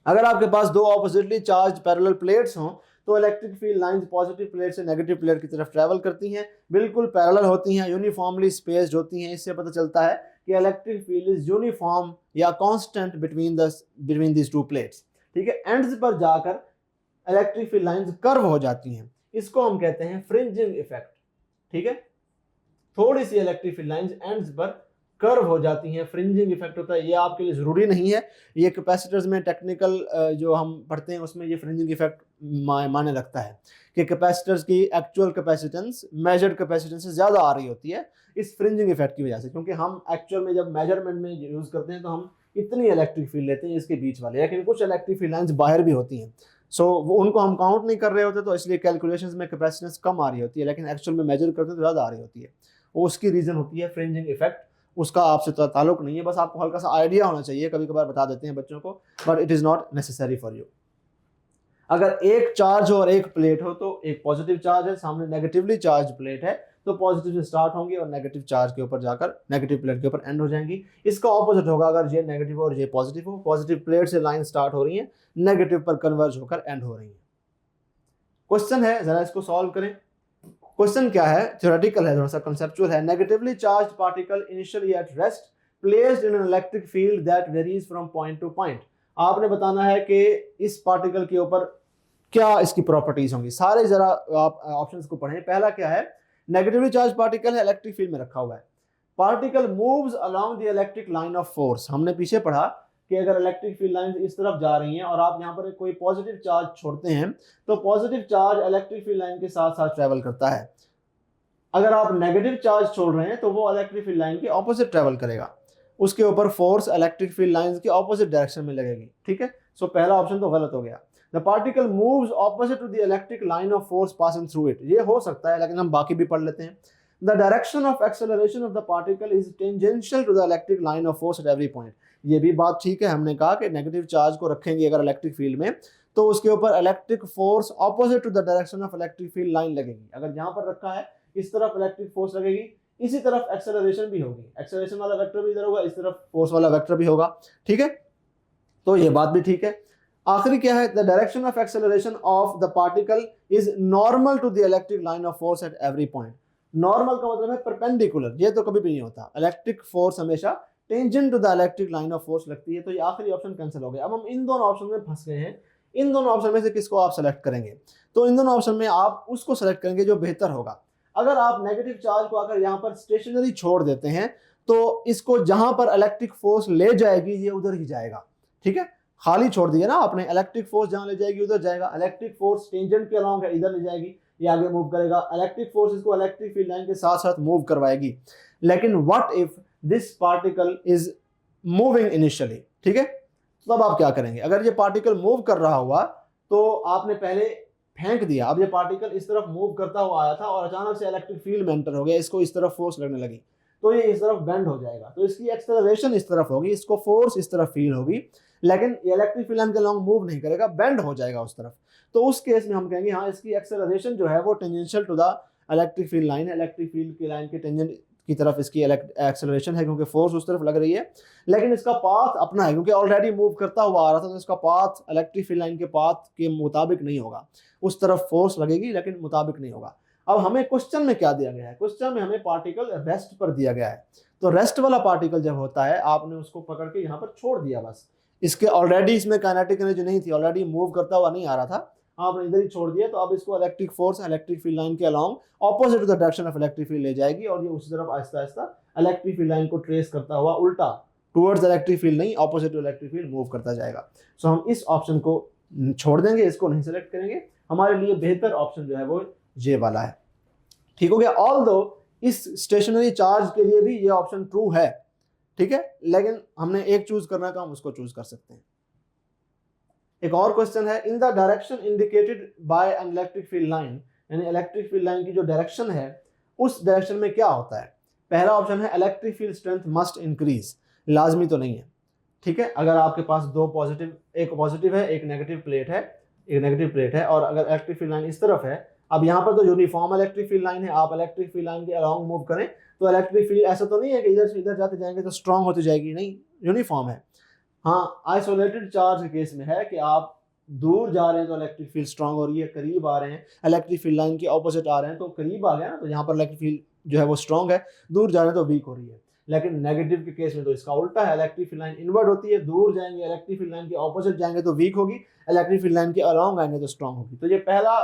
Speaker 1: अगर आपके पास दो ऑपोजिटली चार्ज पैरेलल प्लेट्स हों तो electric field lines positive plate से नेगेटिव प्लेट की तरफ ट्रैवल करती हैं, बिल्कुल पैरेलल होती हैं, यूनिफॉर्मली स्पेस्ड होती हैं। इससे पता चलता है कि इलेक्ट्रिक फील्ड इज यूनिफॉर्म या constant between these two plates. ठीक है, एंड्स पर जाकर इलेक्ट्रिक फील्ड लाइंस कर्व हो जाती हैं, इसको हम कहते हैं फ्रिंजिंग इफेक्ट। ठीक है, थोड़ी सी इलेक्ट्रिक फील्ड लाइंस एंड्स पर कर्व हो जाती हैं, फ्रिंजिंग इफेक्ट होता है। ये आपके लिए जरूरी नहीं है, ये कैपेसिटर्स में टेक्निकल जो हम पढ़ते हैं उसमें ये फ्रिंजिंग इफेक्ट माने लगता है कि कैपेसिटर्स की एक्चुअल कैपेसिटेंस मेजर्ड कैपेसिटेंस से ज़्यादा आ रही होती है इस फ्रिंजिंग इफेक्ट की वजह से, क्योंकि हम एक्चुअल में जब मेजरमेंट में यूज़ करते हैं तो हम इतनी इलेक्ट्रिक फील्ड लेते हैं इसके बीच वाले, लेकिन कुछ इलेक्ट्रिक फील्ड लाइन्स बाहर भी होती हैं, सो वो उनको हम काउंट नहीं कर रहे होते, तो इसलिए कैलकुलेशंस में कैपेसिटेंस कम आ रही होती है, लेकिन एक्चुअल में मेजर करते तो ज़्यादा आ रही होती है। वो उसकी रीज़न होती है फ्रिंजिंग इफेक्ट, उसका आपसे ताल्लुक नहीं है, बस आपको हल्का सा आइडिया होना चाहिए, कभी कभार बता देते हैं बच्चों को, but it is not necessary for you. अगर एक चार्ज और एक प्लेट हो तो एक पॉजिटिव चार्ज है, सामने नेगेटिवली चार्ज प्लेट है, तो पॉजिटिव से स्टार्ट होंगी और नेगेटिव चार्ज के ऊपर जाकर नेगेटिव प्लेट के ऊपर एंड हो जाएंगी। इसका ऑपोजिट होगा, अगर ये नेगेटिव और ये पॉजिटिव हो, पॉजिटिव प्लेट से लाइन स्टार्ट हो रही है, नेगेटिव पर कन्वर्ज होकर एंड हो रही है। क्वेश्चन है, जरा इसको सॉल्व करें। क्वेश्चन क्या है, थ्योरेटिकल है, थोड़ा सा कंसेप्चुअल है। Negatively charged particle initially at rest placed in an electric field that varies from point two point. आपने बताना है कि इस पार्टिकल के ऊपर क्या इसकी प्रॉपर्टीज होंगी। सारे जरा आप ऑप्शंस को पढ़ें। पहला क्या है, नेगेटिवली चार्ज पार्टिकल है, इलेक्ट्रिक फील्ड में रखा हुआ है, particle moves along the electric line of force. हमने पीछे पढ़ा कि अगर इलेक्ट्रिक फील्ड लाइन इस तरफ जा रही हैं और आप यहाँ पर कोई पॉजिटिव चार्ज छोड़ते हैं तो positive charge electric field line के साथ साथ ट्रेवल करता है। अगर आप नेगेटिव चार्ज छोड़ रहे हैं तो वो इलेक्ट्रिक फील्ड लाइन के ऑपोजिट ट्रेवल करेगा, उसके ऊपर फोर्स इलेक्ट्रिक फील्ड लाइंस के ऑपोजिट डायरेक्शन में लगेगी। ठीक है, सो पहला ऑप्शन तो गलत हो गया। The particle moves opposite to the electric line of force passing through it, ये हो सकता है, लेकिन हम बाकी भी पढ़ लेते हैं। The direction of acceleration of the particle is tangential to the electric line of force at every point. ये भी बात ठीक है, हमने कहा कि नेगेटिव चार्ज को रखेंगे अगर इलेक्ट्रिक फील्ड में तो उसके ऊपर electric force opposite to the direction of electric field line लगेगी। अगर यहाँ पर रखा है इस तरफ इलेक्ट्रिक फोर्स लगेगी, इसी तरफ एक्सेलरेशन भी होगी, एक्सेलरेशन वाला वेक्टर भी इधर होगा, इस तरफ फोर्स वाला वेक्टर भी होगा। ठीक है, तो ये बात भी ठीक है। आखिरी क्या है, the direction of acceleration of the particle is normal to the electric line of force at every point. Normal का मतलब है परपेंडिकुलर, ये तो कभी भी नहीं होता, इलेक्ट्रिक फोर्स हमेशा tangent to the electric line of force लगती है। तो ये आखिरी ऑप्शन कैंसिल हो गया। अब हम इन दोनों ऑप्शन में फंस गए हैं, इन दोनों ऑप्शन में से किसको आप सेलेक्ट करेंगे? तो इन दोनों ऑप्शन में आप उसको सेलेक्ट करेंगे जो बेहतर होगा। अगर आप नेगेटिव चार्ज को अगर यहाँ पर स्टेशनरी छोड़ देते हैं तो इसको जहां पर इलेक्ट्रिक फोर्स ले जाएगी ये उधर ही जाएगा। ठीक है, खाली छोड़ दिया ना आपने, इलेक्ट्रिक फोर्स जहां ले जाएगी उधर जाएगा, इलेक्ट्रिक फोर्स टेंजेंट के अलोंग है, इधर ले जाएगी, ये आगे मूव करेगा, इलेक्ट्रिक फोर्स इसको इलेक्ट्रिक फील्ड लाइन के साथ साथ मूव करवाएगी। लेकिन what if this particle is moving initially? ठीक है, तब आप क्या करेंगे? अगर ये पार्टिकल मूव कर रहा हुआ तो आपने पहले फेंक दिया, अब ये पार्टिकल इस तरफ मूव करता हुआ आया था और अचानक से इलेक्ट्रिक फील्ड में एंटर हो गया, इसको इस तरफ फोर्स लगने लगी तो ये इस तरफ बेंड हो जाएगा, तो इसकी एक्सेलरेशन इस तरफ होगी, इसको फोर्स इस तरफ फील होगी, लेकिन ये इलेक्ट्रिक फील्ड लाइन के लॉन्ग मूव नहीं करेगा, बेंड हो जाएगा उस तरफ। तो उस केस में हम कहेंगे हाँ इसकी एक्सेलरेशन जो है वो tangential to the electric field line है, इलेक्ट्रिक फील्ड की लाइन के टेंजेंट की तरफ इसकी एक्सेलरेशन है क्योंकि फोर्स उस तरफ लग रही है, लेकिन इसका पाथ अपना है क्योंकि ऑलरेडी मूव करता हुआ आ रहा था, तो इसका पाथ इलेक्ट्रिक फील्ड लाइन के पाथ के मुताबिक नहीं होगा, उस तरफ फोर्स लगेगी लेकिन मुताबिक नहीं होगा। अब हमें क्वेश्चन में क्या दिया गया है? क्वेश्चन में हमें पार्टिकल रेस्ट पर दिया गया है, तो रेस्ट वाला पार्टिकल जब होता है आपने उसको पकड़ के यहाँ पर छोड़ दिया, बस इसके ऑलरेडी इसमें काइनेटिक एनर्जी नहीं थी, ऑलरेडी मूव करता हुआ नहीं आ रहा था, आपने इधर ही छोड़ दिया, तो अब इसको electric force electric field line के along opposite to the direction of electric field ले जाएगी और ये उसी तरफ आहिस्ता आहिस्ता इलेक्ट्रिक फील्ड लाइन को ट्रेस करता हुआ उल्टा टुवर्ड्स इलेक्ट्रिक फील्ड नहीं opposite to electric field move करता जाएगा। सो हम इस ऑप्शन को छोड़ देंगे, इसको नहीं सेलेक्ट करेंगे। हमारे लिए बेहतर ऑप्शन जो है वो ये वाला है। ठीक हो गया। ऑल दो इस स्टेशनरी चार्ज के लिए भी ये ऑप्शन ट्रू है, ठीक है, लेकिन हमने एक चूज करना है तो हम उसको चूज कर सकते हैं। एक और क्वेश्चन है, in the direction indicated by an electric field line, यानी इलेक्ट्रिक फील्ड लाइन की जो डायरेक्शन है उस डायरेक्शन में क्या होता है। पहला ऑप्शन है electric field strength must increase, लाजमी तो नहीं है, ठीक है। अगर आपके पास दो पॉजिटिव, एक पॉजिटिव है एक नेगेटिव प्लेट है, एक नेगेटिव प्लेट है, और अगर इलेक्ट्रिक फील्ड लाइन इस तरफ है, अब यहाँ पर तो यूनिफॉर्म इलेक्ट्रिक फील्ड लाइन है, आप इलेक्ट्रिक फील्ड लाइन के अलोंग मूव करें तो इलेक्ट्रिक फील्ड ऐसा तो नहीं है कि इधर से इधर जाते जाएंगे तो स्ट्रांग होती जाएगी, नहीं, यूनिफॉर्म है। हाँ, आइसोलेटेड चार्ज के केस में है कि आप दूर जा रहे हैं तो इलेक्ट्रिक फील्ड स्ट्रांग हो रही है, करीब आ रहे हैं इलेक्ट्रिक फील्ड लाइन के ऑपोजिट आ रहे हैं तो करीब आ गया ना, तो यहाँ पर इलेक्ट्रिक फील्ड जो है वो स्ट्रांग है, दूर जा रहे हैं तो वीक हो रही है। लेकिन नेगेटिव के केस में तो इसका उल्टा है, इलेक्ट्रिक फील्ड लाइन इनवर्ट होती है, दूर जाएंगे इलेक्ट्रिक फील्ड लाइन के ऑपोजिट जाएंगे तो वीक होगी, इलेक्ट्रिक फील्ड लाइन के अलोंग आएंगे तो स्ट्रांग होगी। तो ये पहला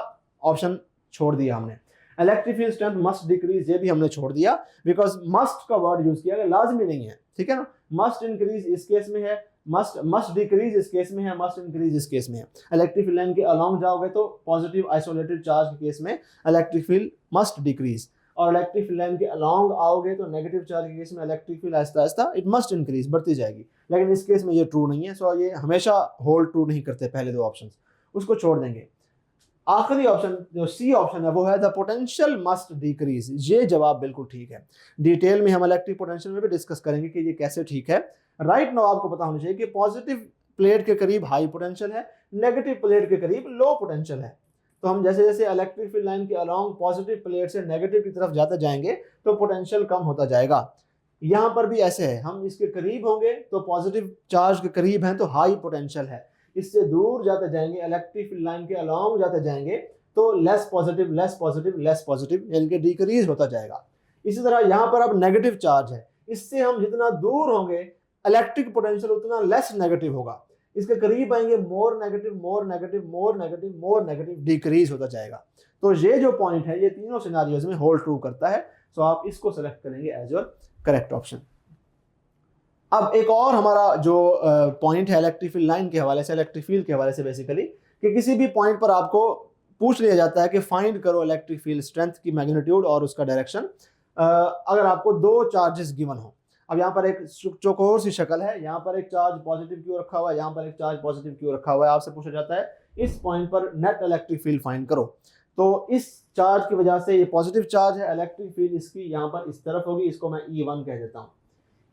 Speaker 1: ऑप्शन छोड़ दिया हमने। Electric field strength must decrease, ये भी हमने छोड़ दिया, बिकॉज मस्ट का वर्ड यूज किया गया, लाजमी नहीं है, ठीक है ना। मस्ट इंक्रीज इस केस में है, मस्ट डिक्रीज इस केस में है, मस्ट इंक्रीज इस केस में है। इलेक्ट्रिक फील्ड लाइन के अलोंग जाओगे तो पॉजिटिव आइसोलेटेड चार्ज के केस में इलेक्ट्रिक फील्ड मस्ट डिक्रीज, और इलेक्ट्रिक फील्ड लाइन के अलोंग आओगे तो नेगेटिव चार्ज के केस में electric field Aahista Aahista it must increase, बढ़ती जाएगी। लेकिन इस केस में ये ट्रू नहीं है, सो ये हमेशा होल्ड ट्रू नहीं करते पहले दो ऑप्शन, उसको छोड़ देंगे। आखिरी ऑप्शन जो सी ऑप्शन है वो है द पोटेंशियल मस्ट डिक्रीज, ये जवाब बिल्कुल ठीक है। डिटेल में हम इलेक्ट्रिक पोटेंशियल में भी डिस्कस करेंगे कि ये कैसे ठीक है। राइट नाउ आपको पता होना चाहिए कि पॉजिटिव प्लेट के करीब हाई पोटेंशियल है, नेगेटिव प्लेट के करीब लो पोटेंशियल है। तो हम जैसे जैसे इलेक्ट्रिक फील्ड लाइन के अलोंग पॉजिटिव प्लेट से नेगेटिव की तरफ जाते जाएंगे तो पोटेंशियल कम होता जाएगा। यहाँ पर भी ऐसे है, हम इसके करीब होंगे तो पॉजिटिव चार्ज के करीब हैं तो हाई पोटेंशियल है, इससे दूर जाते जाएंगे इलेक्ट्रिक फील्ड लाइन के अलोंग जाते जाएंगे तो less positive less positive less positive, यानी कि डिक्रीज होता जाएगा। इसी तरह यहाँ पर अब नेगेटिव चार्ज है, इससे हम जितना दूर होंगे इलेक्ट्रिक पोटेंशियल उतना लेस नेगेटिव होगा, इसके करीब आएंगे मोर negative more negative more negative more negative, decrease होता जाएगा। तो ये जो पॉइंट है ये तीनों सिनारियोज में होल्ड ट्रू करता है, सो आप इसको सेलेक्ट करेंगे एज योर करेक्ट ऑप्शन। अब एक और हमारा जो पॉइंट है इलेक्ट्रिक फील्ड लाइन के हवाले से, इलेक्ट्रिक फील्ड के हवाले से, बेसिकली कि किसी भी पॉइंट पर आपको पूछ लिया जाता है कि फाइंड करो इलेक्ट्रिक फील्ड स्ट्रेंथ की मैग्नीट्यूड और उसका डायरेक्शन, अगर आपको दो चार्जेस गिवन हो। अब यहाँ पर एक चौकोर सी शक्ल है, यहाँ पर एक चार्ज पॉजिटिव क्यों रखा हुआ है, यहाँ पर एक चार्ज पॉजिटिव क्यों रखा हुआ है, आपसे पूछा जाता है इस पॉइंट पर नेट इलेक्ट्रिक फील्ड फाइंड करो। तो इस चार्ज की वजह से ये पॉजिटिव चार्ज है, इलेक्ट्रिक फील्ड इसकी यहाँ पर इस तरफ होगी, इसको मैं E1 कह देता हूँ।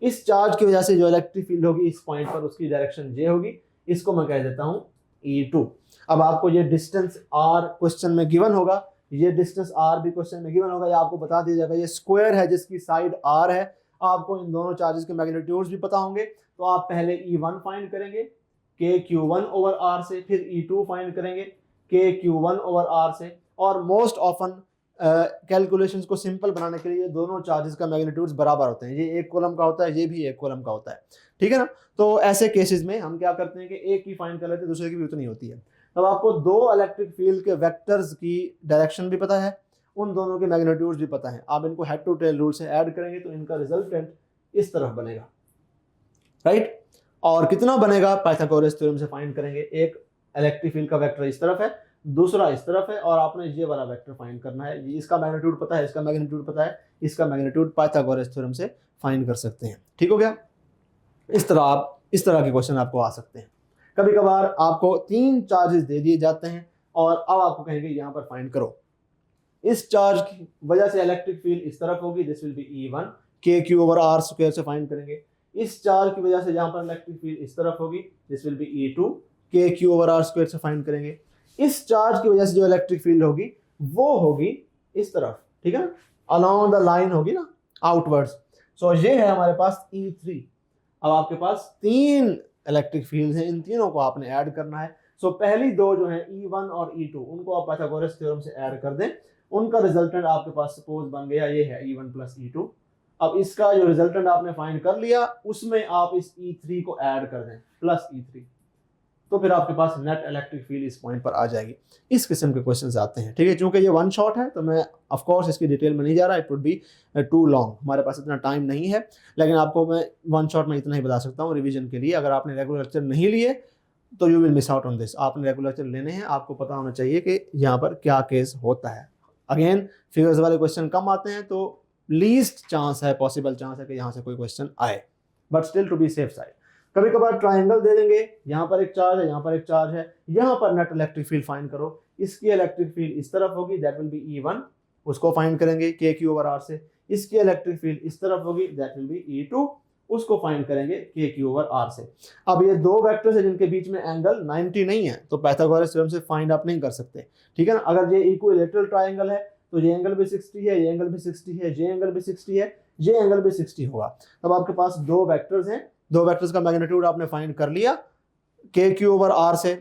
Speaker 1: इस चार्ज की वजह से जो इलेक्ट्रिक फील्ड होगी इस पॉइंट पर उसकी डायरेक्शन J होगी, इसको मैं कह देता हूँ E2। अब आपको ये डिस्टेंस R क्वेश्चन में गिवन होगा, ये डिस्टेंस R भी क्वेश्चन में गिवन होगा, या आपको बता दिया जाएगा ये स्क्वायर है जिसकी साइड R है। आपको इन दोनों चार्जेस के मैग्नीट्यूड्स भी पता होंगे, तो आप पहले E1 फाइंड करेंगे KQ1 ओवर R से, फिर E2 फाइंड करेंगे KQ1 ओवर R से, और मोस्ट ऑफन कैलकुलेशंस को सिंपल बनाने के लिए दोनों चार्जेस का मैग्नीट्यूड्स बराबर होते हैं, ये एक कॉलम का होता है, ये भी एक कॉलम का होता है, ठीक है ना। तो ऐसे केसेस में हम क्या करते हैं कि एक ही फाइंड कर लेते हैं, दूसरे की भी उतनी होती है। तब आपको दो इलेक्ट्रिक फील्ड के वेक्टर्स की डायरेक्शन भी पता है, उन दोनों के मैग्नीट्यूड्स भी पता है, आप इनको हेड टू टेल रूल से ऐड करेंगे तो इनका रिजल्टेंट इस तरफ बनेगा, राइट। और कितना बनेगा पाइथागोरस थ्योरम से फाइंड करेंगे, एक इलेक्ट्रिक फील्ड का वेक्टर इस तरफ है, दूसरा इस तरफ है, और आपने ये वाला वेक्टर फाइंड करना है, इसका मैग्नीट्यूड पता है, इसका मैग्नीट्यूड पता है, इसका मैग्नीट्यूड पाइथागोरस थ्योरम से फाइंड कर सकते हैं, ठीक हो गया। इस तरह के क्वेश्चन आपको आ सकते हैं। कभी कभार आपको तीन चार्जेस दे दिए जाते हैं और अब आपको कहेंगे यहाँ पर फाइंड करो, इस चार्ज की वजह से इलेक्ट्रिक फील्ड इस तरफ होगी, this will B E1, KQ over R square से फाइंड करेंगे। इस चार्ज की वजह से यहाँ पर इलेक्ट्रिक फील्ड इस तरफ होगी, this will B E2, KQ over R square से फाइंड करेंगे। इस चार्ज की वजह से जो इलेक्ट्रिक फील्ड होगी वो होगी इस तरफ, ठीक है ना, अलोंग द लाइन होगी ना, आउटवर्ड्स। सो ये है हमारे पास E3। अब आपके पास तीन इलेक्ट्रिक फील्ड हैं, इन तीनों को आपने ऐड करना है। सो पहली दो जो है E1 और E2, उनको आप पाइथागोरस थ्योरम से ऐड कर दें, उनका रिजल्टेंट आपके पास सपोज बन गया ये है E1 प्लस E2। अब इसका जो रिजल्टेंट आपने फाइंड कर लिया उसमें आप इस E3 को ऐड कर दें प्लस E3, तो फिर आपके पास नेट इलेक्ट्रिक फील्ड इस पॉइंट पर आ जाएगी। इस किस्म के क्वेश्चंस आते हैं, ठीक है। चूंकि ये वन शॉट है तो मैं ऑफ कोर्स इसकी डिटेल में नहीं जा रहा, it would be too long, हमारे पास इतना टाइम नहीं है, लेकिन आपको मैं वन शॉट में इतना ही बता सकता हूँ रिवीजन के लिए। अगर आपने रेगुलर लेक्चर नहीं लिए तो you will miss out on this. आपने रेगुलर लेक्चर लेने हैं, आपको पता होना चाहिए कि यहाँ पर क्या केस होता है। अगेन फिगर्स वाले क्वेश्चन कम आते हैं, तो लीस्ट चांस है, पॉसिबल चांस है कि यहाँ से कोई क्वेश्चन आए, but still to be safe side. कभी कभार ट्राइंगल दे देंगे, यहाँ पर एक चार्ज है, यहाँ पर एक चार्ज है, यहाँ पर नेट इलेक्ट्रिक फील्ड फाइंड करो, इसकी इलेक्ट्रिक फील्ड इस तरफ होगी, दैट विल बी E1, उसको फाइंड करेंगे KQ/R से। इसकी इलेक्ट्रिक फील्ड इस तरफ होगी, दैट विल बी E2, उसको फाइंड करेंगे KQ/R से। अब ये दो वेक्टर्स है जिनके बीच में एंगल 90 नहीं है, तो पाइथागोरस थ्योरम से फाइंड आप नहीं कर सकते, ठीक है ना। अगर ये इक्विलैटरल ट्राइंगल है तो ये एंगल भी 60 है, ये एंगल भी 60 है, ये एंगल भी 60 है, ये एंगल भी 60 होगा। तब आपके पास दो वेक्टर्स हैं, दो वेक्टर्स का मैग्नीट्यूड आपने फाइंड कर लिया KQ/R से।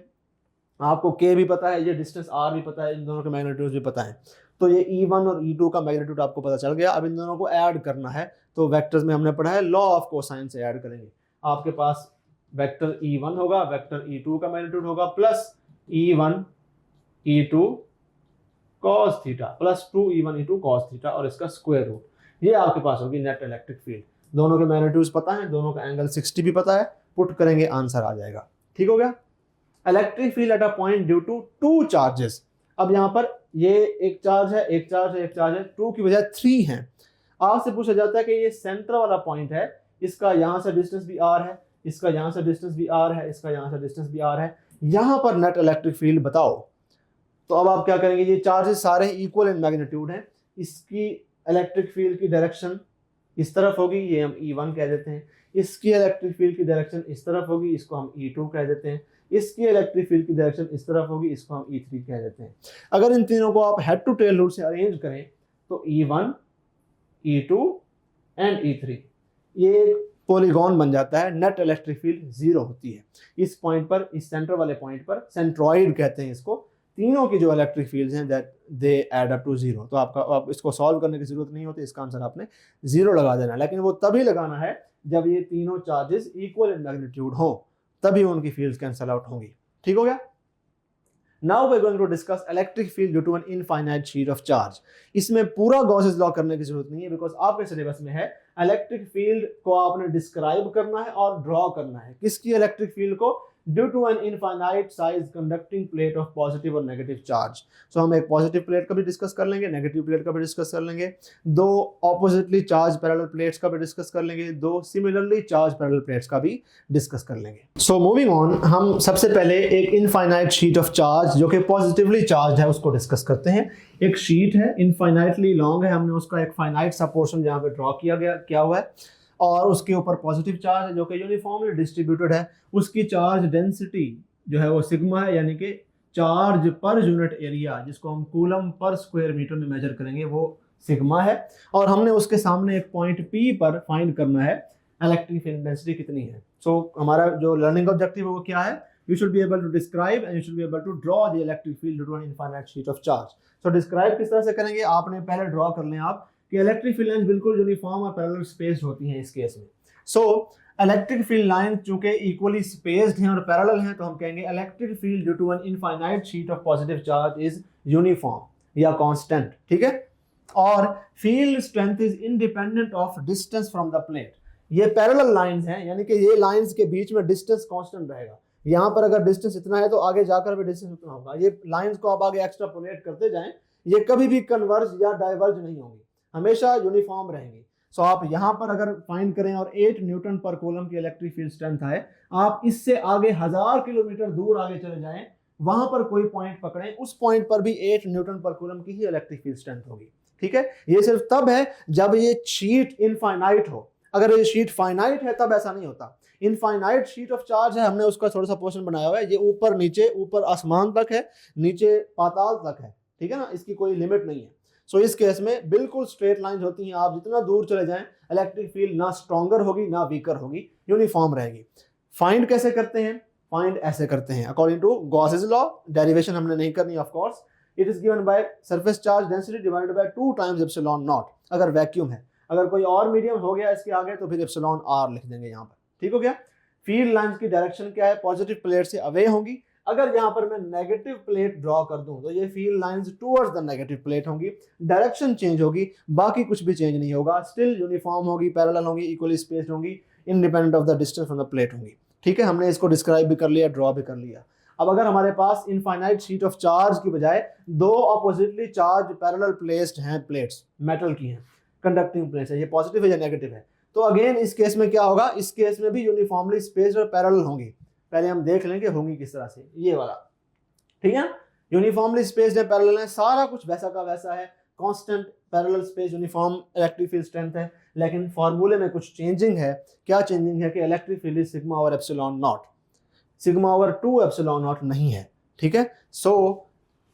Speaker 1: आपको K भी पता है, ये डिस्टेंस R भी पता है, इन दोनों के मैग्नीट्यूड भी पता है, तो ये E1 और E2 का मैग्नीट्यूड आपको पता चल गया। अब इन दोनों को ऐड करना है, तो वेक्टर्स में हमने पढ़ा है लॉ ऑफ कोसाइन से ऐड करेंगे। आपके पास वेक्टर E1 होगा, वेक्टर E2 का मैग्नीट्यूड होगा, plus E1 E2 cos theta plus 2E1 E2 cos theta और इसका स्क्वायर रूट, ये आपके पास होगी नेट इलेक्ट्रिक फील्ड। दोनों के मैग्नीट्यूड्स पता है, दोनों का एंगल 60 भी पता है, पुट करेंगे आंसर आ जाएगा। ठीक हो गया। Electric field at a point due to two charges. अब यहाँ पर ये एक चार्ज है, एक चार्ज है, एक चार्ज है, 2 की बजाय 3 है। आपसे पूछा जाता है कि ये सेंटर वाला पॉइंट है, इसका यहाँ से डिस्टेंस भी R है, इसका यहाँ से डिस्टेंस भी R है, इसका यहाँ से डिस्टेंस भी R है, यहाँ पर नेट इलेक्ट्रिक फील्ड बताओ। तो अब आप क्या करेंगे, ये चार्जेस सारे इक्वल इन मैग्नीट्यूड हैं, इसकी इलेक्ट्रिक फील्ड की डायरेक्शन इस तरफ होगी, ये हम E1 कह देते हैं, इसकी इलेक्ट्रिक फील्ड की डायरेक्शन इस तरफ होगी, इसको हम E2 कह देते हैं, इसकी इलेक्ट्रिक फील्ड की डायरेक्शन इस तरफ होगी, इसको हम E3 कह देते हैं। अगर इन तीनों को आप हेड टू टेल रूल से अरेंज करें तो E1 E2 एंड E3 ये एक पॉलीगॉन बन जाता है, नेट इलेक्ट्रिक फील्ड 0 होती है। इस पॉइंट पर, इस सेंटर वाले पॉइंट पर, सेंट्रॉइड कहते हैं इसको, तीनों की जो इलेक्ट्रिक फील्ड्स हैं that they add up to 0। तो आप इसको सॉल्व करने की जरूरत नहीं होती, इसका आंसर आपने 0 लगा देना, लेकिन वो तभी लगाना है जब ये तीनों चार्जेस इक्वल इन मैग्नीट्यूड हो, तभी उनकी फील्ड्स कैंसल आउट होंगी। ठीक हो गया। Now we are going to discuss electric field due to an infinite sheet of charge. इसमें पूरा गॉसेस लॉ करने की जरूरत नहीं है, बिकॉज आपके सिलेबस में है इलेक्ट्रिक फील्ड को आपने डिस्क्राइब करना है और ड्रॉ करना है। किसकी इलेक्ट्रिक फील्ड को? Due to an infinite size conducting plate of positive और नेगेटिव चार्ज। सो हम एक पॉजिटिव प्लेट का भी डिस्कस कर लेंगे, नेगेटिव प्लेट का भी डिस्कस कर लेंगे, दो ऑपोजिटली चार्ज पैरेलल प्लेट्स का भी डिस्कस कर लेंगे, दो सिमिलरली चार्ज पैरेलल प्लेट्स का भी डिस्कस कर लेंगे। सो मूविंग ऑन, हम सबसे पहले एक इनफाइनाइट शीट ऑफ चार्ज जो कि पॉजिटिवली चार्ज है उसको डिस्कस करते हैं। एक शीट है, इनफाइनाइटली लॉन्ग है, हमने उसका एक फाइनाइट सा पोर्शन यहाँ पे ड्रॉ किया हुआ है, और उसके ऊपर पॉजिटिव चार्ज है जो कि यूनिफॉर्मली डिस्ट्रीब्यूटेड है। उसकी चार्ज डेंसिटी जो है वो सिग्मा है, यानी कि चार्ज पर यूनिट एरिया, जिसको हम कूलम पर स्क्वायर मीटर में मेजर करेंगे, वो सिग्मा है। और हमने उसके सामने एक पॉइंट P पर फाइंड करना है इलेक्ट्रिक फील्ड डेंसिटी कितनी है। सो हमारा जो लर्निंग ऑब्जेक्टिव है वो क्या है? You should be able to describe and you should be able to draw the electric field due to an infinite sheet of charge. So describe किस तरह से करेंगे? आपने पहले ड्रॉ कर लें आप कि इलेक्ट्रिक फील्ड लाइन बिल्कुल यूनिफॉर्म और पैरेलल स्पेस्ड होती हैं इस केस में। सो इलेक्ट्रिक फील्ड लाइन चूंकि इक्वली स्पेस्ड हैं और पैरेलल हैं, तो हम कहेंगे electric field due to an infinite sheet of positive charge is uniform या कांस्टेंट। ठीक है। और field strength is independent of distance from the plate. ये पैरेलल लाइंस हैं, यानी कि ये लाइंस के बीच में डिस्टेंस कांस्टेंट रहेगा। यहाँ पर अगर डिस्टेंस इतना है तो आगे जाकर भी डिस्टेंस उतना होगा। ये लाइंस को आप आगे एक्स्ट्रापोलेट करते जाएं, ये कभी भी कन्वर्ज या डाइवर्ज नहीं होंगी, हमेशा यूनिफॉर्म रहेंगी। सो आप यहाँ पर अगर फाइंड करें और 8 न्यूटन पर कूलम की इलेक्ट्रिक फील्ड स्ट्रेंथ है, आप इससे आगे 1000 किलोमीटर दूर आगे चले जाएं, वहां पर कोई पॉइंट पकड़ें, उस पॉइंट पर भी 8 न्यूटन पर कूलम की ही इलेक्ट्रिक फील्ड स्ट्रेंथ होगी। ठीक है। ये सिर्फ तब है जब ये शीट इनफाइनाइट हो। अगर ये शीट फाइनाइट है तब ऐसा नहीं होता। इनफाइनाइट शीट ऑफ चार्ज है, हमने उसका थोड़ा सा पोर्शन बनाया हुआ है, ये ऊपर नीचे, ऊपर आसमान तक है, नीचे पाताल तक है। ठीक है ना, इसकी कोई लिमिट नहीं है। सो इस केस में बिल्कुल स्ट्रेट लाइन होती हैं, आप जितना दूर चले जाएं इलेक्ट्रिक फील्ड ना स्ट्रॉन्गर होगी ना वीकर होगी, यूनिफॉर्म रहेगी। फाइंड कैसे करते हैं? फाइंड ऐसे करते हैं according to Gauss's law. Derivation हमने नहीं करनी of course. It is given by surface charge density divided by 2 times epsilon naught, अगर वैक्यूम है। अगर कोई और मीडियम हो गया इसके आगे तो फिर एप्सिलॉन R लिख देंगे यहाँ पर। ठीक हो गया। फील्ड लाइंस की डायरेक्शन क्या है? पॉजिटिव प्लेट से अवे होंगी। अगर यहाँ पर मैं नेगेटिव प्लेट ड्रॉ कर दूं तो ये field lines towards the negative plate होंगी, डायरेक्शन चेंज होगी, बाकी कुछ भी चेंज नहीं होगा, स्टिल यूनिफॉर्म होगी, पैरेलल होंगी, इक्वली स्पेस्ड होंगी, independent of the distance from the plate होंगी। ठीक है, हमने इसको डिस्क्राइब भी कर लिया, ड्रॉ भी कर लिया। अब अगर हमारे पास इनफाइनाइट शीट ऑफ चार्ज की बजाय दो ऑपोजिटली चार्ज पैरेलल प्लेस्ड हैं प्लेट्स, मेटल की हैं, कंडक्टिंग प्लेट्स है, ये पॉजिटिव है या नेगेटिव है, तो अगेन इस केस में क्या होगा, इस केस में भी यूनिफॉर्मली स्पेस्ड और पैरेलल होंगी। पहले हम देख लेंगे होंगी किस तरह से, ये वाला, ठीक है, यूनिफॉर्मली स्पेस्ड है, पैरेलल है, सारा कुछ वैसा का वैसा है, constant parallel space uniform electric field strength है, लेकिन फॉर्मूले में कुछ चेंजिंग है। क्या चेंजिंग है कि electric field is sigma over epsilon not, sigma over 2 epsilon not नहीं है, ठीक है। सो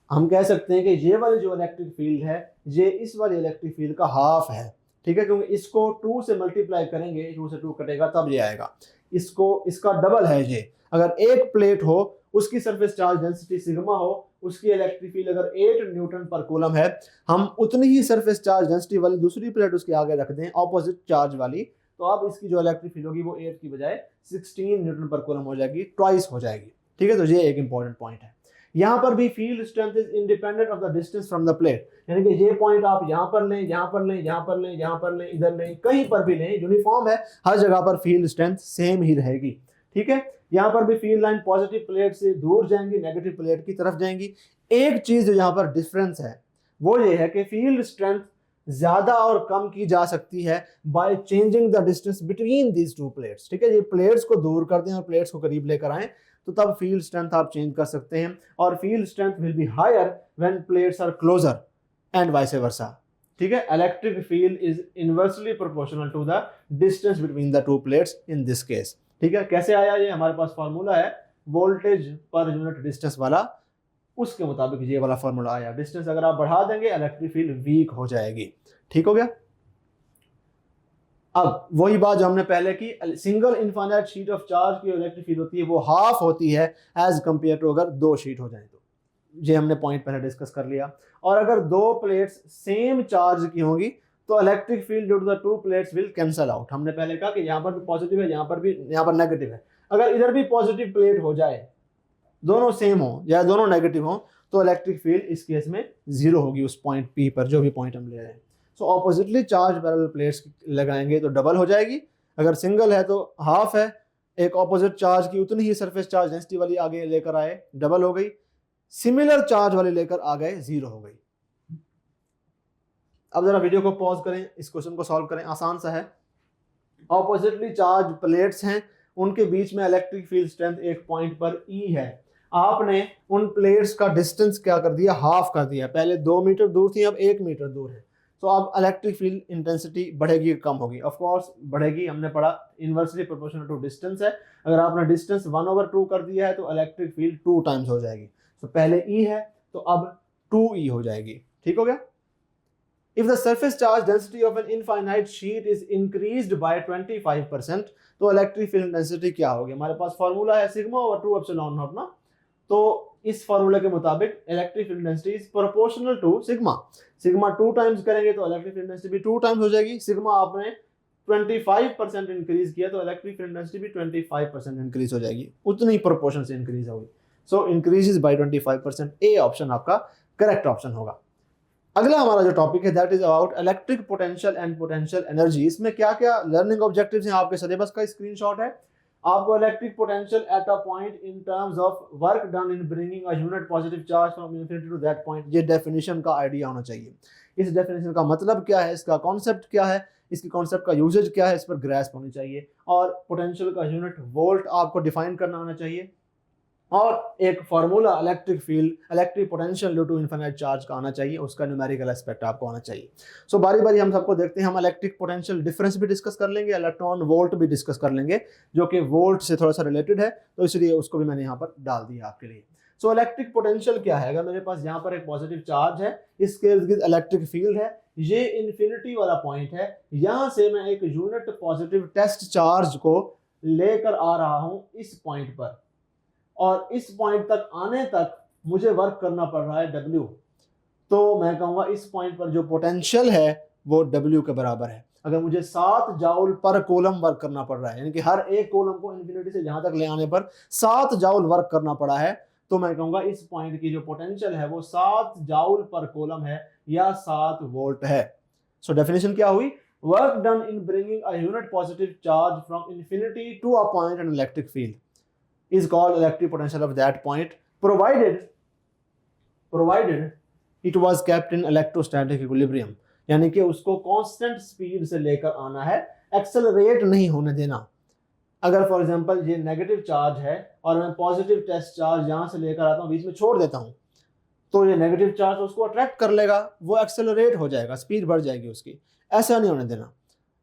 Speaker 1: हम कह सकते हैं कि ये वाली जो इलेक्ट्रिक फील्ड है ये इस वाली इलेक्ट्रिक फील्ड का हाफ है, ठीक है, क्योंकि इसको 2 से मल्टीप्लाई करेंगे, 2 से 2 कटेगा तब ये आएगा, इसको इसका डबल है ये। अगर एक प्लेट हो, उसकी सरफेस चार्ज डेंसिटी सिग्मा हो, उसकी इलेक्ट्रिक फील्ड अगर 8 न्यूटन पर कूलम है, हम उतनी ही सरफेस चार्ज डेंसिटी वाली दूसरी प्लेट उसके आगे रख दें ऑपोजिट चार्ज वाली, तो अब इसकी जो इलेक्ट्रिक फील्ड होगी वो 8 की बजाय 16 न्यूटन पर कूलम हो जाएगी, ट्वाइस हो जाएगी, ठीक है। तो ये एक इंपॉर्टेंट पॉइंट है। यहाँ पर भी field strength is independent of the distance from the plate, यानी कि ये पॉइंट आप यहाँ पर लें, यहाँ पर लें, यहाँ पर लें, यहाँ पर लें, इधर लें, कहीं पर भी लें, यूनिफॉर्म है, हर जगह पर फील्ड स्ट्रेंथ सेम ही रहेगी, ठीक है। यहाँ पर भी फील्ड लाइन पॉजिटिव प्लेट से दूर जाएंगी, नेगेटिव प्लेट की तरफ जाएंगी। एक चीज जो यहाँ पर डिफरेंस है वो ये है कि फील्ड स्ट्रेंथ ज्यादा और कम की जा सकती है by changing the distance between these two plates, ठीक है। ये प्लेट्स को दूर कर दें और प्लेट्स को करीब लेकर आएं तो तब फील्ड स्ट्रेंथ आप चेंज कर सकते हैं, और field strength will be higher when plates are closer and vice versa, ठीक है। Electric field is inversely proportional to the distance between the two plates in this case, ठीक है। कैसे आया ये, हमारे पास फार्मूला है वोल्टेज पर यूनिट डिस्टेंस वाला, उसके मुताबिक ये वाला फार्मूला आया। डिस्टेंस अगर आप बढ़ा देंगे इलेक्ट्रिक फील्ड वीक हो जाएगी, ठीक हो गया। अब वही बात जो हमने पहले की, single infinite sheet of charge की इलेक्ट्रिक फील्ड होती है वो हाफ होती है एज कंपेयर टू अगर दो शीट हो जाए, तो ये हमने पॉइंट पहले डिस्कस कर लिया। और अगर दो प्लेट्स सेम चार्ज की होंगी तो electric field due to the two plates will cancel out. हमने पहले कहा कि यहाँ पर भी पॉजिटिव है, यहाँ पर नेगेटिव है। अगर इधर भी पॉजिटिव प्लेट हो जाए, दोनों सेम हो या दोनों नेगेटिव हो, तो इलेक्ट्रिक फील्ड इस केस में जीरो होगी उस पॉइंट पी पर, जो भी पॉइंट हम ले रहे हैं। सो ऑपोजिटली चार्ज पैरेलल प्लेट्स लगाएंगे तो डबल हो जाएगी, अगर सिंगल है तो हाफ है, एक ऑपोजिट चार्ज की उतनी ही सरफेस चार्ज डेंसिटी वाली आगे लेकर आए, डबल हो गई, सिमिलर चार्ज वाली लेकर आ गए, जीरो हो गई। अब जरा वीडियो को पॉज करें, इस क्वेश्चन को सॉल्व करें, आसान सा है। ऑपोजिटली चार्ज प्लेट्स हैं, उनके बीच में इलेक्ट्रिक फील्ड स्ट्रेंथ एक पॉइंट पर ई है। आपने उन प्लेट्स का डिस्टेंस क्या कर दिया, हाफ कर दिया। पहले 2 मीटर दूर थी, अब 1 मीटर दूर है, तो अब इलेक्ट्रिक फील्ड इंटेंसिटी बढ़ेगी कम होगी? ऑफ कोर्स बढ़ेगी, हमने पढ़ा इनवर्सली प्रोपोर्शनल टू डिस्टेंस है। अगर आपने डिस्टेंस 1/2 कर दिया है तो इलेक्ट्रिक फील्ड 2 टाइम्स हो जाएगी। तो पहले ई है तो अब 2e हो जाएगी, ठीक हो गया। If the surface charge density of an infinite sheet is increased by 25%, तो इलेक्ट्रिक फील्ड डेंसिटी क्या होगी? हमारे पास फॉर्मूला है सिग्मा ओवर 2 एप्सिलॉन नॉट ना, तो इस फॉर्मूला के मुताबिक electric field density is proportional to sigma. Sigma 2 times करेंगे तो इलेक्ट्रिक फील्ड डेंसिटी भी 2 टाइम्स हो जाएगी। सिग्मा आपने 25% इंक्रीज किया तो इलेक्ट्रिक फील्ड डेंसिटी भी 25% इंक्रीज हो जाएगी, उतनी प्रोपोर्शन से इंक्रीज होगी। सो इंक्रीजेस बाय 25%, ए ऑप्शन आपका करेक्ट ऑप्शन होगा। अगला हमारा जो टॉपिक है that is about electric potential and potential energy. इसमें क्या क्या लर्निंग ऑब्जेक्टिव्स हैं, आपके सिलेबस का स्क्रीनशॉट है। आपको electric potential at a point in terms of work done in bringing a unit positive charge from infinity to that point, ये definition का आइडिया होना चाहिए। इस डेफिनेशन का मतलब क्या है, इसका कॉन्सेप्ट क्या है, इसकी कॉन्सेप्ट का यूजेज क्या है, इस पर ग्रैस्प होनी चाहिए। और पोटेंशियल का यूनिट वोल्ट आपको डिफाइन करना आना चाहिए, और एक formula electric field, electric potential due to infinite charge का आना चाहिए, उसका न्यूमेरिकल एस्पेक्ट आपको आना चाहिए। सो बारी बारी हम सबको देखते हैं। हम इलेक्ट्रिक पोटेंशियल डिफरेंस भी डिस्कस कर लेंगे, इलेक्ट्रॉन वोल्ट भी डिस्कस कर लेंगे, जो कि वोल्ट से थोड़ा सा रिलेटेड है, तो इसलिए उसको भी मैंने यहाँ पर डाल दिया आपके लिए। सो इलेक्ट्रिक पोटेंशियल क्या है? अगर मेरे पास यहाँ पर एक पॉजिटिव चार्ज है, इसके इर्द गिर्द इलेक्ट्रिक फील्ड है, ये इन्फिनिटी वाला पॉइंट है, यहाँ से मैं एक यूनिट पॉजिटिव टेस्ट चार्ज को लेकर आ रहा हूँ इस पॉइंट पर, और इस पॉइंट तक आने तक मुझे वर्क करना पड़ रहा है W, तो मैं कहूँगा इस पॉइंट पर जो पोटेंशियल है वो W के बराबर है। अगर मुझे 7 जाउल पर कूलम वर्क करना पड़ रहा है, यानी कि हर एक कूलम को इन्फिनिटी से यहाँ तक ले आने पर 7 जाउल वर्क करना पड़ा है, तो मैं कहूँगा इस पॉइंट की जो पोटेंशियल है वो 7 जाउल पर कूलम है या 7 वोल्ट है। सो डेफिनेशन क्या हुई? Work done in bringing a unit positive charge from infinity to a point in electric field is called electric potential of that point provided it was kept in electrostatic equilibrium, यानी कि उसको constant speed से लेकर आना है, accelerate नहीं होने देना। अगर फॉर एग्जांपल ये नेगेटिव चार्ज है और मैं पॉजिटिव टेस्ट चार्ज यहां से लेकर आता हूं, बीच में छोड़ देता हूं, तो ये नेगेटिव चार्ज उसको अट्रैक्ट कर लेगा, वो एक्सेलरेट हो जाएगा, स्पीड बढ़ जाएगी उसकी। ऐसा नहीं होने देना।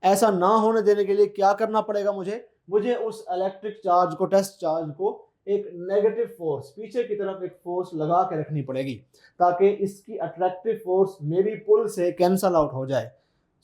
Speaker 1: ऐसा ना होने देने के लिए क्या करना पड़ेगा मुझे उस इलेक्ट्रिक चार्ज को, टेस्ट चार्ज को एक नेगेटिव फोर्स, पीछे की तरफ एक फोर्स लगा के रखनी पड़ेगी, ताकि इसकी अट्रैक्टिव फोर्स मेरी पुल से कैंसल आउट हो जाए।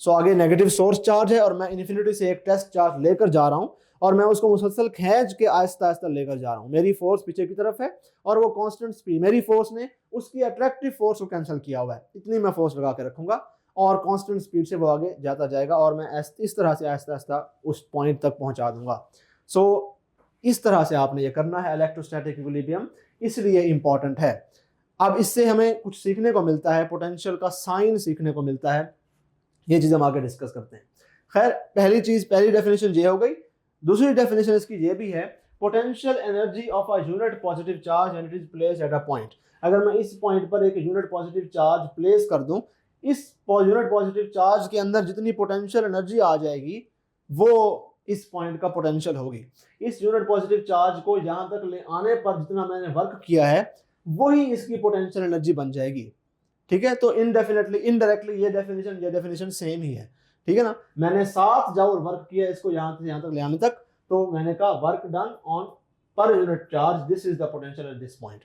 Speaker 1: सो आगे नेगेटिव सोर्स चार्ज है और मैं इन्फिनिटी से एक टेस्ट चार्ज लेकर जा रहा हूं और मैं उसको मुसलसल खींच के आहिस्ता आहिस्ता लेकर जा रहा हूं। मेरी फोर्स पीछे की तरफ है और वो कांस्टेंट स्पीड, मेरी फोर्स ने उसकी अट्रैक्टिव फोर्स को कैंसिल किया हुआ है, इतनी मैं फोर्स लगा के रखूंगा और कांस्टेंट स्पीड से वो आगे जाता जाएगा और मैं इस तरह से आहिस्ता आहिस्ता उस पॉइंट तक पहुंचा दूंगा। सो इस तरह से आपने ये करना है इलेक्ट्रोस्टैटिक इक्विलिब्रियम, इसलिए इंपॉर्टेंट है। अब इससे हमें कुछ सीखने को मिलता है, पोटेंशियल का साइन सीखने को मिलता है, ये चीज हम आगे डिस्कस करते हैं। खैर, पहली डेफिनेशन ये हो गई। दूसरी डेफिनेशन इसकी ये भी है, potential energy of a unit positive charge and it is placed at a point. अगर मैं इस पॉइंट पर एक यूनिट पॉजिटिव चार्ज प्लेस कर दूं, इस यूनिट पॉजिटिव चार्ज के अंदर जितनी पोटेंशियल एनर्जी आ जाएगी वो इस पॉइंट का पोटेंशियल होगी। इस यूनिट पॉजिटिव चार्ज को यहां तक ले आने पर जितना मैंने वर्क किया है वही इसकी पोटेंशियल एनर्जी बन जाएगी। ठीक है, तो इनडायरेक्टली ये डेफिनेशन सेम ही है। ठीक है ना, मैंने 7 जूल वर्क किया इसको यहां से यहां तक ले आने तक, तो मैंने कहा work done on per unit charge, this is the potential at this point.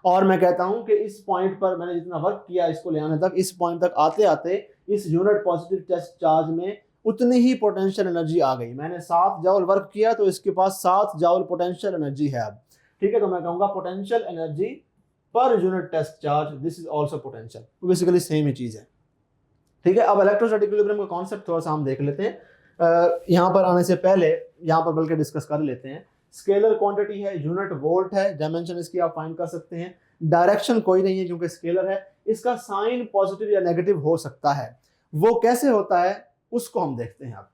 Speaker 1: और मैं कहता हूं कि इस पॉइंट पर मैंने जितना वर्क किया इसको ले आने तक, इस पॉइंट तक आते आते इस यूनिट पॉजिटिव टेस्ट चार्ज में उतनी ही पोटेंशियल एनर्जी आ गई। मैंने 7 जूल वर्क किया तो इसके पास 7 जूल पोटेंशियल एनर्जी है अब। ठीक है, तो मैं कहूंगा potential energy per unit test charge, this is also potential. Basically same ही चीज है। ठीक है, अब इलेक्ट्रोस्टैटिक इक्विलिब्रियम का कॉन्सेप्ट थोड़ा सा हम देख लेते हैं। यहाँ पर आने से पहले यहाँ पर बल्कि डिस्कस कर लेते हैं। स्केलर क्वांटिटी है, यूनिट वोल्ट है, डायमेंशन इसकी आप फाइंड कर सकते हैं। डायरेक्शन कोई नहीं है क्योंकि स्केलर है। इसका साइन पॉजिटिव या नेगेटिव हो सकता है, वो कैसे होता है उसको हम देखते हैं। अब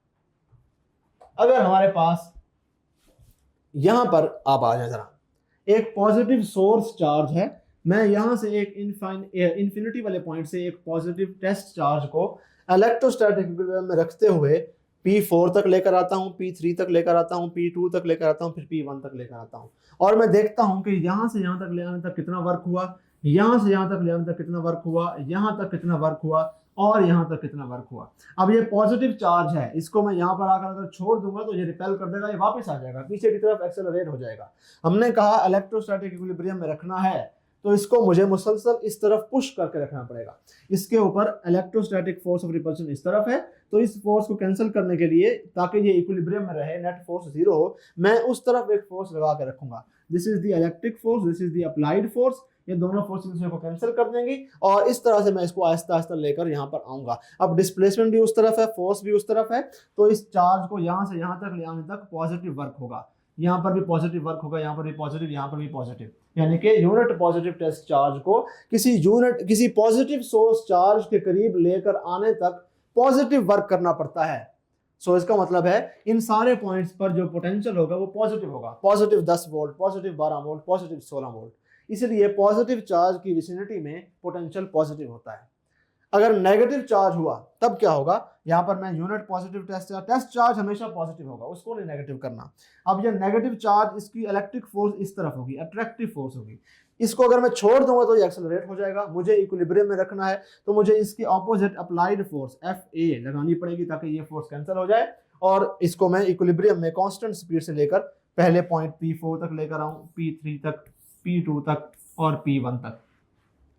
Speaker 1: अगर हमारे पास यहां पर आप आ जाए जरा, एक पॉजिटिव सोर्स चार्ज है, मैं यहां से एक इन्फिनिटी वाले पॉइंट से एक पॉजिटिव टेस्ट चार्ज को इलेक्ट्रोस्टैटिक इक्विलिब्रियम में रखते हुए P4 तक लेकर आता हूं, P3 तक लेकर आता हूं, P2 तक लेकर आता हूं, फिर P1 तक लेकर आता हूं, और मैं देखता हूं कि यहां से यहां तक ले आने तक कितना वर्क हुआ, यहां से यहां तक ले आने तक कितना वर्क हुआ, यहां तक कितना वर्क हुआ और यहां तक कितना वर्क हुआ। अब ये पॉजिटिव चार्ज है, इसको मैं यहां पर आकर अगर छोड़ दूंगा तो ये रिपेल कर देगा, ये वापस आ जाएगा, पीछे की तरफ एक्सेलरेट हो जाएगा। हमने कहा इलेक्ट्रोस्टैटिक इक्विलिब्रियम में रखना है तो इसको मुझे मुसलसल इस तरफ पुश करके रखना पड़ेगा। इसके ऊपर इलेक्ट्रोस्टैटिक फोर्स ऑफ रिपल्शन इस तरफ है, तो इस फोर्स को कैंसिल करने के लिए, ताकि ये इक्विलिब्रियम में रहे, नेट फोर्स 0 हो, मैं उस तरफ एक फोर्स लगा के रखूंगा। This is the electric force, this is the applied force. ये दोनों फोर्सेस को कैंसिल कर देंगी और इस तरह से मैं इसको आहिस्ता आहिस्ता लेकर यहाँ पर आऊंगा। अब डिस्प्लेसमेंट भी उस तरफ है, फोर्स भी उस तरफ है, तो इस चार्ज को यहाँ से यहाँ तक ले आने तक पॉजिटिव वर्क होगा। यहाँ पर भी पॉजिटिव वर्क होगा, यहाँ पर भी पॉजिटिव, यहाँ पर भी पॉजिटिव, यानी कि यूनिट पॉजिटिव टेस्ट चार्ज को किसी पॉजिटिव सोर्स चार्ज के करीब लेकर आने तक पॉजिटिव वर्क करना पड़ता है। सो इसका मतलब है इन सारे पॉइंट्स पर जो पोटेंशियल होगा वो पॉजिटिव होगा, positive 10 volt, positive 12 volt, positive 16 volt. इसलिए पॉजिटिव चार्ज की विसिनिटी में पोटेंशियल पॉजिटिव होता है। अगर नेगेटिव चार्ज हुआ तब क्या होगा, यहाँ पर मैं यूनिट पॉजिटिव टेस्ट चार्ज हमेशा पॉजिटिव होगा, उसको नहीं नेगेटिव करना। अब ये नेगेटिव चार्ज, इसकी इलेक्ट्रिक फोर्स इस तरफ होगी, अट्रैक्टिव फोर्स होगी। इसको अगर मैं छोड़ दूंगा तो ये एक्सेलरेट हो जाएगा। मुझे इक्विलिब्रियम में रखना है तो मुझे इसकी ऑपोजिट अप्लाइड फोर्स FA लगानी पड़ेगी ताकि ये फोर्स कैंसिल हो जाए, और इसको मैं इक्विलिब्रियम में कांस्टेंट स्पीड से लेकर पहले पॉइंट P4 तक लेकर आऊं, P3 तक, P2 तक और P1 तक।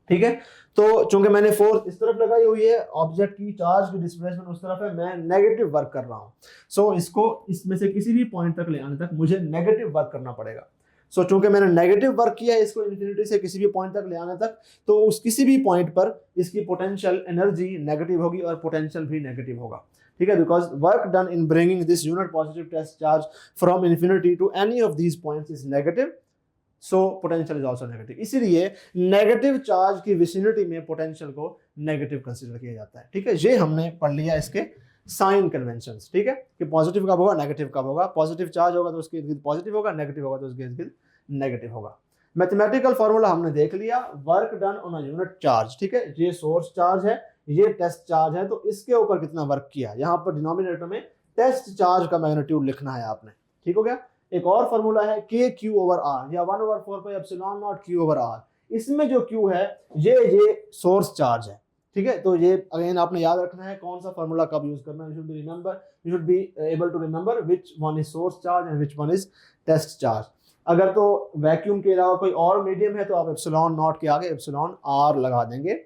Speaker 1: ठीक है, तो चूंकि मैंने फोर्स इस तरफ लगाई हुई है, ऑब्जेक्ट की चार्ज की डिस्प्लेसमेंट उस तरफ है, मैं नेगेटिव वर्क कर रहा हूं। सो इसको इसमें से किसी भी पॉइंट तक ले आने तक मुझे नेगेटिव वर्क करना पड़ेगा। सो चूंकि मैंने नेगेटिव वर्क किया है इसको इन्फिनिटी से किसी भी पॉइंट तक ले आने तक, तो उस किसी भी पॉइंट पर इसकी पोटेंशियल एनर्जी नेगेटिव होगी और पोटेंशियल भी नेगेटिव होगा। ठीक है, because work done in bringing this unit positive test charge from infinity to any of these points is negative, so potential is also negative. इसीलिए नेगेटिव चार्ज की vicinity में potential को नेगेटिव कंसीडर किया जाता है। ठीक है, ये हमने पढ़ लिया इसके साइन कन्वेंशंस, ठीक है, कि पॉजिटिव कब होगा, नेगेटिव कब होगा, पॉजिटिव चार्ज होगा तो उसके इर्द गिर्द पॉजिटिव होगा, नेगेटिव होगा तो उसके इर्द गिर्द नेगेटिव होगा। मैथमेटिकल फॉर्मूला हमने देख लिया, work done on a unit charge, ठीक है, ये सोर्स चार्ज है, ये टेस्ट चार्ज है, तो इसके ऊपर कितना वर्क किया, यहाँ पर डिनोमिनेटर में टेस्ट चार्ज का मैग्नीट्यूड लिखना है आपने, ठीक हो गया। एक और फॉर्मूला है के क्यू ओवर आर या 1/4 pi epsilon naught Q over R, इसमें जो क्यू है ये सोर्स चार्ज है, ठीक है। तो ये अगेन आपने याद रखना है कौन सा फॉर्मूला कब यूज करना है, you should be able to remember which one is source charge and which one is test charge. अगर तो वैक्यूम के अलावा कोई और मीडियम है तो आप एप्सिलॉन नॉट के आगे एप्सिलॉन आर लगा देंगे,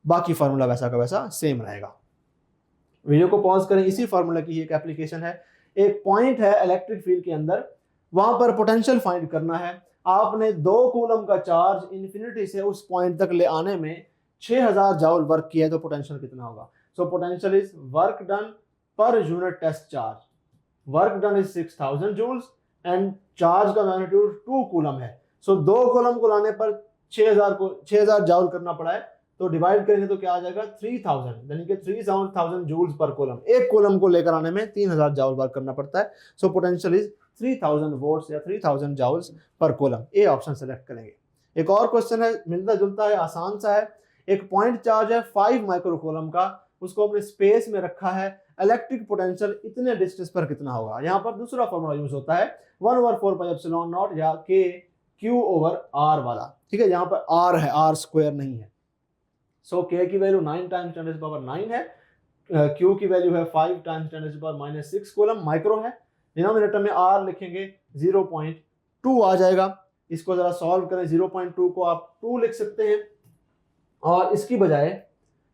Speaker 1: बाकी फार्मूला वैसा का वैसा सेम रहेगा। वीडियो को पॉज करें, इसी फार्मूला की एक एप्लीकेशन है। एक पॉइंट है इलेक्ट्रिक फील्ड के अंदर, वहां पर पोटेंशियल फाइंड करना है। आपने 2 कूलम का चार्ज इन्फिनिटी से उस पॉइंट तक ले आने में 6000 जूल वर्क किया है, तो पोटेंशियल कितना होगा। So potential is work done per unit test charge, work done is 6000 joules and charge का मैग्नीट्यूड 2 कूलम है। सो 2 कूलम को लाने पर 6000 जूल करना पड़ा है, तो डिवाइड करेंगे तो क्या आ जाएगा 3000, यानी कि 3000 जूल्स पर कूलम। एक कूलम को लेकर आने में 3000 जूल वर्क करना पड़ता है। सो पोटेंशियल इज 3000 वोल्ट्स या 3000 joules per coulomb, A option select करेंगे। एक और क्वेश्चन है, मिलता जुलता है, आसान सा है। एक पॉइंट चार्ज है 5 माइक्रो कूलम का, उसको अपने स्पेस में रखा है, इलेक्ट्रिक पोटेंशियल इतने डिस्टेंस पर कितना होगा। यहाँ पर दूसरा फॉर्मूला यूज होता है 1/4 पाई एप्सिलॉन नॉट या के क्यू ओवर आर वाला, ठीक है। यहाँ पर आर है, आर स्क्वायर नहीं है। सो के की वैल्यू 9 टाइम्स 10⁻⁹ है, क्यू की वैल्यू है 5 टाइम्स 10⁻⁻6 कूलम, माइक्रो है। डिनोमिनेटर में आर लिखेंगे 0.2 आ जाएगा। इसको जरा सॉल्व करें, 0.2 को आप 2 लिख सकते हैं, और इसकी बजाय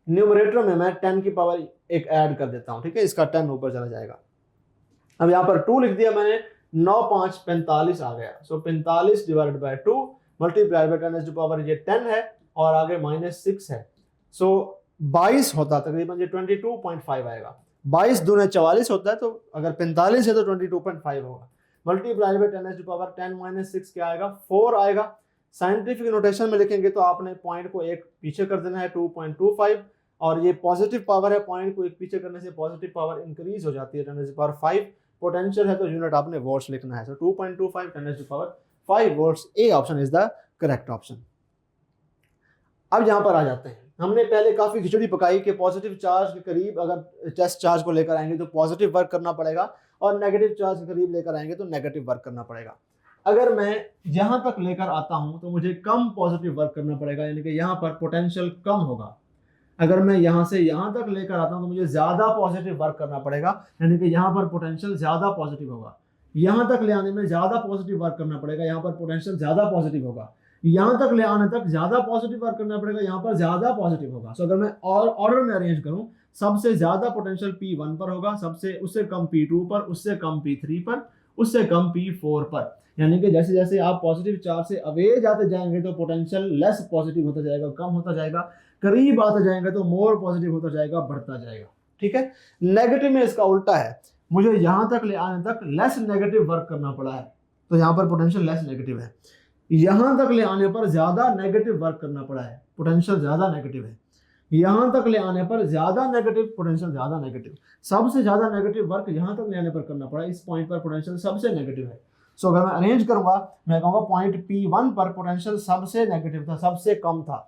Speaker 1: न्यूमरेटर में मैं 10 की पावर एक ऐड कर देता हूं, ठीक है, इसका 10 ऊपर चला जाएगा। अब यहाँ पर 2 लिख दिया मैंने, 9 5 45 आ गया। सो 45 डिवाइडेड बाय 2 मल्टीप्लाई बाय 10⁻⁻, ये 10 है और आगे -6 है। सो 22 होता तकरीबन, ये 22.5 आएगा। 22 दूने 44 होता है, तो अगर 45 है तो 22.5 होगा। मल्टीप्लाई बाय 10⁻10 - 6 क्या आएगा, 4 आएगा। साइंटिफिक नोटेशन में लिखेंगे तो आपने पॉइंट को एक पीछे कर देना है 2.25, और ये पॉजिटिव पावर है, पॉइंट को एक पीछे करने से पॉजिटिव पावर इंक्रीज हो जाती है 10⁻5। पोटेंशियल है तो यूनिट आपने वोल्ट्स लिखना है। सो 2.25 10⁻5 volts, A option is the correct option. अब यहाँ पर आ जाते हैं, हमने पहले काफी खिचड़ी पकाई कि पॉजिटिव चार्ज के करीब अगर टेस्ट चार्ज को लेकर आएंगे तो पॉजिटिव वर्क करना पड़ेगा, और नेगेटिव चार्ज के करीब लेकर आएंगे तो नेगेटिव वर्क करना पड़ेगा। अगर मैं यहां तक लेकर आता हूं तो मुझे कम पॉजिटिव वर्क करना पड़ेगा, यानी कि यहां पर पोटेंशियल कम होगा। अगर मैं यहां से यहां तक लेकर आता हूं तो मुझे ज्यादा पॉजिटिव वर्क करना पड़ेगा, यानी कि यहां पर पोटेंशियल ज्यादा पॉजिटिव होगा। यहां तक ले आने में ज्यादा पॉजिटिव वर्क करना पड़ेगा, यहां पर पोटेंशियल ज्यादा पॉजिटिव होगा। यहां तक ले आने तक ज्यादा पॉजिटिव वर्क करना पड़ेगा, यहां पर ज्यादा पॉजिटिव होगा। सो अगर मैं ऑर्डर में अरेंज करूं, सबसे ज्यादा पोटेंशियल P1 पर होगा, सबसे उससे कम P2 पर, उससे कम P3 पर, उससे कम P4 पर। यानी कि जैसे जैसे आप पॉजिटिव चार्ज से अवे जाते जाएंगे तो पोटेंशियल लेस पॉजिटिव होता जाएगा, कम होता जाएगा। करीब आते जाएंगे तो मोर पॉजिटिव होता जाएगा, बढ़ता जाएगा, ठीक है। नेगेटिव में इसका उल्टा है, मुझे यहां तक ले आने तक लेस नेगेटिव वर्क करना पड़ा है, तो यहाँ पर पोटेंशियल लेस नेगेटिव है। यहां तक ले आने पर ज्यादा नेगेटिव वर्क करना पड़ा है, पोटेंशियल ज्यादा नेगेटिव है। यहां तक ले आने पर ज्यादा नेगेटिव, पोटेंशियल ज्यादा नेगेटिव। सबसे ज्यादा नेगेटिव वर्क यहां तक ले आने पर करना पड़ा, इस पॉइंट पर पोटेंशियल सबसे नेगेटिव है। सो अगर मैं अरेंज करूंगा, मैं कहूंगा पॉइंट P1 पर पोटेंशियल सबसे नेगेटिव था, सबसे कम था।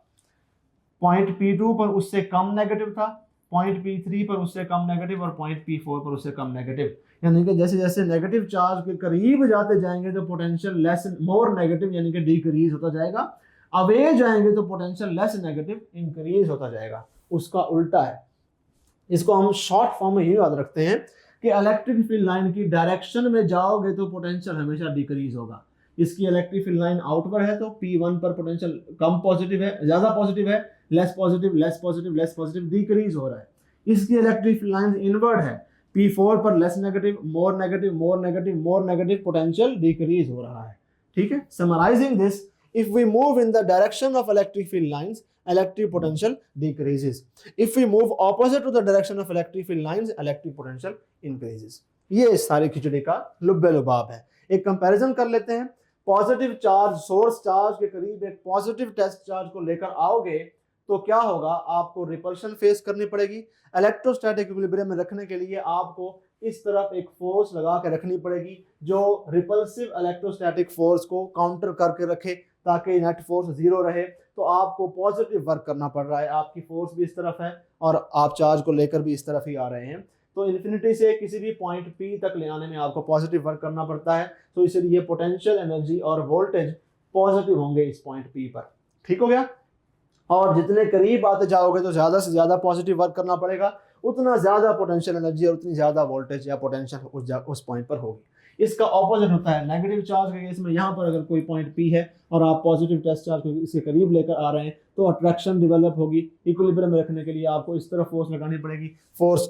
Speaker 1: पॉइंट P2 पर उससे कम नेगेटिव था, पॉइंट P3 पर उससे कम नेगेटिव, और पॉइंट P4 पर उससे कम नेगेटिव। यानी कि जैसे जैसे नेगेटिव चार्ज के करीब जाते जाएंगे तो पोटेंशियल लेस मोर नेगेटिव, यानी कि डिक्रीज होता जाएगा। अवे जाएंगे तो पोटेंशियल लेस नेगेटिव इंक्रीज होता जाएगा, उसका उल्टा है। इसको हम शॉर्ट फॉर्म में ये याद रखते हैं कि इलेक्ट्रिक फील्ड लाइन की डायरेक्शन में जाओगे तो पोटेंशियल हमेशा डिक्रीज होगा। इसकी इलेक्ट्रिक फील्ड लाइन आउटवर्ड है तो P1 पर पोटेंशियल कम पॉजिटिव है, ज्यादा पॉजिटिव है, less positive, less positive, less positive, decrease हो रहा है। इसकी इलेक्ट्रिक फील्ड लाइन इनवर्ड है, P4 पर less negative, more negative, more negative, more negative, potential decrease हो रहा है, ठीक है। Summarising this, if we move in the direction of electric field lines, electric potential decreases. If we move opposite to the direction of electric field lines, electric potential increases. ये सारी खिचड़ी का लुब्बे लुबाब है। एक कंपैरिजन कर लेते हैं। पॉजिटिव चार्ज, सोर्स चार्ज के करीब एक पॉजिटिव टेस्ट चार्ज को लेकर आओगे तो क्या होगा, आपको रिपल्शन फेस करनी पड़ेगी। इलेक्ट्रोस्टैटिक इक्विलिब्रियम में रखने के लिए आपको इस तरफ एक फोर्स लगा के रखनी पड़ेगी जो रिपल्सिव इलेक्ट्रोस्टैटिक फोर्स को काउंटर करके रखे, ताकि नेट फोर्स जीरो रहे। तो आपको पॉजिटिव वर्क करना पड़ रहा है, आपकी फोर्स भी इस तरफ है और आप चार्ज को लेकर भी इस तरफ ही आ रहे हैं। तो इन्फिनिटी से किसी भी पॉइंट P तक ले आने में आपको पॉजिटिव वर्क करना पड़ता है। तो इसलिए पोटेंशियल एनर्जी और वोल्टेज पॉजिटिव होंगे इस पॉइंट P पर। ठीक हो गया। और जितने करीब आते जाओगे तो ज़्यादा से ज़्यादा पॉजिटिव वर्क करना पड़ेगा, उतना ज़्यादा पोटेंशियल एनर्जी और उतनी ज़्यादा वोल्टेज या पोटेंशियल उस पॉइंट पर होगी। इसका ऑपोजिट होता है नेगेटिव चार्ज के केस में। यहाँ पर अगर कोई पॉइंट P है और आप पॉजिटिव टेस्ट चार्ज को इसके करीब लेकर आ रहे हैं तो अट्रैक्शन डेवलप होगी। इक्विलिब्रियम में रखने के लिए आपको इस तरफ फोर्स लगानी पड़ेगी, फोर्स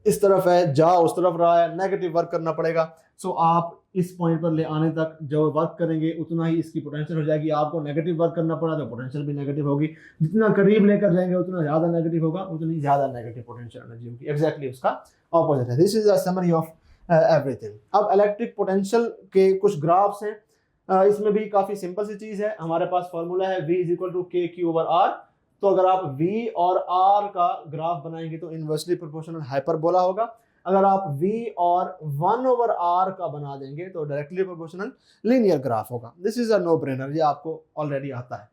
Speaker 1: इस तरफ है, जा उस तरफ रहा है, नेगेटिव वर्क करना पड़ेगा। सो आप इस पॉइंट पर ले आने तक जो वर्क करेंगे उतना ही इसकी पोटेंशियल हो जाएगी। आपको नेगेटिव वर्क करना पड़ा तो पोटेंशियल भी नेगेटिव होगी। जितना करीब लेकर जाएंगे उतना ज़्यादा नेगेटिव होगा, उतनी ज़्यादा नेगेटिव पोटेंशियल एनर्जी होगी। एग्जैक्टली उसका ऑपोजिट है। This is a summary of everything. अब इलेक्ट्रिक पोटेंशियल के कुछ ग्राफ्स हैं, इसमें भी काफ़ी सिंपल सी चीज़ है। हमारे पास फॉर्मूला है V = KQ/R। तो अगर आप V और R का ग्राफ बनाएंगे तो इनवर्सली प्रोपोर्शनल हाइपरबोला होगा। अगर आप V और 1/R का बना देंगे तो डायरेक्टली प्रोपोर्शनल लीनियर ग्राफ होगा। This is a no brainer, ये आपको ऑलरेडी आता है।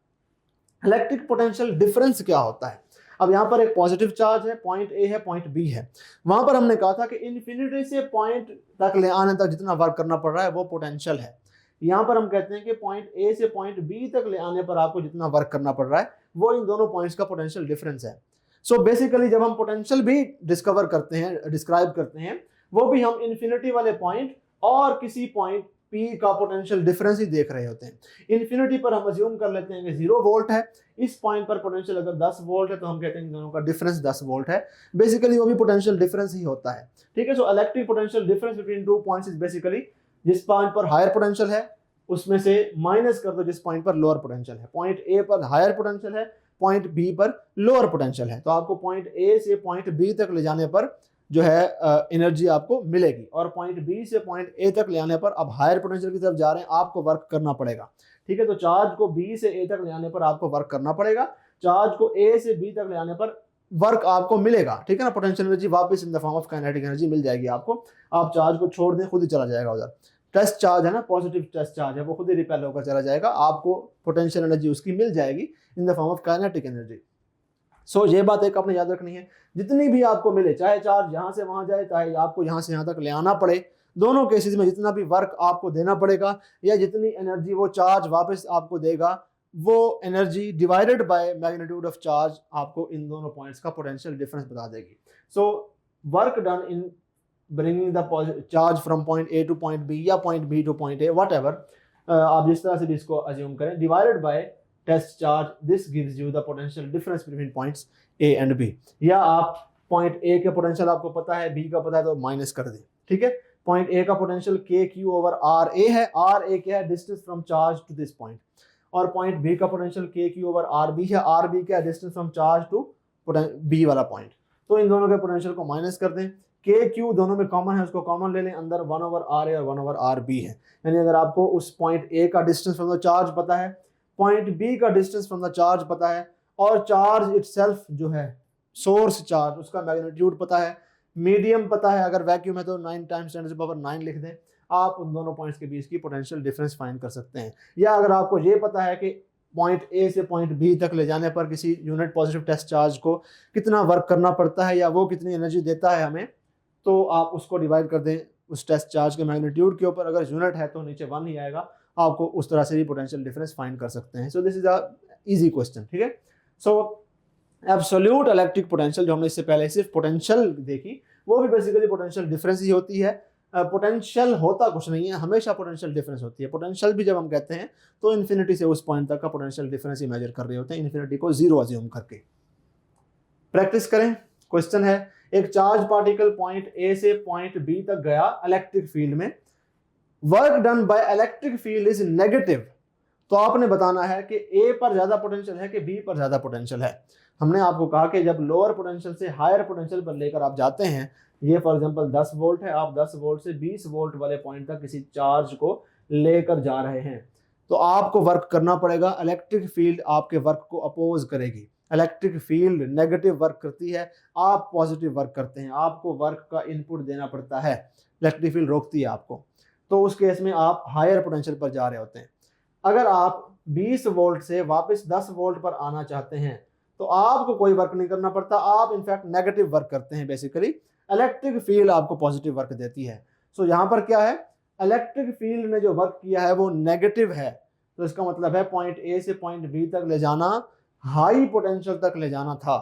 Speaker 1: इलेक्ट्रिक पोटेंशियल डिफरेंस क्या होता है? अब यहाँ पर एक पॉजिटिव चार्ज है, पॉइंट A है, पॉइंट B है। वहां पर हमने कहा था कि इन्फिनिटी से पॉइंट तक ले आने तक जितना वर्क करना पड़ रहा है वो पोटेंशियल है। यहाँ पर हम कहते हैं कि पॉइंट A से पॉइंट B तक ले आने पर आपको जितना वर्क करना पड़ रहा है वो इन दोनों पॉइंट्स का पोटेंशियल डिफरेंस है। सो बेसिकली जब हम पोटेंशियल भी डिस्कवर करते हैं, डिस्क्राइब करते हैं, वो भी हम इन्फिनिटी वाले पॉइंट और किसी पॉइंट P का पोटेंशियल डिफरेंस ही देख रहे होते हैं। इन्फिनिटी पर हम अज्यूम कर लेते हैं कि 0 वोल्ट है, इस पॉइंट पर पोटेंशियल अगर 10 वोल्ट है तो हम कहते हैं कि दोनों का डिफरेंस 10 वोल्ट है। बेसिकली वो भी पोटेंशियल डिफरेंस ही होता है। ठीक है। So electric potential difference between two points is basically जिस पॉइंट पर हायर पोटेंशियल है उसमें से माइनस कर दो जिस पॉइंट पर लोअर पोटेंशियल है। पॉइंट A पर हायर पोटेंशियल है, पॉइंट B पर लोअर पोटेंशियल है। तो आपको पॉइंट A से पॉइंट B तक ले जाने पर जो है एनर्जी आपको मिलेगी, और पॉइंट B से पॉइंट A तक ले आने पर अब हायर पोटेंशियल की तरफ जा रहे हैं, आपको वर्क करना पड़ेगा। ठीक है। तो चार्ज को B से A तक ले आने पर आपको वर्क करना पड़ेगा, चार्ज को A से B तक ले आने पर वर्क आपको मिलेगा। ठीक है ना। पोटेंशियल एनर्जी वापस in the form of kinetic energy मिल जाएगी आपको। आप चार्ज को छोड़ दें खुद ही चला जाएगा उधर। टेस्ट चार्ज है ना, पॉजिटिव टेस्ट चार्ज है, वो खुद ही रिपेल होकर चला जाएगा, आपको पोटेंशियल एनर्जी उसकी मिल जाएगी in the form of kinetic energy. So ये बात एक आपने याद रखनी है, जितनी भी आपको मिले, चाहे चार्ज यहाँ से वहाँ जाए, चाहे आपको यहाँ से यहाँ तक ले आना पड़े, दोनों केसेस में जितना भी वर्क आपको देना पड़ेगा या जितनी एनर्जी वो चार्ज वापस आपको देगा, वो energy divided by magnitude of charge आपको इन दोनों पॉइंट्स का पोटेंशियल डिफरेंस बता देगी। सो work done in bringing the charge from point A to point B या point B to point A, whatever, आप जिस तरह से भी इसको assume करें, divided by test charge, this gives you the potential difference between points A and B। या आप point A के potential आपको पता है, B का पता है तो माइनस कर दें। ठीक है। point A का potential KQ/RA है, RA क्या है, distance from charge to this point, और point B का potential KQ/RB है, RB क्या है, distance from charge to B वाला point। तो इन दोनों के पोटेंशियल को माइनस कर दें। KQ दोनों में कॉमन है, उसको कॉमन ले लें, अंदर 1/RA और 1/RB है। यानी अगर आपको उस पॉइंट A का डिस्टेंस फ्रॉम द चार्ज पता है, पॉइंट B का डिस्टेंस फ्रॉम द चार्ज पता है, और चार्ज इटसेल्फ जो है सोर्स चार्ज उसका मैग्नीट्यूड पता है, मीडियम पता है, अगर वैक्यूम है तो 9 × 10⁻⁹ लिख दें, आप उन दोनों पॉइंट्स के बीच की पोटेंशियल डिफरेंस फाइंड कर सकते हैं। या अगर आपको ये पता है कि पॉइंट A से पॉइंट B तक ले जाने पर किसी यूनिट पॉजिटिव टेस्ट चार्ज को कितना वर्क करना पड़ता है या वो कितनी एनर्जी देता है हमें, तो आप उसको डिवाइड कर दें उस टेस्ट चार्ज के मैग्नीट्यूड के ऊपर। अगर यूनिट है तो नीचे 1 ही आएगा, आपको उस तरह से भी पोटेंशियल डिफरेंस फाइंड कर सकते हैं। सो this is a easy question. ठीक है। सो एब्सोल्यूट इलेक्ट्रिक पोटेंशियल जो हमने इससे पहले सिर्फ पोटेंशियल देखी, वो भी बेसिकली पोटेंशियल डिफरेंस ही होती है। पोटेंशियल होता कुछ नहीं है, हमेशा पोटेंशियल डिफरेंस होती है। पोटेंशियल भी जब हम कहते हैं तो इन्फिनिटी से उस पॉइंट तक का पोटेंशियल डिफरेंस ही मेजर कर रहे होते हैं, इन्फिनिटी को 0 अज्यूम करके। प्रैक्टिस करें। क्वेश्चन है, एक चार्ज पार्टिकल पॉइंट A से पॉइंट B तक गया इलेक्ट्रिक फील्ड में, work done by electric field is negative. तो आपने बताना है कि A पर ज्यादा पोटेंशियल है कि B पर ज्यादा पोटेंशियल है। हमने आपको कहा कि जब लोअर पोटेंशियल से हायर पोटेंशियल पर लेकर आप जाते हैं, ये फॉर एग्जांपल 10 वोल्ट है, आप 10 वोल्ट से 20 वोल्ट वाले पॉइंट तक किसी चार्ज को लेकर जा रहे हैं, तो आपको वर्क करना पड़ेगा, इलेक्ट्रिक फील्ड आपके वर्क को अपोज करेगी। इलेक्ट्रिक फील्ड नेगेटिव वर्क करती है, आप पॉजिटिव वर्क करते हैं, आपको वर्क का इनपुट देना पड़ता है, इलेक्ट्रिक फील्ड रोकती है आपको, तो उस केस में आप हायर पोटेंशियल पर जा रहे होते हैं। अगर आप 20 वोल्ट से वापस 10 वोल्ट पर आना चाहते हैं तो आपको कोई वर्क नहीं करना पड़ता, आप इनफैक्ट नेगेटिव वर्क करते हैं। बेसिकली इलेक्ट्रिक फील्ड आपको पॉजिटिव वर्क देती है। सो यहाँ पर क्या है, इलेक्ट्रिक फील्ड ने जो वर्क किया है वो नेगेटिव है, तो इसका मतलब है पॉइंट ए से पॉइंट बी तक ले जाना, हाई पोटेंशियल तक ले जाना था।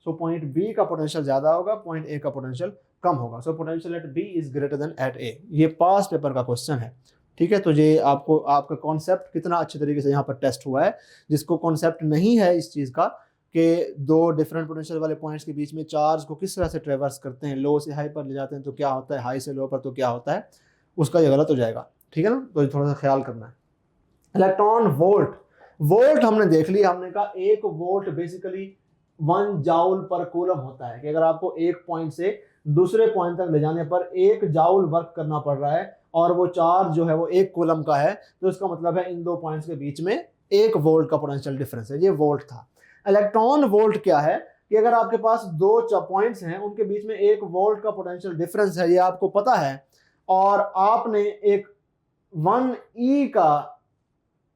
Speaker 1: सो पॉइंट बी का पोटेंशियल ज्यादा होगा, पॉइंट ए का पोटेंशियल कम होगा। So potential at B is greater than at A. ये पास पेपर का क्वेश्चन है, ठीक है। तो ये आपको आपका कॉन्सेप्ट कितना अच्छे तरीके से यहाँ पर टेस्ट हुआ है। जिसको कॉन्सेप्ट नहीं है इस चीज़ का कि दो डिफरेंट पोटेंशियल वाले पॉइंट्स के बीच में चार्ज को किस तरह से ट्रेवर्स करते हैं, लो से हाई पर ले जाते हैं तो क्या होता है, हाई से लो पर तो क्या होता है, उसका ये गलत हो जाएगा, ठीक है ना। तो थोड़ा सा ख्याल करना है। इलेक्ट्रॉन वोल्ट, वोल्ट हमने देख लिया, हमने कहा 1 वोल्ट बेसिकली 1 जाउल पर कूलम होता है, कि अगर आपको एक पॉइंट से दूसरे पॉइंट तक ले जाने पर 1 जाउल वर्क करना पड़ रहा है और वो चार्ज जो है वो 1 कूलम का है, तो इसका मतलब है इन दो पॉइंट्स के बीच में 1 वोल्ट का पोटेंशियल डिफरेंस है। ये वोल्ट था। इलेक्ट्रॉन वोल्ट क्या है कि अगर आपके पास दो पॉइंट्स हैं उनके बीच में 1 वोल्ट का पोटेंशियल डिफरेंस है, ये आपको पता है, और आपने एक 1e का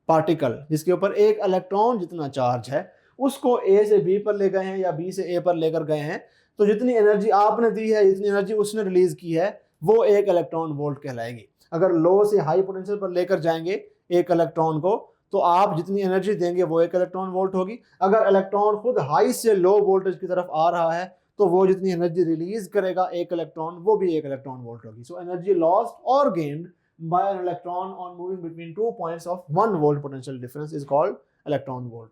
Speaker 1: पार्टिकल जिसके ऊपर 1 इलेक्ट्रॉन जितना चार्ज है उसको ए से बी पर ले गए हैं या बी से ए पर लेकर गए हैं, तो जितनी एनर्जी आपने दी है, जितनी एनर्जी उसने रिलीज की है, वो 1 इलेक्ट्रॉन वोल्ट कहलाएगी। अगर लो से हाई पोटेंशियल पर लेकर जाएंगे 1 इलेक्ट्रॉन को, तो आप जितनी एनर्जी देंगे वो 1 इलेक्ट्रॉन वोल्ट होगी। अगर इलेक्ट्रॉन खुद हाई से लो वोल्टेज की तरफ आ रहा है तो वो जितनी एनर्जी रिलीज करेगा 1 इलेक्ट्रॉन, वो भी 1 इलेक्ट्रॉन वोल्ट होगी। सो एनर्जी लॉस्ट और gained by an electron on moving between 2 points of 1 volt potential difference is called electron volt।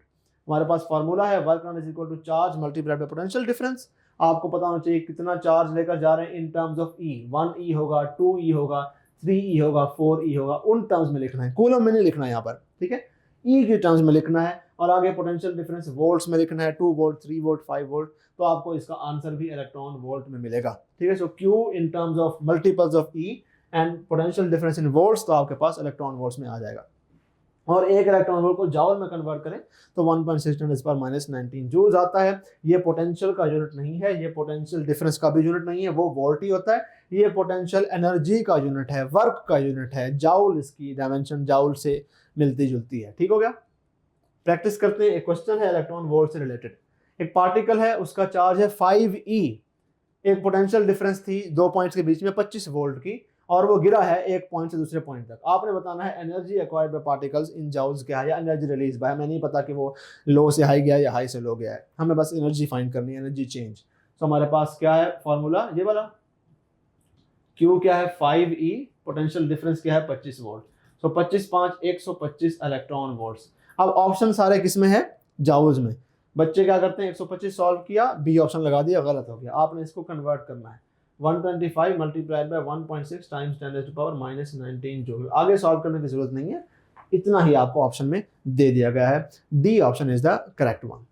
Speaker 1: हमारे पास फार्मूला है work done is equal to charge multiplied by potential difference. आपको पता होना चाहिए कितना चार्ज लेकर जा रहे हैं इन टर्म्स ऑफ ई। 1e होगा, 2e होगा, 3e होगा, 4e होगा, उन टर्म्स में लिखना है, कूलम में नहीं लिखना है यहाँ पर, ठीक है। ई के टर्म्स में लिखना है और आगे पोटेंशियल डिफरेंस वोल्ट्स में लिखना है, 2 वोल्ट, 3 वोल्ट, 5 वोल्ट, तो आपको इसका आंसर भी इलेक्ट्रॉन वोल्ट में मिलेगा, ठीक है। सो Q in terms of multiples of E and potential difference in volts, तो आपके पास इलेक्ट्रॉन वोल्ट्स में आ जाएगा। और 1 इलेक्ट्रॉन वोल्ट को जाउल में कन्वर्ट करें तो 1.6×10⁻19 जूल्स आता है। ये पोटेंशियल का यूनिट नहीं है, ये पोटेंशियल डिफरेंस का भी यूनिट नहीं है, वो वोल्ट ही होता है। ये पोटेंशियल एनर्जी का यूनिट है, वर्क का यूनिट है, जाउल इसकी डायमेंशन जाउल से मिलती जुलती है, ठीक हो गया। प्रैक्टिस करते हैं। एक क्वेश्चन है इलेक्ट्रॉन वोल्ट से रिलेटेड। एक पार्टिकल है, उसका चार्ज है 5e, एक पोटेंशियल डिफरेंस थी दो पॉइंट्स के बीच में 25 वोल्ट की, और वो गिरा है एक पॉइंट से दूसरे पॉइंट तक। आपने बताना है energy acquired by particles in joules क्या है, या एनर्जी रिलीज बाय। हमें नहीं पता कि वो लो से हाई गया या हाई से लो गया है, हमें बस एनर्जी फाइंड करनी है, एनर्जी चेंज। तो हमारे पास क्या है फॉर्मूला, ये वाला। Q क्या है 5e, पोटेंशियल डिफरेंस क्या है 25 वोल्ट। सो 25 5 125 इलेक्ट्रॉन वोल्ट्स। अब ऑप्शन सारे किस में है, जाउल्स में। बच्चे क्या करते हैं 125 सॉल्व किया, बी ऑप्शन लगा दिया, गलत हो गया। आपने इसको कन्वर्ट करना है 125 मल्टीप्लाइड बाय 1.6 टाइम्स 10⁻⁻19 जूल। आगे सॉल्व करने की जरूरत नहीं है, इतना ही आपको ऑप्शन में दे दिया गया है। D option is the correct one.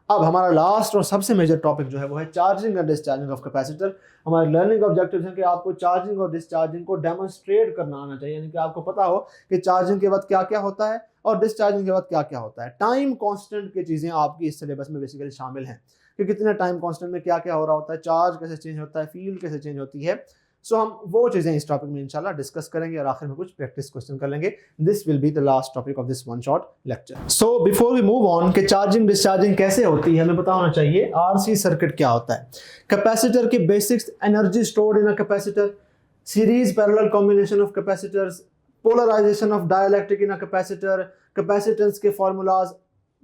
Speaker 1: अब हमारा लास्ट और सबसे मेजर टॉपिक जो है वो है charging and discharging of capacitor. हमारे लर्निंग ऑब्जेक्टिव्स हैं कि आपको चार्जिंग और डिस्चार्जिंग को डेमोन्स्ट्रेट करना आना चाहिए, यानी कि आपको पता हो कि चार्जिंग के वक्त क्या क्या होता है और डिस्चार्जिंग के वक्त क्या क्या होता है। टाइम कांस्टेंट की चीज़ें आपकी इस सिलेबस में बेसिकली शामिल हैं कि कितने टाइम कांस्टेंट में क्या क्या हो रहा होता है, चार्ज कैसे चेंज होता है, फील्ड कैसे चेंज होती है। सो हम वो चीज़ें इस टॉपिक में इंशाल्लाह डिस्कस करेंगे और आखिर में कुछ प्रैक्टिस क्वेश्चन कर लेंगे। This will be the last topic of this one shot lecture. So before we move on कि चार्जिंग डिस्चार्जिंग कैसे होती है, हमें पता होना चाहिए आरसी सर्किट क्या होता है। कैपेसिटर की basics, energy stored in a capacitor, series parallel combination of capacitors, polarisation of dielectric in a capacitor, capacitance के फॉर्मूलाज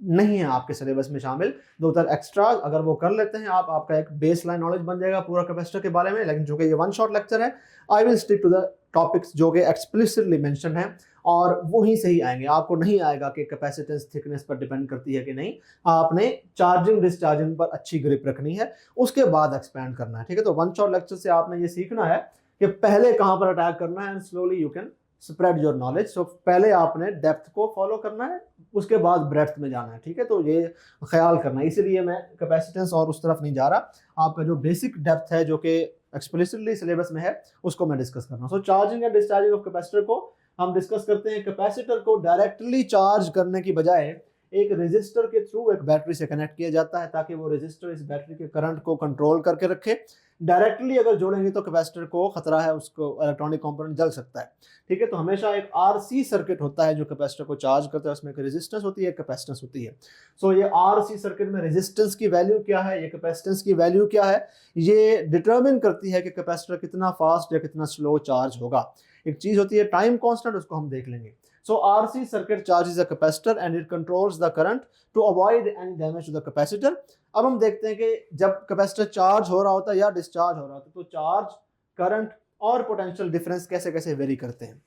Speaker 1: नहीं है आपके सिलेबस में शामिल। दो तर एक्स्ट्रा अगर वो कर लेते हैं आप, आपका एक बेस लाइन नॉलेज बन जाएगा पूरा कैपेसिटर के बारे में। लेकिन जो कि ये वन शॉट लेक्चर है, I will stick to the topics जो कि एक्सप्लिसिटली मेंशन है और वहीं से ही आएंगे। आपको नहीं आएगा कि कैपेसिटेंस थिकनेस पर डिपेंड करती है कि नहीं, आपने चार्जिंग डिस्चार्जिंग पर अच्छी ग्रिप रखनी है, उसके बाद एक्सपैंड करना है, ठीक है। तो वन शॉट लेक्चर से आपने ये सीखना है कि पहले कहाँ पर अटैक करना है and slowly you can spread your knowledge. So पहले आपने डेप्थ को फॉलो करना है, उसके बाद ब्रेड्थ में जाना है, ठीक है। तो ये ख्याल करना है, इसीलिए मैं कैपेसिटेंस और उस तरफ नहीं जा रहा। आपका जो बेसिक डेप्थ है जो कि एक्सप्लिसिटली सिलेबस में है उसको मैं डिस्कस करना हूँ। So charging and discharging of capacitor को हम डिस्कस करते हैं। कैपेसिटर को डायरेक्टली चार्ज करने की बजाय एक रेजिस्टर के थ्रू एक बैटरी से कनेक्ट किया जाता है ताकि वो रेजिस्टर इस बैटरी के करंट को कंट्रोल करके रखे। डायरेक्टली अगर जोड़ेंगे तो कैपेसिटर को खतरा है, उसको इलेक्ट्रॉनिक कंपोनेंट जल सकता है। ठीक है, तो हमेशा एक आरसी सर्किट होता है जो कैपेसिटर को चार्ज करता है, उसमें एक रेजिस्टेंस होती है, एक कैपेसिटेंस होती है। सो ये आरसी सर्किट में रेजिस्टेंस की वैल्यू क्या है, ये कैपेसिटेंस की वैल्यू क्या है, ये डिटरमिन करती है कि कैपेसिटर कितना फास्ट या कितना स्लो चार्ज होगा। एक चीज होती है टाइम कांस्टेंट, उसको हम देख लेंगे। So RC circuit charges a capacitor and it controls the current to avoid any damage to the capacitor। अब हम देखते हैं कि जब कैपेसिटर चार्ज हो रहा होता है या डिस्चार्ज हो रहा होता है तो चार्ज, करंट और पोटेंशियल डिफरेंस कैसे कैसे वेरी करते हैं।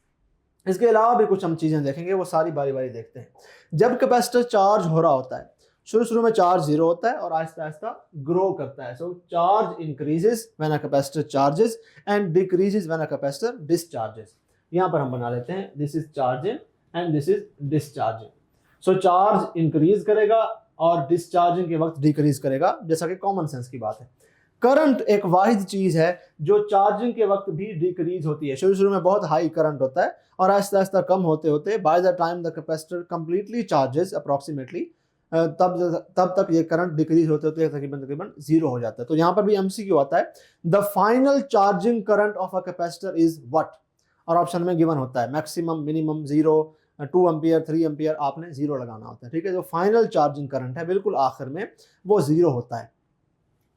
Speaker 1: इसके अलावा भी कुछ हम चीजें देखेंगे, वो सारी बारी बारी देखते हैं। जब कैपेसिटर चार्ज हो रहा होता है, शुरू में चार्ज 0 होता है और आहिस्ता आहिस्ता ग्रो करता है। So charge increases when a capacitor charges and decreases when a capacitor discharges. यहाँ पर हम बना लेते हैं this is charging and this is discharging. So charge increase करेगा और डिस्चार्जिंग के वक्त डिक्रीज करेगा, जैसा कि कॉमन सेंस की बात है। करंट एक वाहिद चीज है जो चार्जिंग के वक्त भी डिक्रीज होती है। शुरू में बहुत हाई करंट होता है और आहिस्ता आहिस्ता कम होते होते by the time the capacitor completely charges approximately, तब तक ये करंट डिक्रीज होते होते तकरीबन 0 हो जाता है। तो यहाँ पर भी एमसीक्यू आता है, the final charging current of a capacitor is what, और ऑप्शन में गिवन होता है मैक्सिमम, मिनिमम 0, 2 एम्पियर, 3 एम्पियर, आपने 0 लगाना होता है। ठीक है, जो फाइनल चार्जिंग करंट है बिल्कुल आखिर में वो 0 होता है।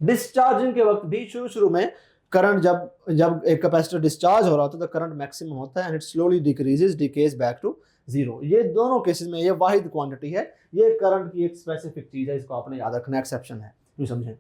Speaker 1: डिस्चार्जिंग के वक्त भी शुरू में करंट, जब एक कैपेसिटर डिस्चार्ज हो रहा होता है तो करंट मैक्सिमम होता है and it slowly decays back to 0। ये दोनों केसेस में ये वाहिद क्वांटिटी है, ये करंट की एक स्पेसिफिक चीज है, इसको आपने याद रखना, एक्सेप्शन है, यूं समझें।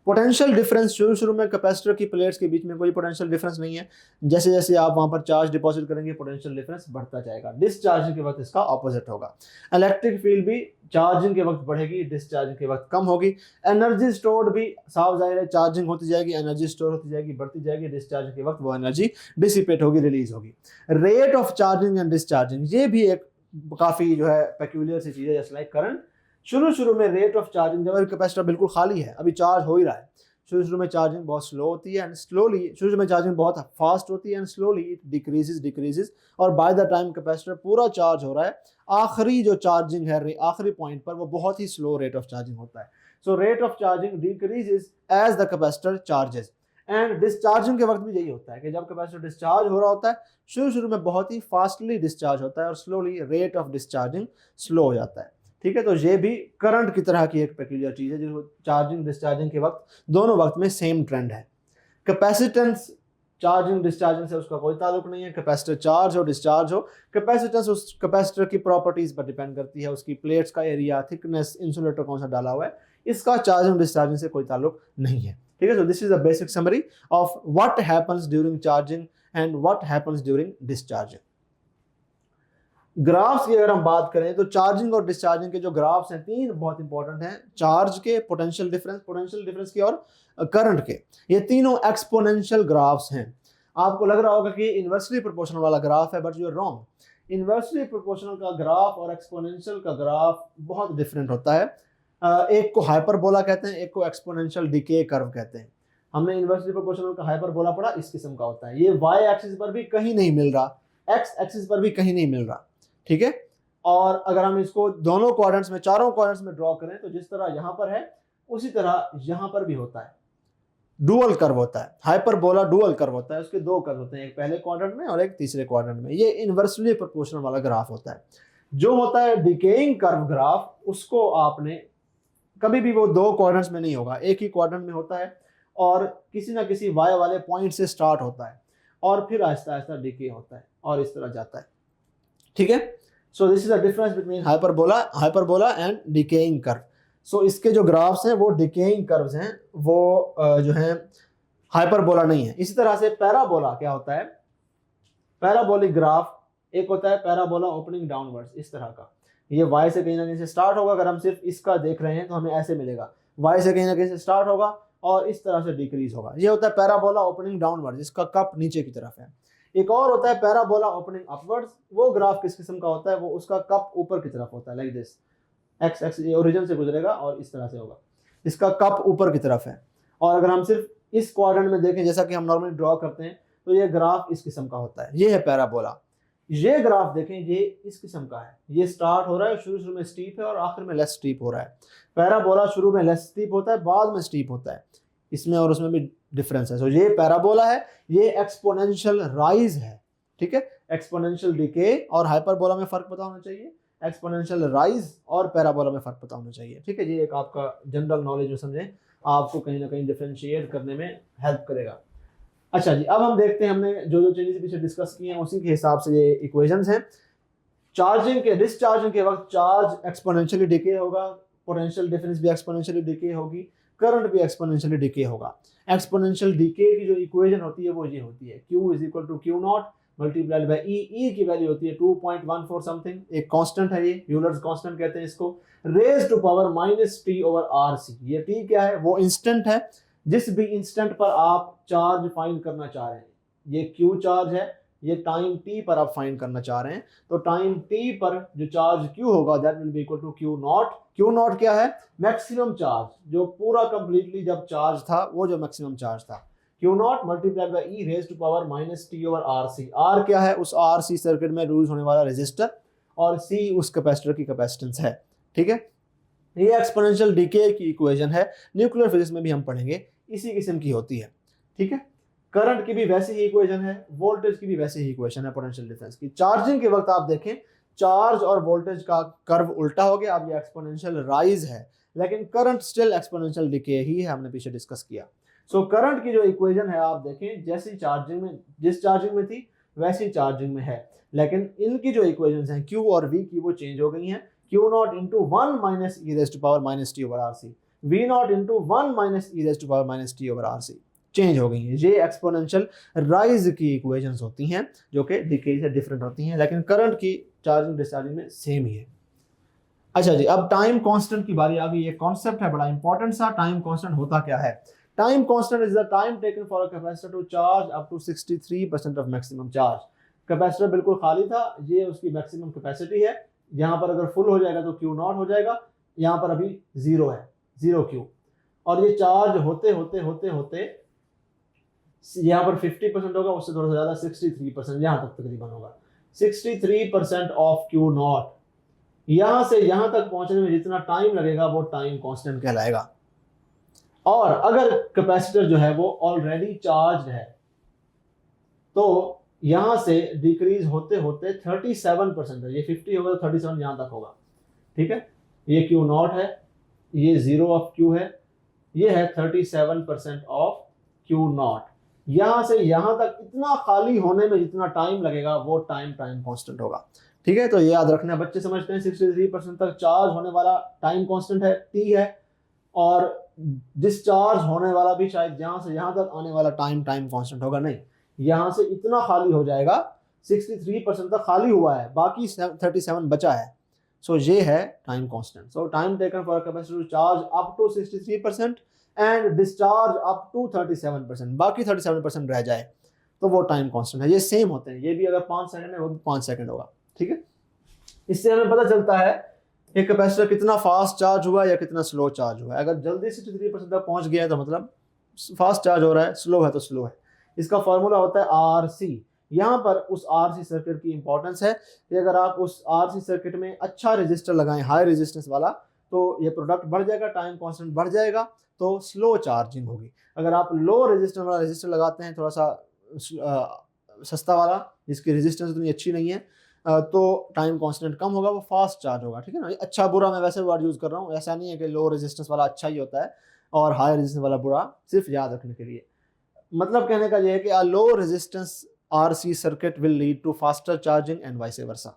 Speaker 1: पोटेंशियल डिफरेंस, शुरू में कैपेसिटर की प्लेट्स के बीच में कोई पोटेंशियल डिफरेंस नहीं है। जैसे जैसे आप वहां पर चार्ज डिपॉजिट करेंगे पोटेंशियल डिफरेंस बढ़ता जाएगा। डिस्चार्जिंग के वक्त इसका ऑपोजिट होगा। इलेक्ट्रिक फील्ड भी चार्जिंग के वक्त बढ़ेगी, डिस्चार्जिंग के वक्त कम होगी। एनर्जी स्टोर्ड भी साफ जाहिर है, चार्जिंग होती जाएगी, एनर्जी स्टोर होती जाएगी, बढ़ती जाएगी। डिस्चार्जिंग के वक्त वो एनर्जी डिसिपेट होगी, रिलीज होगी। Rate of charging and discharging, ये भी एक काफी जो है पेक्यूलियर सी चीज है, जस्ट लाइक करंट। शुरू में रेट ऑफ चार्जिंग, जब कैपेसिटर बिल्कुल खाली है, अभी चार्ज हो ही रहा है, शुरू में चार्जिंग बहुत स्लो होती है एंड स्लोली, शुरू में चार्जिंग बहुत फास्ट होती है एंड स्लोली इट डिक्रीजेस और बाय द टाइम कैपेसिटर पूरा चार्ज हो रहा है, आखिरी जो चार्जिंग है आखिरी पॉइंट पर, वो बहुत ही स्लो रेट ऑफ चार्जिंग होता है। So rate of charging decreases as the capacitor charges. And discharging के वक्त भी यही होता है कि जब कैपेसिटर डिस्चार्ज हो रहा होता है, शुरू में बहुत ही फास्टली डिस्चार्ज होता है और slowly rate of discharging slow हो जाता है। ठीक है, तो ये भी करंट की तरह की एक पेक्यूलियर चीज है, जो चार्जिंग डिस्चार्जिंग के वक्त दोनों वक्त में सेम ट्रेंड है। कैपेसिटेंस, चार्जिंग डिस्चार्जिंग से उसका कोई ताल्लुक नहीं है। कैपेसिटर चार्ज हो डिस्चार्ज हो, कैपेसिटेंस उस कैपेसिटर की प्रॉपर्टीज पर डिपेंड करती है, उसकी प्लेट्स का एरिया, थिकनेस, इंसुलेटर कौन सा डाला हुआ है, इसका चार्जिंग डिस्चार्जिंग से कोई ताल्लुक नहीं है। ठीक है, so this is a basic summary of what happens during charging and what happens during discharging। Graphs की अगर हम बात करें तो चार्जिंग और डिस्चार्जिंग के जो ग्राफ्स हैं, 3 बहुत इंपॉर्टेंट हैं, चार्ज के, पोटेंशियल डिफरेंस के और करंट के। ये तीनों एक्सपोनेंशियल ग्राफ्स हैं। आपको लग रहा होगा कि इन्वर्सली प्रोपोर्शनल वाला ग्राफ है, but you are wrong. Inversely proportional का ग्राफ और एक्सपोनेंशियल का ग्राफ बहुत डिफरेंट होता है। एक को हाइपरबोला कहते हैं, एक को एक्सपोनेंशियल डिके कर्व कहते हैं। हमने इन्वर्सली प्रोपोर्शनल का हाइपरबोला पढ़ा, इस किस्म का होता है। ये वाई एक्सिस पर भी कहीं नहीं मिल रहा, एक्स एक्सिस पर भी कहीं नहीं मिल रहा। ठीक है, और अगर हम इसको दोनों क्वाड्रेंट्स में, चारों क्वाड्रेंट्स में ड्रॉ करें तो जिस तरह यहां पर है उसी तरह यहां पर भी होता है। डुअल कर्व होता है, हाइपरबोला डुअल कर्व होता है, उसके 2 कर्व होते हैं, एक पहले क्वाड्रेंट में और एक तीसरे क्वाड्रेंट में। ये इन्वर्सली प्रोपोर्शनल वाला ग्राफ होता है। जो होता है डिकेइंग कर्व ग्राफ, उसको आपने कभी भी, वो 2 क्वाड्रेंट्स में नहीं होगा, एक ही क्वाड्रेंट में होता है और किसी ना किसी वाई वाले पॉइंट से स्टार्ट होता है और फिर आहिस्ता आहिस्ता डिके होता है और इस तरह जाता है। ठीक है, so this is the difference between hyperbola and decaying curve. So इसके जो ग्राफ्स हैं वो डिकेइंग कर्व्स हैं, वो जो हैं हाइपरबोला नहीं है। इसी तरह से पैराबोला क्या होता है, पैराबोलिक ग्राफ एक होता है पैराबोला ओपनिंग डाउनवर्ड्स, इस तरह का। ये वाई से कहीं ना कहीं से स्टार्ट होगा, अगर हम सिर्फ इसका देख रहे हैं तो हमें ऐसे मिलेगा, वाई से कहीं ना कहीं से स्टार्ट होगा और इस तरह से डिक्रीज होगा। ये होता है पैराबोला ओपनिंग डाउनवर्ड, जिसका कप नीचे की तरफ है। एक और होता है पैराबोला ओपनिंग अपवर्ड्स, वो ग्राफ किस किस्म का होता है, वो उसका कप ऊपर की तरफ होता है, like this, x x origin से गुजरेगा और इस तरह से होगा, इसका कप ऊपर की तरफ है। और अगर हम सिर्फ इस क्वाड्रेंट में देखें, जैसा कि हम नॉर्मली ड्रॉ करते हैं, तो ये ग्राफ इस किस्म का होता है। ये है पैराबोला, ये ग्राफ देखें, ये इस किस्म का है, ये स्टार्ट हो रहा है, शुरू में स्टीप है और आखिर में लेस स्टीप हो रहा है। पैराबोला शुरू में लेस स्टीप होता है, बाद में स्टीप होता है, इसमें और उसमें भी डिफरेंस है। सो ये पैराबोला है, ये एक्सपोनेंशियल राइज है, ठीक है। एक्सपोनेंशियल डिके और हाइपरबोला में फर्क पता होना चाहिए, एक्सपोनेंशियल राइज और पैराबोला में फर्क पता होना चाहिए, ठीक है। ये एक आपका जनरल नॉलेज में समझें, आपको कहीं ना कहीं डिफरेंशिएट करने में हेल्प करेगा। अच्छा जी, अब हम देखते हैं, हमने जो जो चीजें पीछे डिस्कस की हैं उसी के हिसाब से ये इक्वेशंस हैं। चार्जिंग के, डिस्चार्जिंग के वक्त चार्ज एक्सपोनेंशियली डिके होगा, पोटेंशियल डिफरेंस भी एक्सपोनेंशियली डिके होगी, करंट भी एक्सपोनेंशियली डिके होगा। एक्सपोनेंशियल डिके की जो इक्वेशन होती है वो ये होती है, Q is equal to Q naught multiplied by E। E की वैल्यू होती है 2.14 समथिंग, एक कांस्टेंट है, ये यूलर्स कांस्टेंट कहते हैं इसको, raise to power -t over RC। ये t क्या है, वो इंस्टेंट है, जिस भी इंस्टेंट पर आप चार्ज फाइंड करना चाह रहे हैं। ये Q चार्ज है, ये टाइम t पर आप फाइंड करना चाह रहे हैं, तो टाइम t पर जो चार्ज Q होगा that will be equal to Q naught. Q naught क्या है, मैक्सिमम चार्ज, जो पूरा कंप्लीटली जब चार्ज था वो जो मैक्सिमम चार्ज था, Q naught multiplied by E raise to power -t over RC। R क्या है, उस RC सर्किट में यूज होने वाला रेजिस्टर, और C उस कैपेसिटर की कैपेसिटेंस है, ठीक है। ये एक्सपोनेंशियल डिके की इक्वेशन है, न्यूक्लियर फिजिक्स में भी हम पढ़ेंगे, इसी किस्म की होती है, ठीक है। करंट की भी वैसी ही इक्वेशन है, वोल्टेज की भी वैसी ही इक्वेशन है पोटेंशियल डिफरेंस की। चार्जिंग के वक्त आप देखें, चार्ज और वोल्टेज का कर्व उल्टा हो गया, अब ये एक्सपोनेंशियल राइज है, लेकिन करंट स्टिल एक्सपोनेंशियल डिके ही है, हमने पीछे डिस्कस किया। सो करंट की जो इक्वेशन है आप देखें, जैसी चार्जिंग में, जिस चार्जिंग में थी वैसी चार्जिंग में है, लेकिन इनकी जो इक्वेशंस हैं Q और V की वो चेंज हो गई हैं। Q naught into 1 minus E raise to power -t over RC, V naught into 1 minus E raise to power -t over RC change हो गई है। ये एक्सपोनेंशियल राइज की इक्वेशंस होती हैं जो कि डिके से डिफरेंट होती हैं, लेकिन करंट की चार्जिंग डिस्चार्जिंग में सेम ही है। अच्छा जी, अब टाइम कांस्टेंट की बारी आ गई। ये कॉन्सेप्ट है बड़ा इंपॉर्टेंट सा। टाइम कांस्टेंट होता क्या है? Time constant is the time taken for a capacitor to charge up to 63% of maximum charge. Capacitor बिल्कुल खाली था, ये उसकी मैक्सिमम कैपेसिटी है। यहाँ पर अगर फुल हो जाएगा तो Q नॉट हो जाएगा, यहाँ पर अभी 0 है, 0 Q, और ये चार्ज होते होते होते होते यहाँ पर 50% होगा, उससे थोड़ा सा ज्यादा 63%, यहाँ तक तकरीबन होगा 63% ऑफ Q नॉट। यहां से यहां तक पहुंचने में जितना टाइम लगेगा वो टाइम कांस्टेंट कहलाएगा। और अगर कैपेसिटर जो है वो ऑलरेडी चार्ज है तो यहां से डिक्रीज होते होते 37% है, ये 50 होगा तो 37 यहां तक होगा, ठीक है। ये Q नॉट है, ये 0 ऑफ Q है, ये है 37% ऑफ Q नॉट। यहां से यहां तक इतना खाली होने में जितना टाइम लगेगा वो टाइम कांस्टेंट होगा, ठीक है। तो ये याद रखना, बच्चे समझते हैं 63% तक चार्ज होने वाला टाइम कांस्टेंट है, T है, और डिस्चार्ज होने वाला भी शायद यहां से यहां तक आने वाला टाइम कांस्टेंट होगा। नहीं, यहां से इतना खाली हो जाएगा, 63% तक खाली हुआ है, बाकी 37 बचा है। सो ये है time constant. So time taken for capacitor to charge up to 63% and discharge up to 37%, बाकी 37% रह जाए तो वो टाइम कांस्टेंट है। ये सेम होते हैं, ये भी अगर 5 सेकंड है वो भी 5 सेकंड होगा, ठीक है। इससे हमें पता चलता है कि कैपेसिटर कितना फास्ट चार्ज हुआ या कितना स्लो चार्ज हुआ है। अगर जल्दी 63% तक पहुंच गया है तो मतलब फास्ट चार्ज हो रहा है, स्लो है तो स्लो है। इसका फॉर्मूला होता है RC। यहाँ पर उस RC सर्किट की इंपॉर्टेंस है कि अगर आप उस RC सर्किट में अच्छा रेजिस्टर लगाएं, हाई रेजिस्टेंस वाला, तो ये प्रोडक्ट बढ़ जाएगा, टाइम कांस्टेंट बढ़ जाएगा, तो स्लो चार्जिंग होगी। अगर आप लो रेजिस्टेंस वाला रेजिस्टर लगाते हैं, थोड़ा सा सस्ता वाला जिसकी रेजिस्टेंस उतनी अच्छी नहीं है, तो टाइम कांस्टेंट कम होगा, वो फास्ट चार्ज होगा, ठीक है ना। अच्छा बुरा मैं वैसे वर्ड यूज़ कर रहा हूँ, ऐसा नहीं है कि लो रेजिस्टेंस वाला अच्छा ही होता है और हाई रेजिस्टेंस वाला बुरा, सिर्फ याद रखने के लिए। मतलब कहने का ये है कि a low resistance RC circuit will lead to faster charging and vice versa।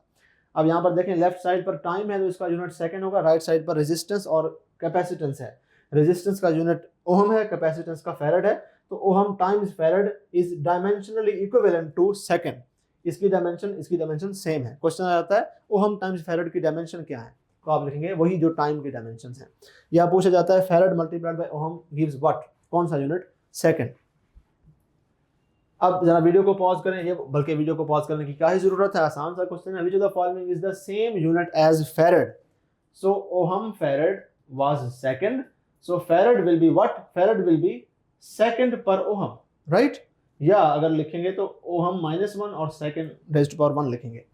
Speaker 1: अब यहाँ पर देखें, लेफ्ट साइड पर टाइम है तो इसका यूनिट सेकंड होगा, राइट साइड पर रेजिस्टेंस और कैपेसिटेंस है। रेजिस्टेंस का यूनिट ओम है, कैपेसिटेंस का फैरड है, तो ohm times farad is dimensionally equivalent to second. इसकी डायमेंशन सेम है। क्वेश्चन आ जाता है ओम टाइम्स फैरड की डायमेंशन क्या है, तो आप लिखेंगे वही जो टाइम की डायमेंशन है। या पूछा जाता है farad multiplied by ohm gives what, कौन सा यूनिट, सेकंड। अब जरा वीडियो को पॉज करें, ये बल्कि वीडियो को पॉज करने की क्या ही जरूरत है, आसान सा क्वेश्चन है। Which of the following is the same unit as farad? So ohm farad was second, so farad will be what, farad will be second per ohm, right. या अगर लिखेंगे तो ओहम -1 और सेकंड रेज़ टू पावर 1 लिखेंगे।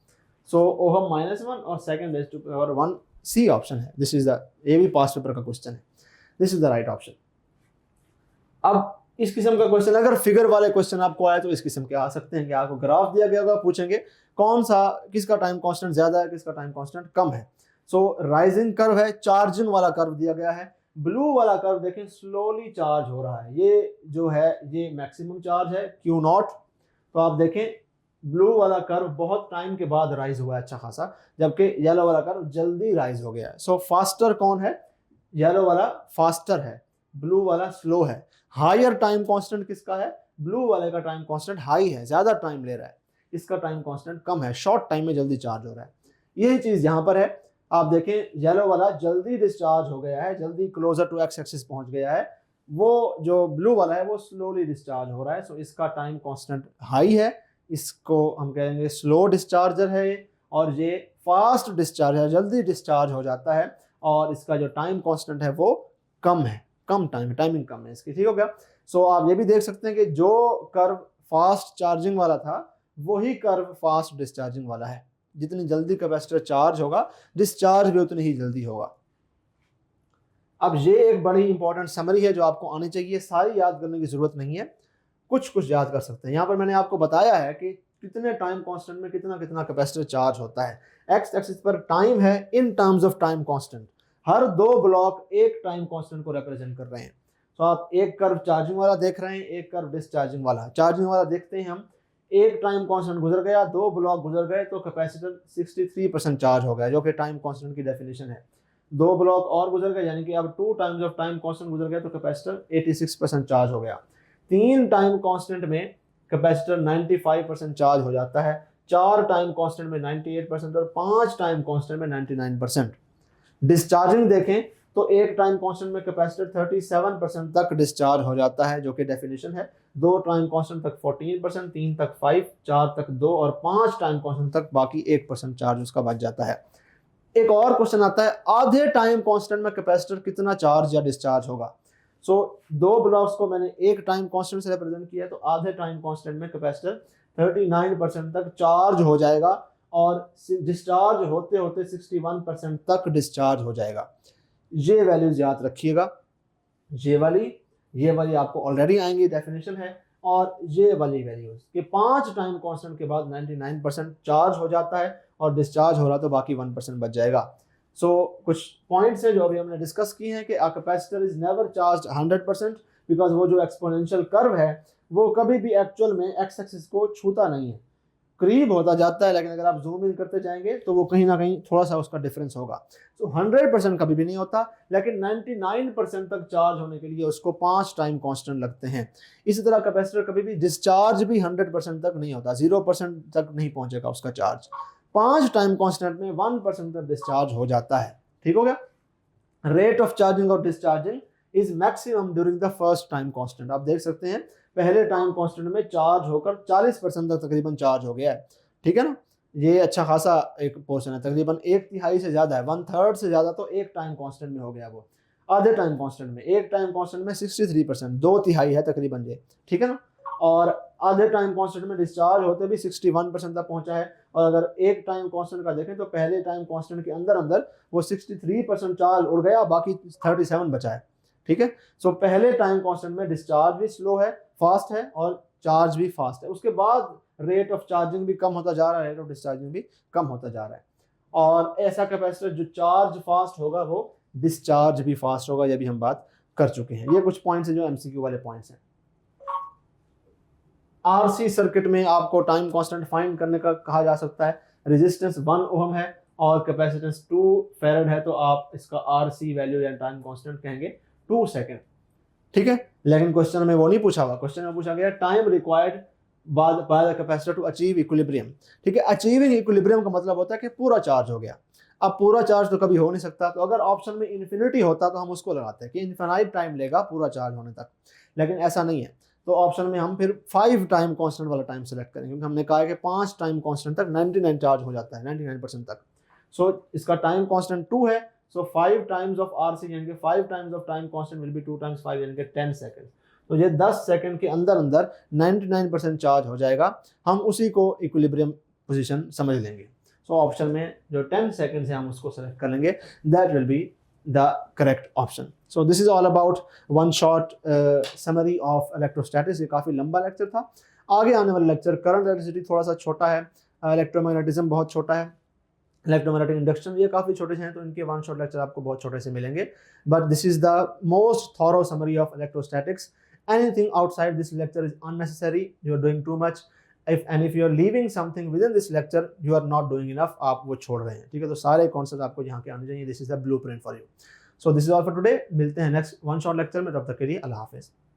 Speaker 1: सो ohm -1 और second raise to power 1 C option है। This is the, ये भी पास्ट पेपर का क्वेश्चन है। This is the right option. अब इस किस्म का क्वेश्चन, अगर फिगर वाले क्वेश्चन आपको आए तो इस किस्म के आ सकते हैं कि आपको ग्राफ दिया गया होगा, पूछेंगे कौन सा, किसका टाइम कांस्टेंट ज्यादा है, किसका टाइम कांस्टेंट कम है। सो राइजिंग कर्व है, चार्जिंग वाला कर्व दिया गया है। ब्लू वाला कर्व देखें स्लोली चार्ज हो रहा है, ये जो है ये मैक्सिमम चार्ज है Q0। तो आप देखें ब्लू वाला कर्व बहुत टाइम के बाद राइज हुआ है अच्छा खासा, जबकि येलो वाला कर्व जल्दी राइज हो गया है। सो फास्टर कौन है? येलो वाला फास्टर है, ब्लू वाला स्लो है। हायर टाइम कांस्टेंट किसका है? ब्लू वाले का टाइम कांस्टेंट हाई है, ज्यादा टाइम ले रहा है। इसका टाइम कांस्टेंट कम है, शॉर्ट टाइम में जल्दी चार्ज हो रहा है। यही चीज यहां पर है। आप देखें येलो वाला जल्दी डिस्चार्ज हो गया है, जल्दी क्लोजर टू एक्स एक्सिस पहुंच गया है। वो जो ब्लू वाला है वो स्लोली डिस्चार्ज हो रहा है। सो इसका टाइम कांस्टेंट हाई है, इसको हम कहेंगे स्लो डिस्चार्जर है। और ये फास्ट डिस्चार्ज है, जल्दी डिस्चार्ज हो जाता है। और इसका जो टाइम कांस्टेंट है वो कम है, कम टाइमिंग कम है इसकी। ठीक हो गया। सो आप ये भी देख सकते हैं कि जो कर्व फास्ट चार्जिंग वाला था वही कर्व फास्ट डिस्चार्जिंग वाला है। जितनी जल्दी कैपेसिटर चार्ज होगा, डिस्चार्ज भी उतनी ही जल्दी होगा। अब ये एक बड़ी इंपॉर्टेंट समरी है जो आपको आनी चाहिए, सारी याद करने की जरूरत नहीं है, कुछ कुछ याद कर सकते हैं। यहाँ पर मैंने आपको बताया है कि कितने टाइम कांस्टेंट में कितना कितना कैपेसिटर चार्ज होता है। एक्स एक्सिस पर टाइम है in terms of time constant. हर दो ब्लॉक एक टाइम कांस्टेंट को रिप्रेजेंट कर रहे हैं। तो आप एक कर्व चार्जिंग वाला देख रहे हैं, एक कर्व डिस्चार्जिंग वाला। चार्जिंग वाला देखते हैं हम, एक टाइम कांस्टेंट गुजर गया, दो ब्लॉक गुजर गए तो कैपेसिटर 63% चार्ज हो गया, जो कि टाइम कांस्टेंट की डेफिनेशन है। दो ब्लॉक और गुजर गए, यानी कि अब 2 टाइम्स ऑफ टाइम कांस्टेंट गुजर गया तो कैपेसिटर 86% चार्ज हो गया। 3 टाइम कांस्टेंट में कैपेसिटर 95% चार्ज हो जाता है, 4 टाइम कांस्टेंट में 98% और 5 टाइम कांस्टेंट में 99%। डिस्चार्जिंग देखें तो एक टाइम कांस्टेंट में कैपेसिटर 37% तक डिस्चार्ज हो जाता है, जो कि डेफिनेशन है। 2 टाइम कांस्टेंट तक 14%, 3 तक 5, 4 तक 2 और 5 टाइम कांस्टेंट तक बाकी 1% चार्ज उसका बच जाता है। एक और क्वेश्चन आता है, आधे टाइम कांस्टेंट में कैपेसिटर कितना चार्ज या डिस्चार्ज होगा। सो दो ब्लॉक्स को मैंने एक टाइम कांस्टेंट से रिप्रेजेंट किया, तो आधे टाइम कांस्टेंट में कैपेसिटर 39% तक चार्ज हो जाएगा और डिस्चार्ज होते होते 61% तक डिस्चार्ज हो जाएगा। ये वैल्यूज याद रखिएगा, ये वाली आपको ऑलरेडी आएंगी, डेफिनेशन है। और ये वाली वैल्यूज कि 5 टाइम कांस्टेंट के बाद 99% चार्ज हो जाता है और डिस्चार्ज हो रहा तो बाकी 1% बच जाएगा। सो कुछ पॉइंट्स हैं जो अभी हमने डिस्कस किए हैं कि a capacitor is never charge 100%, because वो जो एक्सपोनेंशियल कर्व है वो कभी भी एक्चुअल में एक्स एक्सिस को छूता नहीं है, करीब होता जाता है, लेकिन अगर आप जूम इन करते जाएंगे तो वो कहीं ना कहीं थोड़ा सा उसका डिफरेंस होगा। सो 100% कभी भी नहीं होता, लेकिन 99% तक चार्ज होने के लिए उसको 5 टाइम कांस्टेंट लगते हैं। इसी तरह कैपेसिटर कभी भी डिस्चार्ज भी 100% तक नहीं होता, 0% तक नहीं पहुंचेगा उसका चार्ज। 5 टाइम कांस्टेंट में 1% तक डिस्चार्ज हो जाता है। ठीक हो गया। रेट ऑफ चार्जिंग और discharging is maximum during the first time constant. आप देख सकते हैं पहले टाइम कांस्टेंट में चार्ज होकर 40% तक तकरीबन चार्ज हो गया है। ठीक है ना, ये अच्छा खासा एक पोर्शन है, तकरीबन 1/3 से ज्यादा है, 1/3 से ज्यादा तो एक टाइम कांस्टेंट में हो गया। वो आधे टाइम कांस्टेंट में, एक टाइम कांस्टेंट में 63%, 2/3 है तकरीबन ये। ठीक है ना, और आधे टाइम कांस्टेंट में डिस्चार्ज होते भी 61% तक पहुंचा है। और अगर एक टाइम कांस्टेंट का देखें तो पहले टाइम कांस्टेंट के अंदर अंदर वो 63% चार्ज उड़ गया, बाकी 37 बचा है। ठीक है। सो पहले टाइम कांस्टेंट में डिस्चार्ज भी स्लो है, फास्ट है और चार्ज भी फास्ट है। उसके बाद रेट ऑफ चार्जिंग भी कम होता जा रहा है, रेट ऑफ डिस्चार्जिंग भी कम होता जा रहा है। और ऐसा कैपेसिटर जो चार्ज फास्ट होगा वो डिस्चार्ज भी फास्ट होगा, ये भी हम बात कर चुके हैं। ये कुछ पॉइंट्स हैं जो एमसीक्यू वाले पॉइंट्स हैं। आरसी सर्किट में आपको टाइम कांस्टेंट फाइंड करने का कहा जा सकता है। रेजिस्टेंस 1 ओम है और कैपेसिटेंस 2 फैराड है, तो आप इसका आरसी वैल्यू या टाइम कांस्टेंट कहेंगे 2 सेकंड। ठीक है, लेकिन क्वेश्चन में वो नहीं पूछा हुआ, क्वेश्चन में पूछा गया time required by the capacitor to achieve equilibrium. ठीक है, अचीविंग इक्विलिब्रियम का मतलब होता है कि पूरा चार्ज हो गया। अब पूरा चार्ज तो कभी हो नहीं सकता, तो अगर ऑप्शन में इन्फिनिटी होता तो हम उसको लगाते हैं कि इन्फिनाइट टाइम लेगा पूरा चार्ज होने तक, लेकिन ऐसा नहीं है। तो ऑप्शन में हम फिर 5 टाइम कांस्टेंट वाला टाइम सेलेक्ट करेंगे, क्योंकि हमने कहा है कि 5 टाइम कांस्टेंट तक 99 चार्ज हो जाता है, 99% तक। सो इसका टाइम कांस्टेंट 2 है। So 5 times of RC यानी कि 5 times of time constant will be 2 times 5 यानी कि 10 seconds. तो ये 10 सेकंड के अंदर अंदर 99% चार्ज हो जाएगा। हम उसी को इक्विलिब्रियम पोजीशन समझ लेंगे। सो ऑप्शन में जो 10 सेकंड है हम उसको सेलेक्ट कर लेंगे, that will be the correct option. So this is all about one short summary of electrostatics. ये काफ़ी लंबा लेक्चर था। आगे आने वाला लेक्चर करंट इलेक्ट्रिसिटी थोड़ा सा छोटा है, इलेक्ट्रोमैग्नेटिज्म बहुत छोटा है, इलेक्ट्रोमैग्नेटिक इंडक्शन ये काफ़ी छोटे से हैं, तो इनके वन शॉट लेक्चर आपको बहुत छोटे से मिलेंगे। But this is the most thorough summary of electrostatics. Anything outside this lecture is unnecessary, you are doing too much. If you are leaving something within this lecture, you are not doing enough, आप वो छोड़ रहे हैं, ठीक है। तो सारे concept आपको यहाँ के आने चाहिए। This is the blueprint for you. So this is all for today. मिलते हैं नेक्स्ट वन शॉट लेक्चर में, तब तक के लिए अल्लाह हाफिज़।